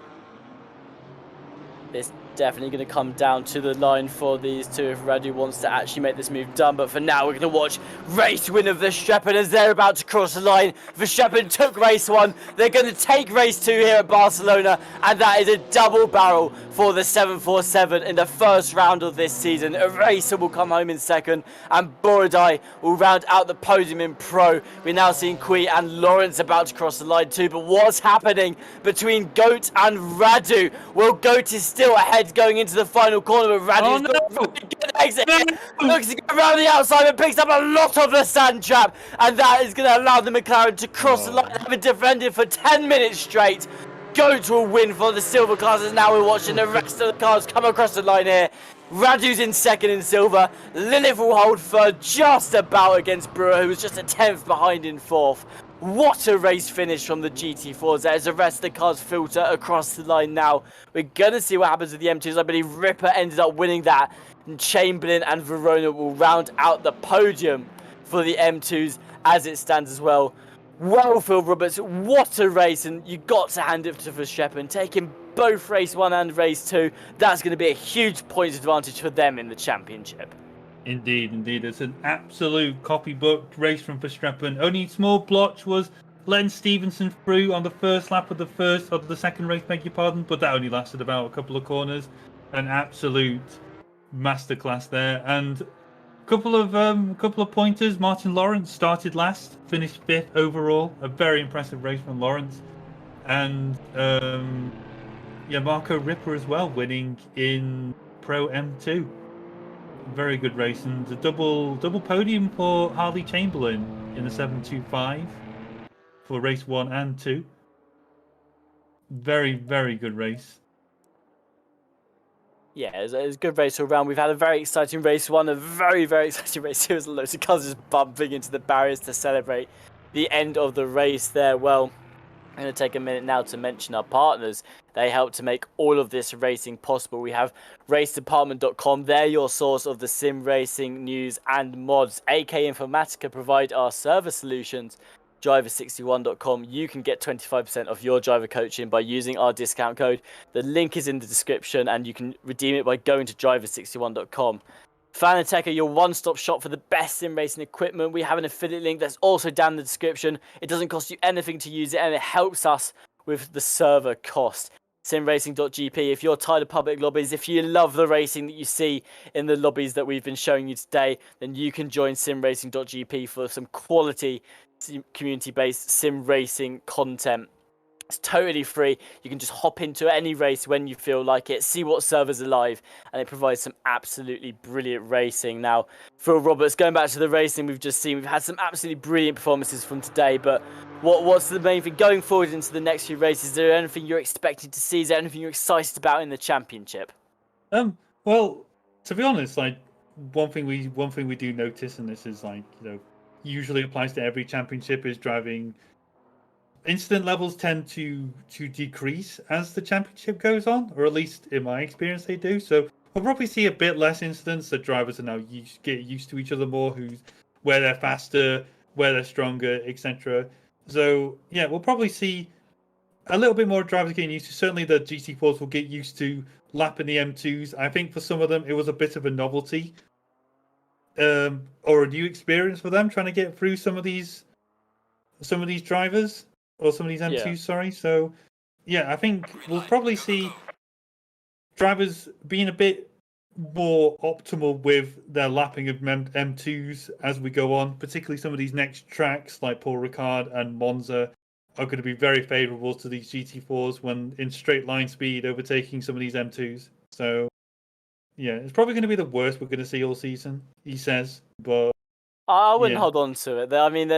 It's definitely going to come down to the line for these two if Radu wants to actually make this move done. But for now, we're going to watch race winner Verstappen as they're about to cross the line. Verstappen took race 1. They're going to take race 2 here at Barcelona, and that is a double barrel for the 747 in the first round of this season. Eraser will come home in second, and Borodai will round out the podium in pro. We're now seeing Kui and Lawrence about to cross the line too. But what's happening between Goat and Radu? Well, Goat is still ahead going into the final corner, but Radu's got a really good exit. Looks to go around the outside and picks up a lot of the sand trap, and that is going to allow the McLaren to cross the line, having defended for 10 minutes straight. Goat will win for the silver classes. Now we're watching the rest of the cars come across the line here. Radu's in second in silver. Lilith will hold third, just about against Brewer, who was just a 10th behind in fourth. What a race finish from the GT4s as the rest of the cars filter across the line now. We're going to see what happens with the M2s. I believe Ripper ended up winning that, and Chamberlain and Verona will round out the podium for the M2s as it stands as well. Well, Phil Roberts, what a race, and you got to hand it to Verstappen, taking both race 1 and race 2. That's going to be a huge points advantage for them in the championship. Indeed. It's an absolute copybook race from Verstappen. Only small blotch was letting Stevenson through on the first lap of the second race, beg your pardon, but that only lasted about a couple of corners. An absolute masterclass there. And a couple of pointers. Martin Lawrence started last, finished 5th overall. A very impressive race from Lawrence. And Marco Ripper as well, winning in Pro M2. Very good race, and a double podium for Harley Chamberlain in the 725 for race 1 and 2. Very, very good race. Yeah, it was a good race all round. We've had a very exciting race 1, a very, very exciting race 2. There was loads of cars just bumping into the barriers to celebrate the end of the race there. Well, I'm going to take a minute now to mention our partners. They help to make all of this racing possible. We have racedepartment.com. They're your source of the sim racing news and mods. AK Informatica provide our server solutions. Driver61.com. You can get 25% off your driver coaching by using our discount code. The link is in the description, and you can redeem it by going to driver61.com. Fanatec are your one-stop shop for the best sim racing equipment. We have an affiliate link that's also down in the description. It doesn't cost you anything to use it, and it helps us with the server cost. Simracing.gp, if you're tired of public lobbies, if you love the racing that you see in the lobbies that we've been showing you today, then you can join Simracing.gp for some quality community-based sim racing content. It's totally free. You can just hop into any race when you feel like it, see what servers are live, and it provides some absolutely brilliant racing. Now, Phil Roberts, going back to the racing we've just seen, we've had some absolutely brilliant performances from today, but what's the main thing going forward into the next few races? Is there anything you're expecting to see? Is there anything you're excited about in the championship? Well, to be honest, like one thing we do notice, and this is usually applies to every championship, is driving. Incident levels tend to decrease as the championship goes on, or at least in my experience they do. So we'll probably see a bit less incidents. That drivers are now get used to each other more, where they're faster, where they're stronger, etc. So yeah, we'll probably see a little bit more drivers getting used to. Certainly the GT4s will get used to lapping the M2s. I think for some of them it was a bit of a novelty, or a new experience for them trying to get through some of these drivers. Or some of these M2s, sorry. So, yeah, I think we'll probably see drivers being a bit more optimal with their lapping of M2s as we go on, particularly some of these next tracks like Paul Ricard and Monza are going to be very favourable to these GT4s when in straight line speed overtaking some of these M2s. So, yeah, it's probably going to be the worst we're going to see all season, he says. But I wouldn't yeah, hold on to it. I mean,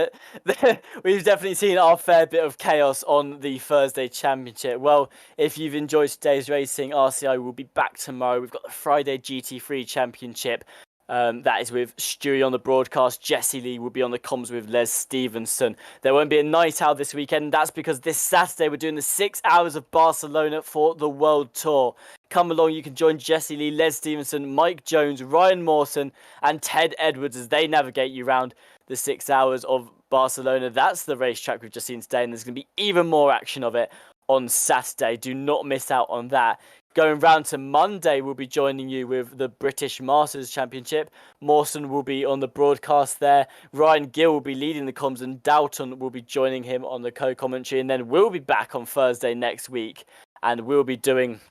we've definitely seen our fair bit of chaos on the Thursday Championship. Well, if you've enjoyed today's racing, RCI will be back tomorrow. We've got the Friday GT3 Championship. That is with Stewie on the broadcast. Jesse Lee will be on the comms with Les Stevenson. There won't be a night out this weekend. That's because this Saturday we're doing the 6 hours of Barcelona for the World Tour. Come along, you can join Jesse Lee, Les Stevenson, Mike Jones, Ryan Mawson, and Ted Edwards as they navigate you around the 6 hours of Barcelona. That's the racetrack we've just seen today, and there's going to be even more action of it on Saturday. Do not miss out on that. Going round to Monday, we'll be joining you with the British Masters Championship. Mawson will be on the broadcast there. Ryan Gill will be leading the comms, and Dalton will be joining him on the co-commentary. And then we'll be back on Thursday next week, and we'll be doing...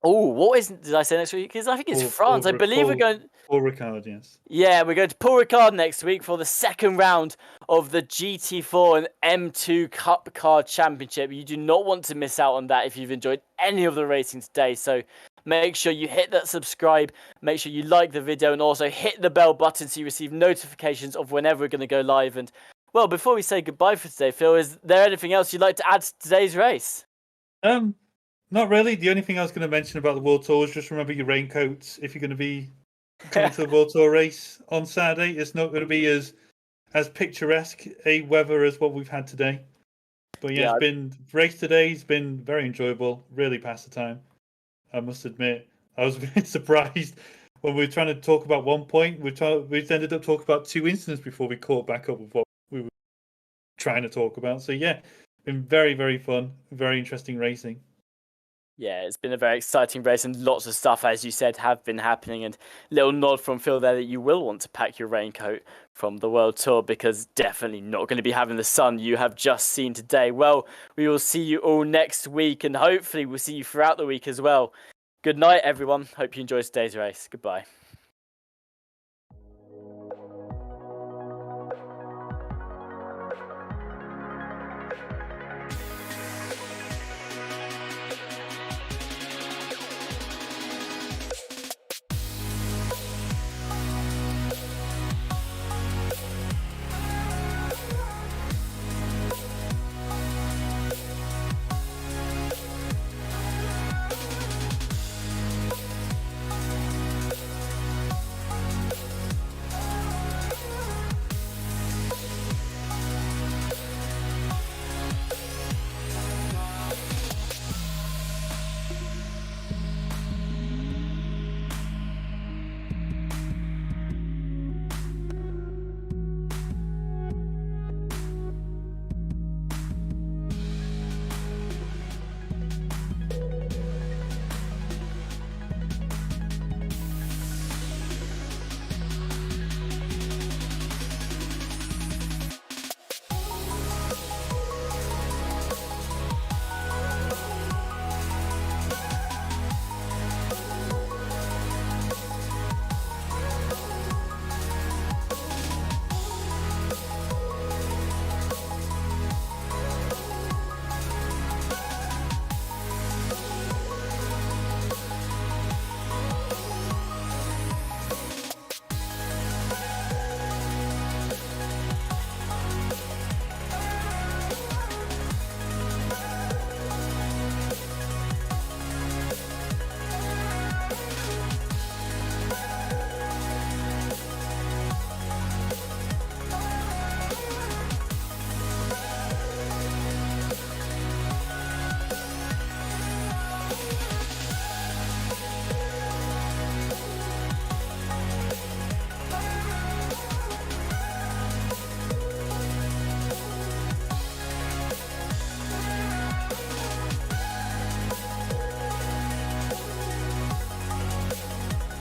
Oh, what did I say next week? Because I think it's France. I believe we're going... Paul Ricard, yes. Yeah, we're going to Paul Ricard next week for the second round of the GT4 and M2 Cup Car Championship. You do not want to miss out on that if you've enjoyed any of the racing today. So make sure you hit that subscribe, make sure you like the video, and also hit the bell button so you receive notifications of whenever we're going to go live. And, well, before we say goodbye for today, Phil, is there anything else you'd like to add to today's race? Not really. The only thing I was going to mention about the World Tour is just remember your raincoats if you're going to be coming to the World Tour race on Saturday. It's not going to be as picturesque a weather as what we've had today. But yeah, it's been race today. It's been very enjoyable. Really passed the time. I must admit, I was a bit surprised when we were trying to talk about one point. We ended up talking about two incidents before we caught back up with what we were trying to talk about. So yeah, been very, very fun. Very interesting racing. Yeah, it's been a very exciting race and lots of stuff, as you said, have been happening. And little nod from Phil there that you will want to pack your raincoat from the World Tour because definitely not going to be having the sun you have just seen today. Well, we will see you all next week and hopefully we'll see you throughout the week as well. Good night, everyone. Hope you enjoyed today's race. Goodbye.